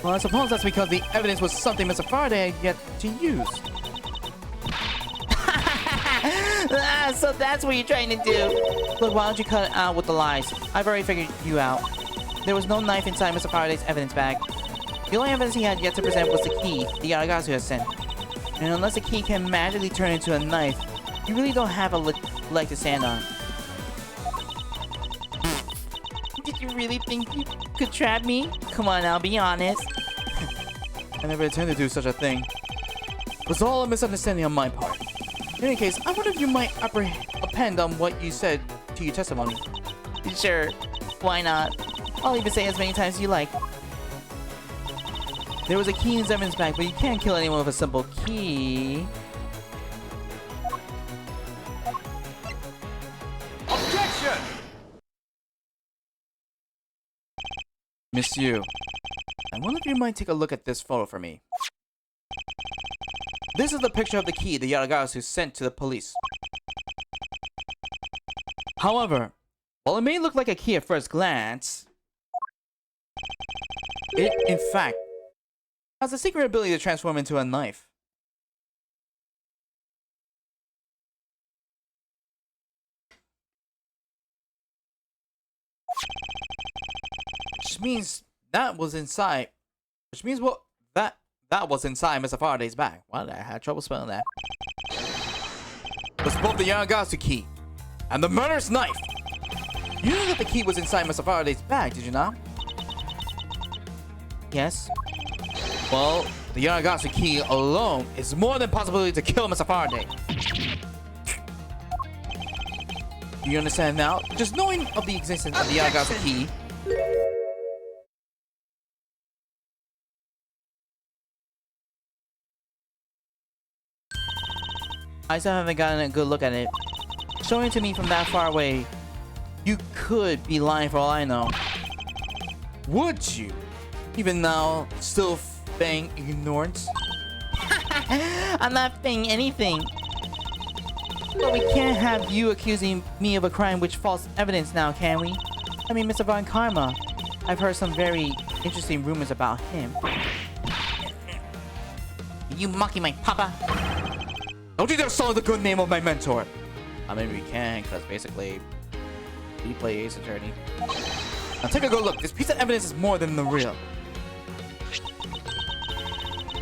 Well, I suppose that's because the evidence was something Mr. Faraday had yet to use. So that's what you're trying to do. Look, why don't you cut it out with the lies? I've already figured you out. There was no knife inside Mr. Faraday's evidence bag. The only evidence he had yet to present was the key the Yaragazu had sent. And unless the key can magically turn into a knife, you really don't have a leg to stand on. Did you really think you could trap me? Come on now, be honest. I never intended to do such a thing. It was all a misunderstanding on my part. In any case, I wonder if you might append on what you said to your testimony. Sure, why not? I'll even say as many times as you like. There was a key in his evidence bag, but you can't kill anyone with a simple key. Objection! Miss Yu, I wonder if you might take a look at this photo for me. This is the picture of the key the Yaragazu sent to the police. However, while it may look like a key at first glance, it, in fact, has a secret ability to transform into a knife. Which means that was inside. Which means what that was inside Mr. Faraday's bag. Well, I had trouble spelling that. It was both the Yaragazu key and the murderous knife. You knew that the key was inside Mr. Faraday's bag, did you not? Yes? Well, the Yaragazu key alone is more than possibility to kill Mr. Faraday. Do you understand now? Just knowing of the existence of the Yaragazu key. I still haven't gotten a good look at it. Showing it to me from that far away, you could be lying for all I know. Would you? Even now, still feigning ignorance? I'm not feigning anything. But we can't have you accusing me of a crime which false evidence now, can we? I mean, Mr. Von Karma, I've heard some very interesting rumors about him. You mocking my papa? Don't you dare sully the good name of my mentor! I mean, we can, because basically, he plays Ace Attorney. Now take a good look. This piece of evidence is more than the real.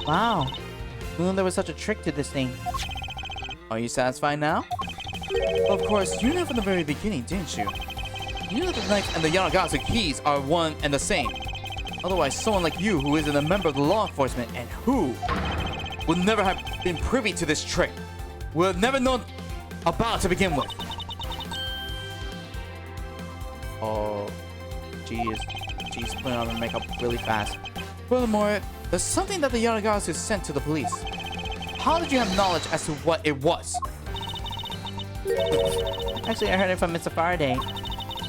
Wow. Who knew there was such a trick to this thing? Are you satisfied now? Of course, you knew from the very beginning, didn't you? You knew that the knife and the Yaragazu keys are one and the same. Otherwise, someone like you, who isn't a member of the law enforcement and who would never have been privy to this trick, would have never known about it to begin with. Oh, she's putting on her makeup really fast. Furthermore, there's something that the Yaragazu sent to the police. How did you have knowledge as to what it was? Actually, I heard it from Mr. Faraday.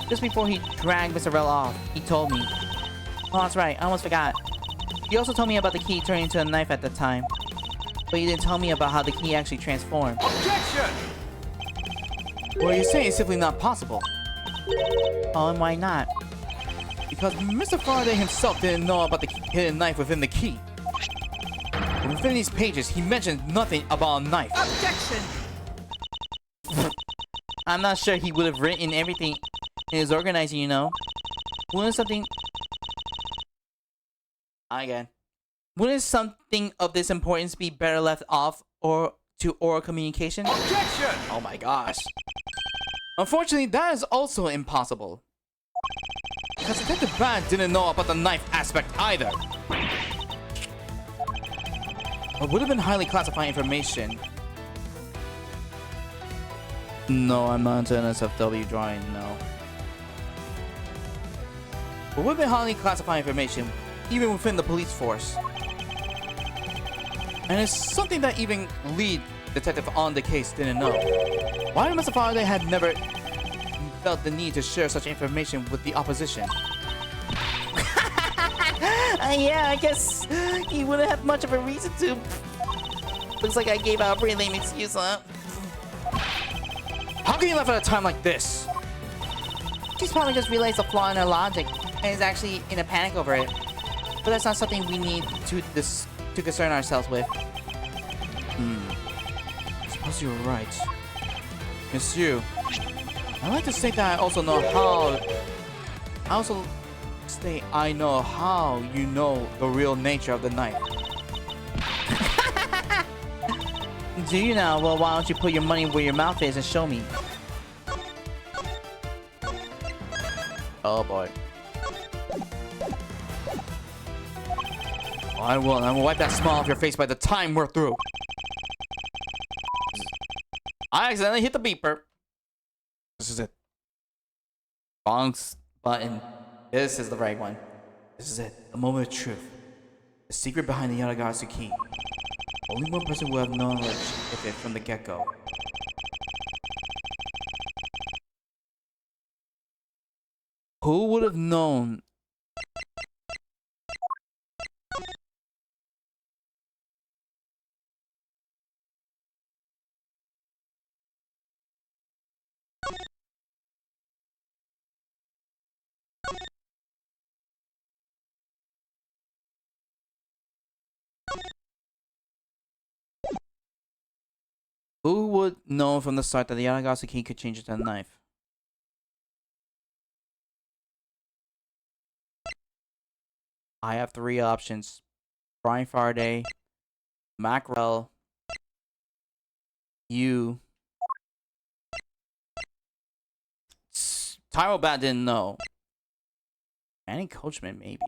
Just before he dragged Mr. Rell off, he told me. Oh, that's right. I almost forgot. You also told me about the key turning into a knife at the time. But you didn't tell me about how the key actually transformed. Objection! What you're saying is simply not possible. Oh, and why not? Because Mr. Faraday himself didn't know about the hidden knife within the key. Within these pages, he mentioned nothing about a knife. Objection! I'm not sure he would have written everything in his organizing, you know. Wouldn't something... Again. Wouldn't something of this importance be better left off or to oral communication? Objection! Oh my gosh. Unfortunately, that is also impossible. Because Detective Brad didn't know about the knife aspect either. It would have been highly classified information. No, I'm not into NSFW drawing, no. It would have been highly classified information, even within the police force. And it's something that even lead detective on the case didn't know. Why Mr. Faraday had never felt the need to share such information with the opposition. Yeah, I guess he wouldn't have much of a reason to. Looks like I gave out a pretty lame excuse, huh? How can you laugh at a time like this? She's probably just realized the flaw in her logic and is actually in a panic over it. But that's not something we need to concern ourselves with. I suppose you're right. Monsieur, I'd like to say that I also know how... I know how you know the real nature of the knife. Do you now? Well, why don't you put your money where your mouth is and show me? Oh boy. Oh, I will. I will wipe that smile off your face by the time we're through. I accidentally hit the beeper. This is it. Bonk's button. This is the right one. This is it. The moment of truth. The secret behind the Yatagarasu key. Only one person will have knowledge of it from the get-go. Who would have known? Who would know from the start that the Yanagasu key could change into a knife? I have three options. Brian Faraday, Mackerel, you. Tyro Bat didn't know. Manny Coachman, maybe.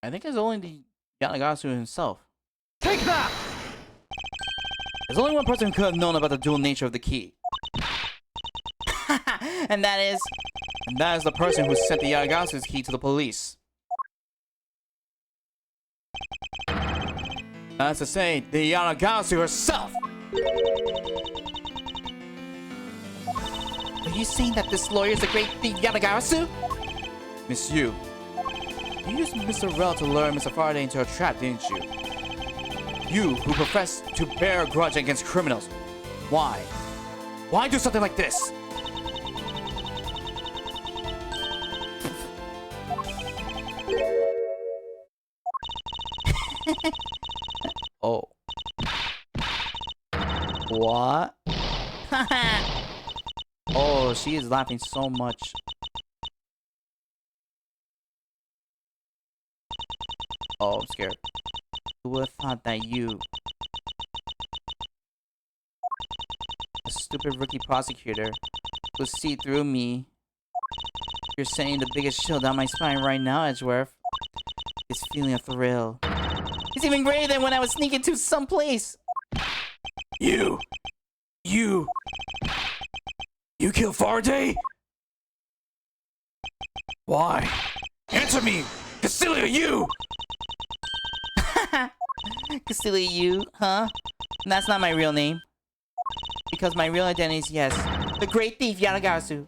I think it's only the Yanagasu himself. Take that! There's only one person who could have known about the dual nature of the key. And that is... And that is the person who sent the Yanagasu's key to the police. That's to say, the Yanagasu herself! Are you saying that this lawyer is the great Yanagasu? Miss Yu, you used Mr. Rel to lure Mr. Faraday into a trap, didn't you? You, who profess to bear a grudge against criminals. Why? Why do something like this? Oh. What? Oh, she is laughing so much. Oh, I'm scared. Who would have thought that you... stupid rookie prosecutor will see through me. You're sending the biggest chill down my spine right now, Edgeworth. It's feeling a thrill. It's even greater than when I was sneaking to someplace. You killed Faraday? Why? Answer me! Cassilia, you! Cassilia, you, huh? That's not my real name. Because my real identity is, yes, the great thief Yatagarasu.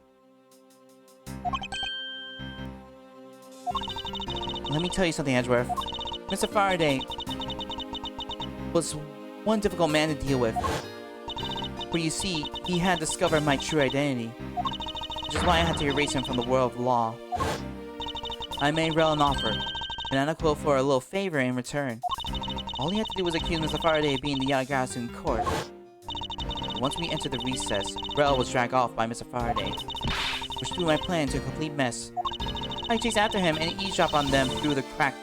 Let me tell you something, Edgeworth. Mr. Faraday was one difficult man to deal with. For you see, he had discovered my true identity, which is why I had to erase him from the world of law. I made Rel an offer, and I quote for a little favor in return. All he had to do was accuse Mr. Faraday of being the Yatagarasu in court. But once we entered the recess, Rel was dragged off by Mr. Faraday, which threw my plan into a complete mess. I chased after him and eavesdropped on them through the crack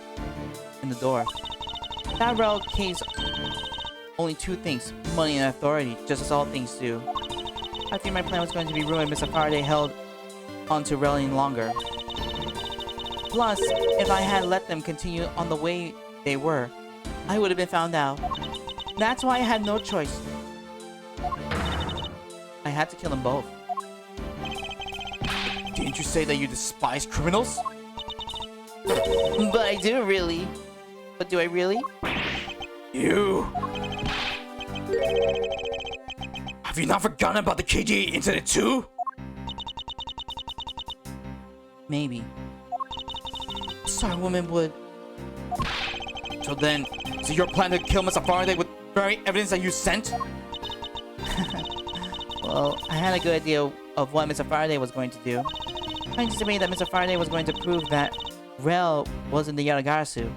in the door. That Rel caves only two things, money and authority, just as all things do. I think my plan was going to be ruined. Mr. Faraday held on to Rel any longer. Plus, if I had let them continue on the way they were, I would have been found out. That's why I had no choice. I had to kill them both. Didn't you say that you despise criminals? But I do really. But do I really? You... Have you not forgotten about the KGA incident too? Maybe. Sorry, woman would. So then, is it your plan to kill Mr. Faraday with very evidence that you sent? Well, I had a good idea of what Mr. Faraday was going to do. I anticipated that Mr. Faraday was going to prove that Rel wasn't the Yatagarasu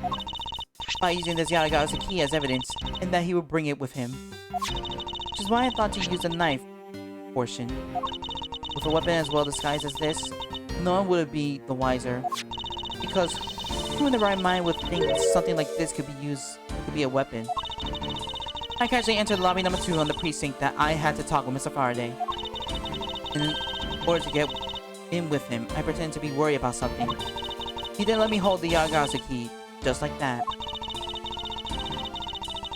by using this Yatagarasu key as evidence, and that he would bring it with him. Which is why I thought to use a knife portion. With a weapon as well disguised as this, no one would be the wiser. Because who in the right mind would think something like this could be a weapon? I casually entered lobby number 2 on the precinct that I had to talk with Mr. Faraday. In order to get in with him, I pretended to be worried about something. He then let me hold the Yatagarasu key, just like that.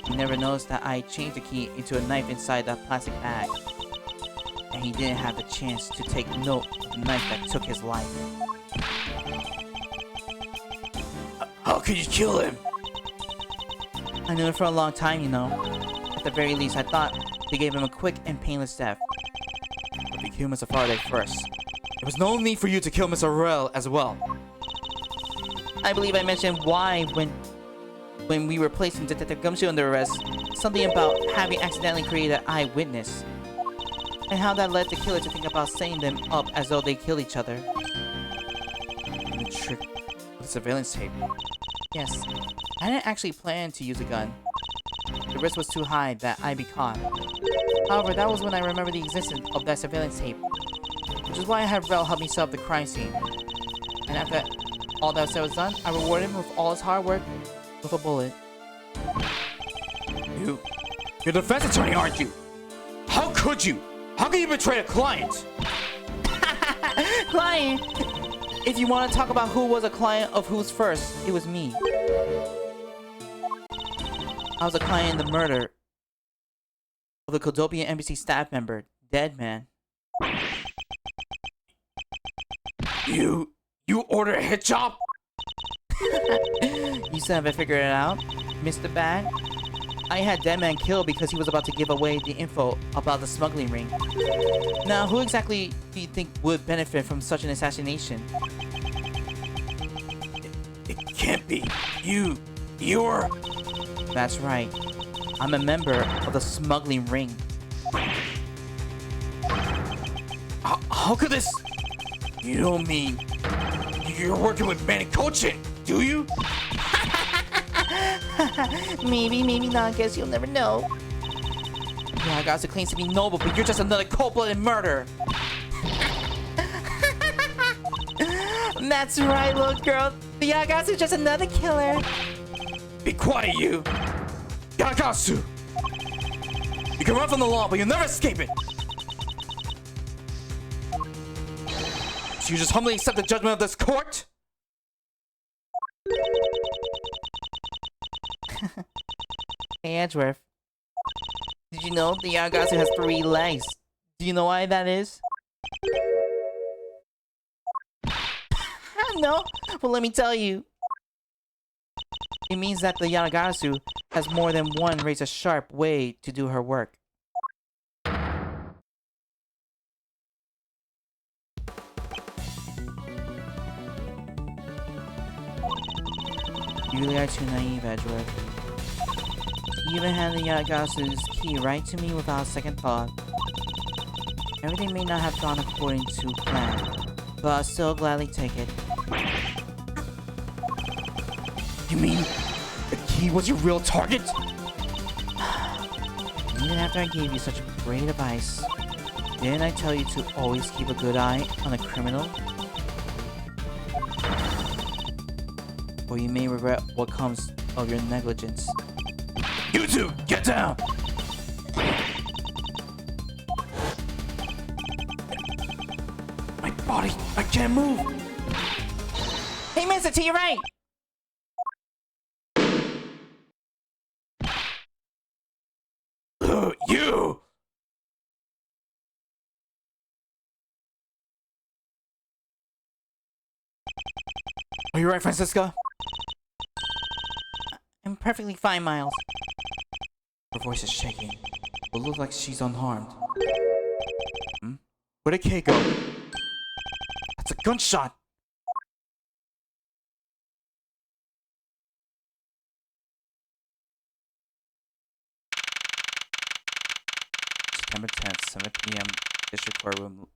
He never noticed that I changed the key into a knife inside that plastic bag. And he didn't have the chance to take note of the knife that took his life. How could you kill him? I knew it for a long time, you know. At the very least, I thought they gave him a quick and painless death. But we killed Mr. Faraday first. There was no need for you to kill Mr. Rel as well. I believe I mentioned why when we were placing Detective Gumshoe under arrest, something about having accidentally created an eyewitness. And how that led the killer to think about setting them up as though they killed each other. And the trick with the surveillance tape. Yes, I didn't actually plan to use a gun. The risk was too high that I'd be caught. However, that was when I remembered the existence of that surveillance tape. Which is why I had Rel help me set up the crime scene. And after all that was done, I rewarded him with all his hard work with a bullet. You're a defense attorney, aren't you? How could you? How could you betray a client? Client! If you want to talk about who was a client of who's first, it was me. I was a client in the murder of the Kodopia Embassy staff member, Deadman. You ordered a hit job? You still haven't figured it out, Mr. Bad? I had Deadman killed because he was about to give away the info about the smuggling ring. Now, who exactly do you think would benefit from such an assassination? It can't be. You're... That's right. I'm a member of the smuggling ring. How could this... You don't mean... You're working with Manny Cochin, do you? Maybe, maybe not. Guess you'll never know. Yatagarasu claims to be noble, but you're just another cold-blooded murderer. That's right, little girl. The Yatagarasu is just another killer. Be quiet, you! Yatagarasu! You can run from the law, but you'll never escape it! So you just humbly accept the judgment of this court? Hey, Edgeworth. Did you know the Yagasu has 3 legs? Do you know why that is? No? Well, let me tell you. It means that the Yanagasu has more than one razor-sharp way to do her work. You really are too naive, Edgeworth. You even handed Yanagasu's key right to me without a second thought. Everything may not have gone according to plan, but I'll still gladly take it. You mean the key was your real target? Even after I gave you such great advice, didn't I tell you to always keep a good eye on a criminal? Or you may regret what comes of your negligence. You two, get down! My body, I can't move. Hey, mister, to your right! You! Are you right, Francisca? I'm perfectly fine, Miles. Her voice is shaking, but looks like she's unharmed. Where'd Kay go? That's a gunshot! September 10th, 7 p.m. District Courtroom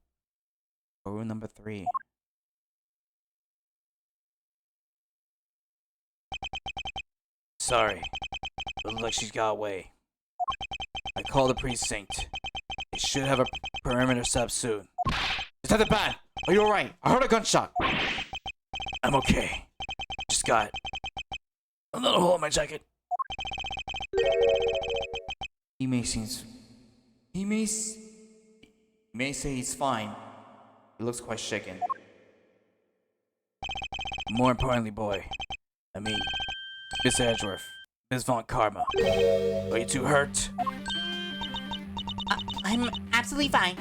number 3. Sorry. Looks like she's got away. I called the precinct. They should have a perimeter set up soon. Detective Bat, are you alright? I heard a gunshot. I'm okay. Just got another hole in my jacket. He may say he's fine. He looks quite shaken. More importantly, boy, I mean, Miss Edgeworth, Miss Von Karma. Are you too hurt? I'm absolutely fine.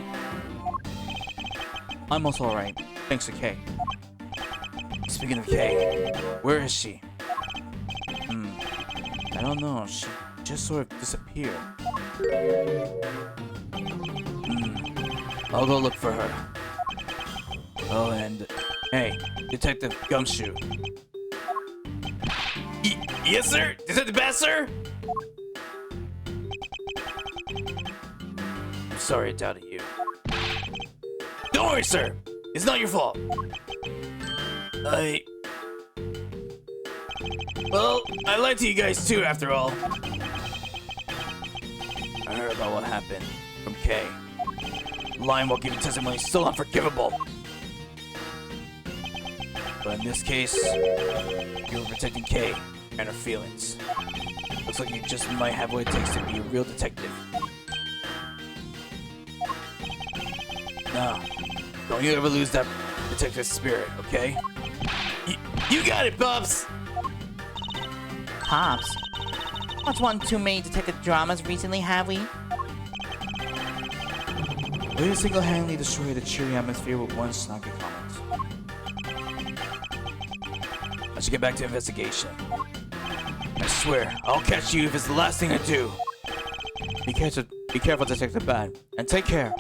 I'm also alright, thanks to Kay. Speaking of Kay, where is she? I don't know, she just sort of disappeared. I'll go look for her. Oh, and hey, Detective Gumshoe. Yes, sir? Detective Bass, sir? I'm sorry I doubted you. Don't worry, sir. It's not your fault. Well, I lied to you guys too, after all. I heard about what happened from Kay. Lying while giving testimony is still unforgivable. But in this case, you were protecting Kay and her feelings. Looks like you just might have what it takes to be a real detective. Now, don't you ever lose that detective spirit, okay? You got it, Bubs! Pops? Watched one too many detective dramas recently, have we? Way to single-handedly destroy the cheery atmosphere with one snarky comment. I should get back to investigation. I swear, I'll catch you if it's the last thing I do. Be careful, Detective Bat, and take care.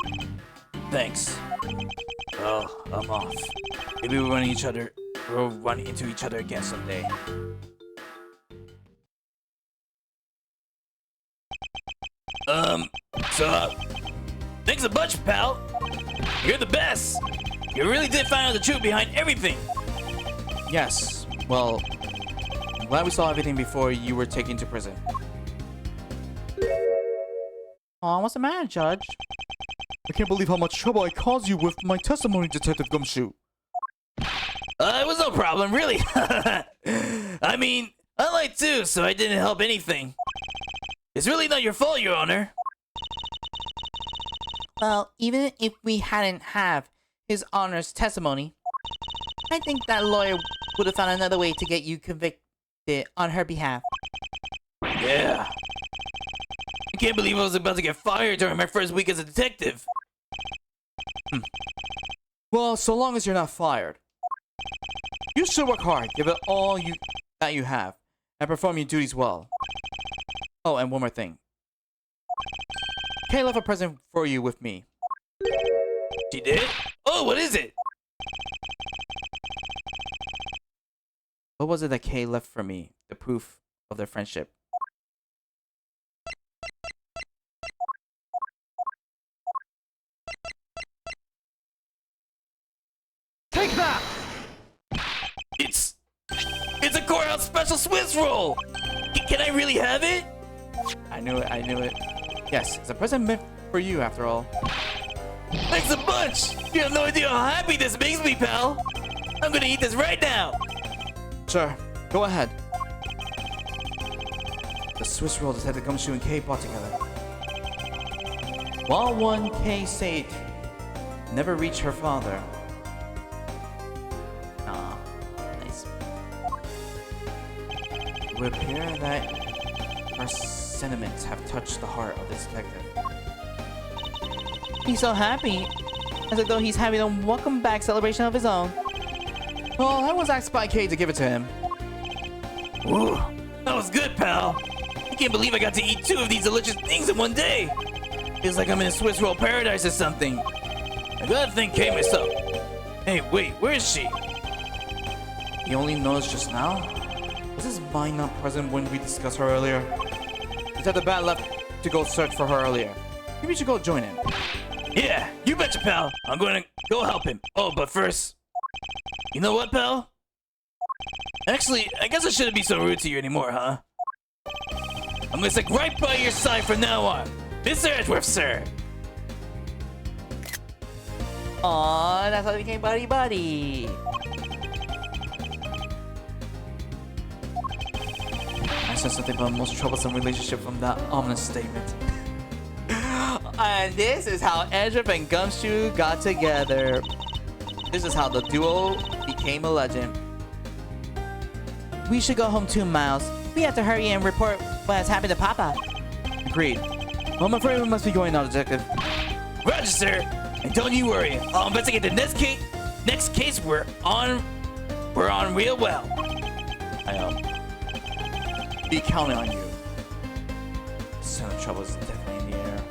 Thanks. Well, I'm off. Maybe we'll run into each other again someday. Thanks a bunch, pal. You're the best. You really did find out the truth behind everything. Yes, well, I'm glad we saw everything before you were taken to prison. Aw, what's the matter, Judge? I can't believe how much trouble I caused you with my testimony, Detective Gumshoe. It was no problem, really. I mean, I lied too, so I didn't help anything. It's really not your fault, Your Honor. Well, even if we hadn't have His Honor's testimony, I think that lawyer would have found another way to get you convicted on her behalf. Yeah. I can't believe I was about to get fired during my first week as a detective. Well, so long as you're not fired. You should work hard, give it all that you have, and perform your duties well. Oh, and one more thing. Kay left a present for you with me. She did? Oh, what is it? What was it that Kay left for me? The proof of their friendship. Take that! It's a courthouse special Swiss roll! Can I really have it? I knew it. Yes, it's a present meant for you after all. Thanks a bunch! You have no idea how happy this makes me, pal! I'm gonna eat this right now! Sure, go ahead. The Swiss roll Detective Gumshoe and Kay bought together. While one Kay Sage never reached her father. Ah, nice. It would appear that her sentiments have touched the heart of this detective. He's so happy, as though he's having a welcome back celebration of his own. Well, I was asked by Kay to give it to him. Ooh, that was good, pal! I can't believe I got to eat 2 of these delicious things in one day! Feels like I'm in a Swiss roll paradise or something. I gotta thank Kay myself. Hey, wait, where is she? You only noticed just now? Was his mind not present when we discussed her earlier? Detective Bat left to go search for her earlier. Maybe we should go join him. Yeah, you betcha, pal. I'm gonna go help him. Oh, but first... You know what, pal? Actually, I guess I shouldn't be so rude to you anymore, huh? I'm gonna stick right by your side from now on. Mr. Edgeworth, sir. Aww, that's how they became buddy-buddy. I said something about the most troublesome relationship from that ominous statement. And this is how Edgeworth and Gumshoe got together. This is how the duo became a legend. We should go home too, Miles. We have to hurry and report what has happened to Papa. Agreed. Well, I'm afraid we must be going now, Detective. Roger, sir. And don't you worry. I'll investigate the next case. Next case we're on real well. Be counting on you. The scent of trouble is definitely in the air.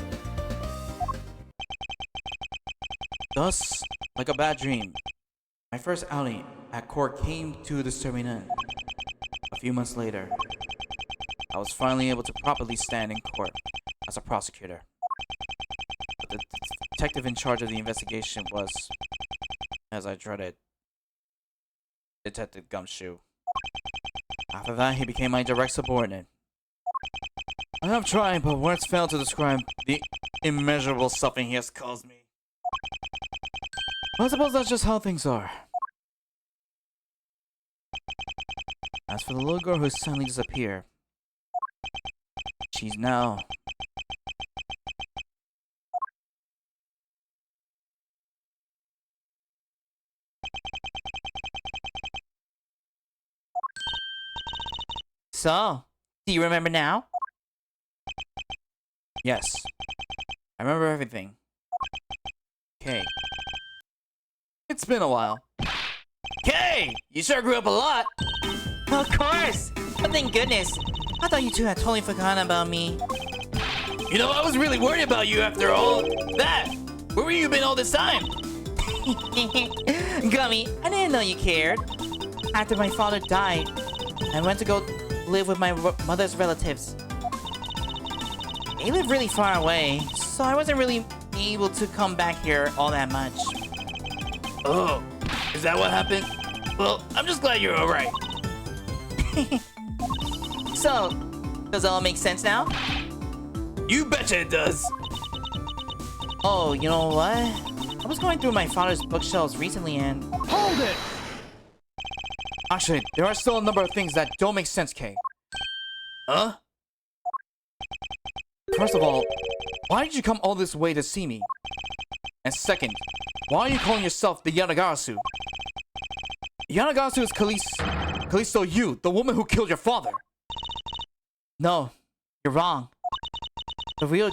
Thus, like a bad dream, my first outing at court came to a disturbing end. A few months later, I was finally able to properly stand in court as a prosecutor. But the detective in charge of the investigation was, as I dreaded, Detective Gumshoe. After that, he became my direct subordinate. I have tried, but words fail to describe the immeasurable suffering he has caused me. I suppose that's just how things are. As for the little girl who suddenly disappeared, she's now... So, do you remember now? Yes. I remember everything. Kay. It's been a while. Kay, you sure grew up a lot. Of course! But thank goodness. I thought you two had totally forgotten about me. You know, I was really worried about you after all that. Where were you been all this time? Gummy, I didn't know you cared. After my father died, I went to go live with my mother's relatives. They live really far away, so I wasn't really able to come back here all that much. Oh, is that what happened? Well, I'm just glad you're alright. So, does it all make sense now? You betcha it does. Oh, you know what? I was going through my father's bookshelves recently and... Hold it! Actually, there are still a number of things that don't make sense, Kay. Huh? First of all, why did you come all this way to see me? And second, why are you calling yourself the Yanagarasu? Yanagasu is Callisto Yu, the woman who killed your father. No, you're wrong. The real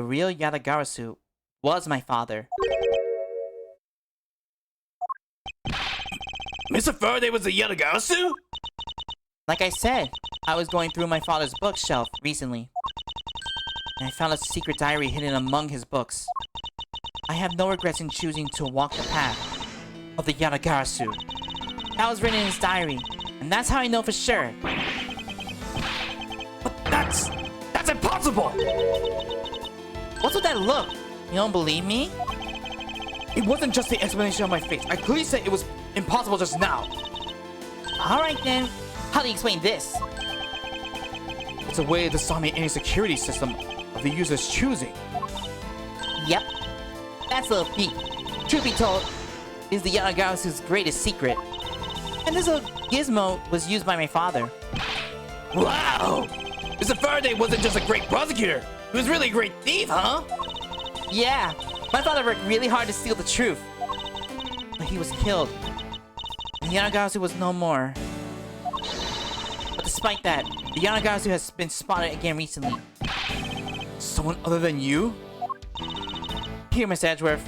Yatagarasu was my father. Mr. Faraday was a Yanagasu? Like I said, I was going through my father's bookshelf recently, and I found a secret diary hidden among his books. I have no regrets in choosing to walk the path of the Yanagarasu. That was written in his diary, and that's how I know for sure. But that's impossible! What's with that look? You don't believe me? It wasn't just the explanation on my face. I clearly said it was impossible just now. Alright then, how do you explain this? It's a way to disarm any security system of the user's choosing. Yep, that's little thief. Truth be told, is the Yanagarasu's greatest secret. And this little gizmo was used by my father. Wow! Mr. Faraday wasn't just a great prosecutor. He was really a great thief, huh? Yeah, my father worked really hard to steal the truth. But he was killed. And the Yanagarasu was no more. But despite that, the Yanagarasu has been spotted again recently. Someone other than you? Here, Miss Edgeworth.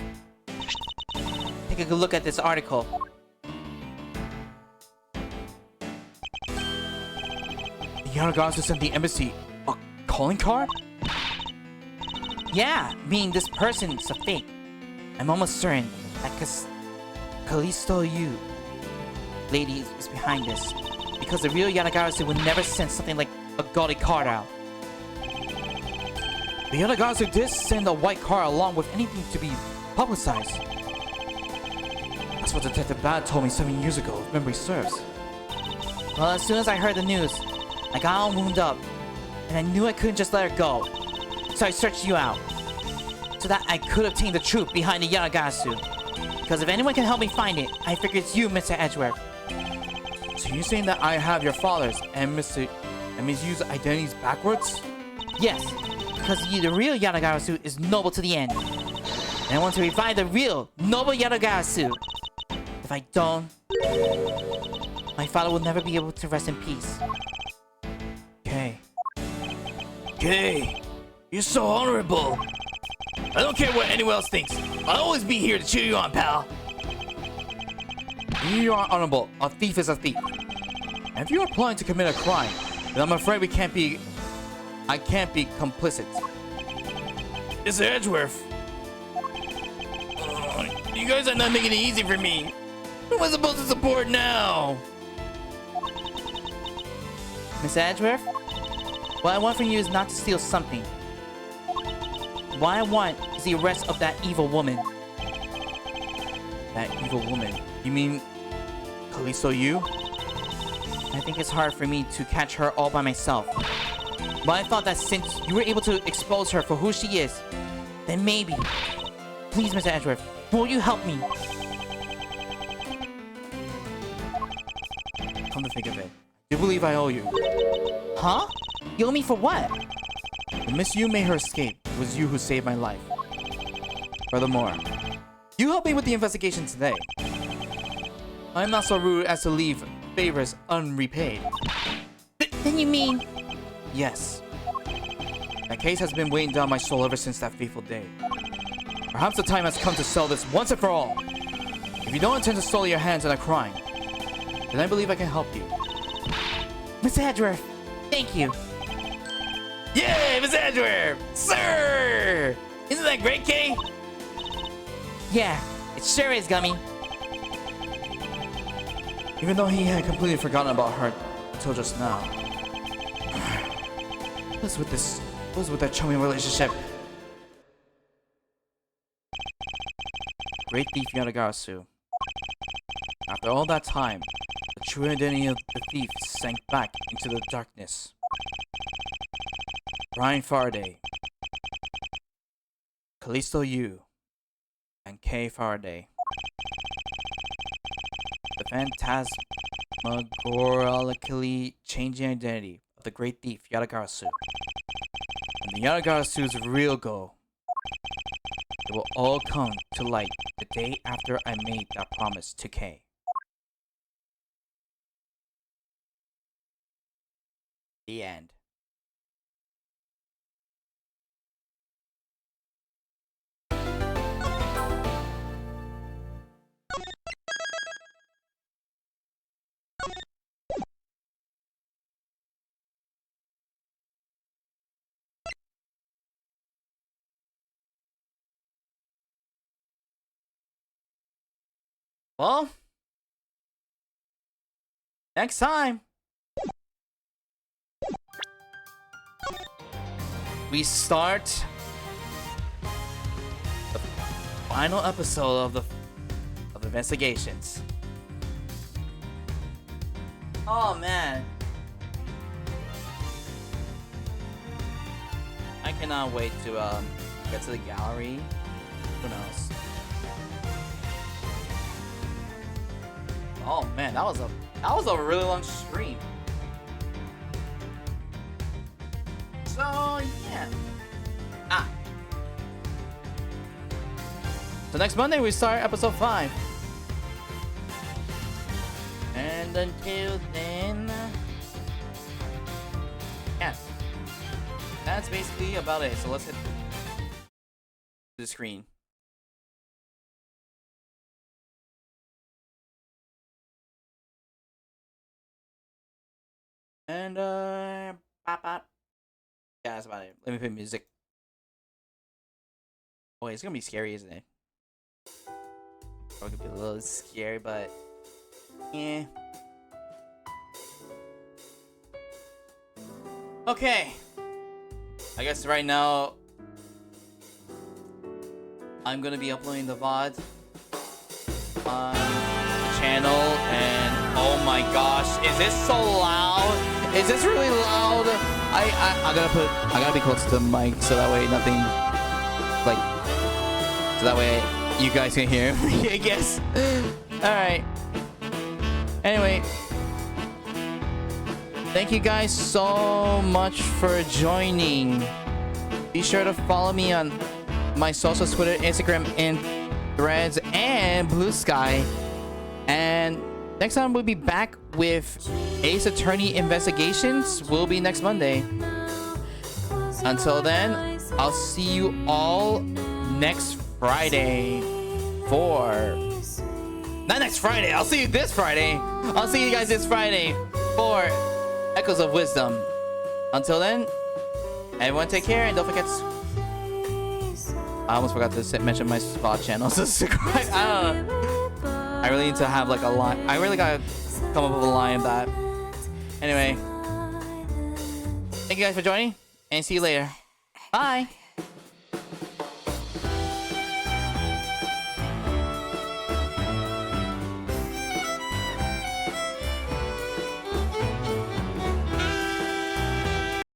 Take a good look at this article. The Yanagasu sent the embassy a calling card? Yeah, meaning this person's a fake. I'm almost certain that Callisto Yu lady is behind this. Because the real Yanagarasu would never send something like a gaudy card out. The Yanagasu did send a white card along with anything to be publicized. That's what Detective Bad told me 7 years ago, if memory serves. Well, as soon as I heard the news, I got all wound up. And I knew I couldn't just let her go. So I searched you out. So that I could obtain the truth behind the Yanagasu. Because if anyone can help me find it, I figure it's you, Mr. Edgeworth. So you're saying that I have your father's and Ms. Yu's identities backwards? Yes, because the real Yanagarasu is noble to the end. And I want to revive the real noble Yanagarasu. If I don't, my father will never be able to rest in peace. Okay. Okay, you're so honorable. I don't care what anyone else thinks. I'll always be here to cheer you on, pal. You are honorable. A thief is a thief. And if you are planning to commit a crime, then I'm afraid I can't be complicit. Mr. Edgeworth. You guys are not making it easy for me. Who am I supposed to support now? Miss Edgeworth, what I want from you is not to steal something. What I want is the arrest of that evil woman. That evil woman? You mean Callisto Yu? I think it's hard for me to catch her all by myself. But I thought that since you were able to expose her for who she is, then maybe. Please, Mr. Edgeworth, will you help me? Come to think of it, I do believe I owe you. Huh? You owe me for what? When Miss Yu made her escape, it was you who saved my life. Furthermore, you helped me with the investigation today. I'm not so rude as to leave favors unrepaid. Then you mean... Yes. That case has been weighing down my soul ever since that fateful day. Perhaps the time has come to settle this once and for all. If you don't intend to sully your hands in a crime, then I believe I can help you. Mr. Edgeworth, thank you. Yay, Mr. Edgeworth! Sir! Isn't that great, Kay? Yeah, it sure is, Gummy. Even though he had completely forgotten about her until just now. What's with that chummy relationship? Great thief Yanagarasu. After all that time, the true identity of the thief sank back into the darkness. Brian Faraday, Callisto Yu, and Kay Faraday. The phantasmagorically changing identity of the great thief Yanagarasu. And the Yanagarasu's real goal. It will all come to light the day after I made that promise to Kay. The end. Well, next time we start the final episode of Investigations. Oh man, I cannot wait to get to the gallery. Who knows? Oh man, that was a really long stream. So yeah. So next Monday we start episode 5. And until then, yeah, that's basically about it. So let's hit the screen. And bop, bop. Yeah, that's about it. Let me play music. Oh, it's gonna be scary, isn't it? Probably gonna be a little scary, but yeah. Okay. I guess right now I'm gonna be uploading the VOD on the channel, and oh my gosh, is this so loud? Is this really loud? I gotta be close to the mic so that way nothing like so that way you guys can hear me, I guess. Alright. Anyway. Thank you guys so much for joining. Be sure to follow me on my socials, Twitter, Instagram, and Threads, and Blue Sky. And next time we'll be back with Ace Attorney Investigations. Will be next Monday. Until then, I'll see you all next Friday not next Friday, I'll see you this Friday. I'll see you guys this Friday for Echoes of Wisdom. Until then, everyone take care, and don't forget I almost forgot to mention my spot channel. So subscribe. I really need to have like a line. I really gotta come up with a line of that. Anyway, thank you guys for joining, and see you later. Bye.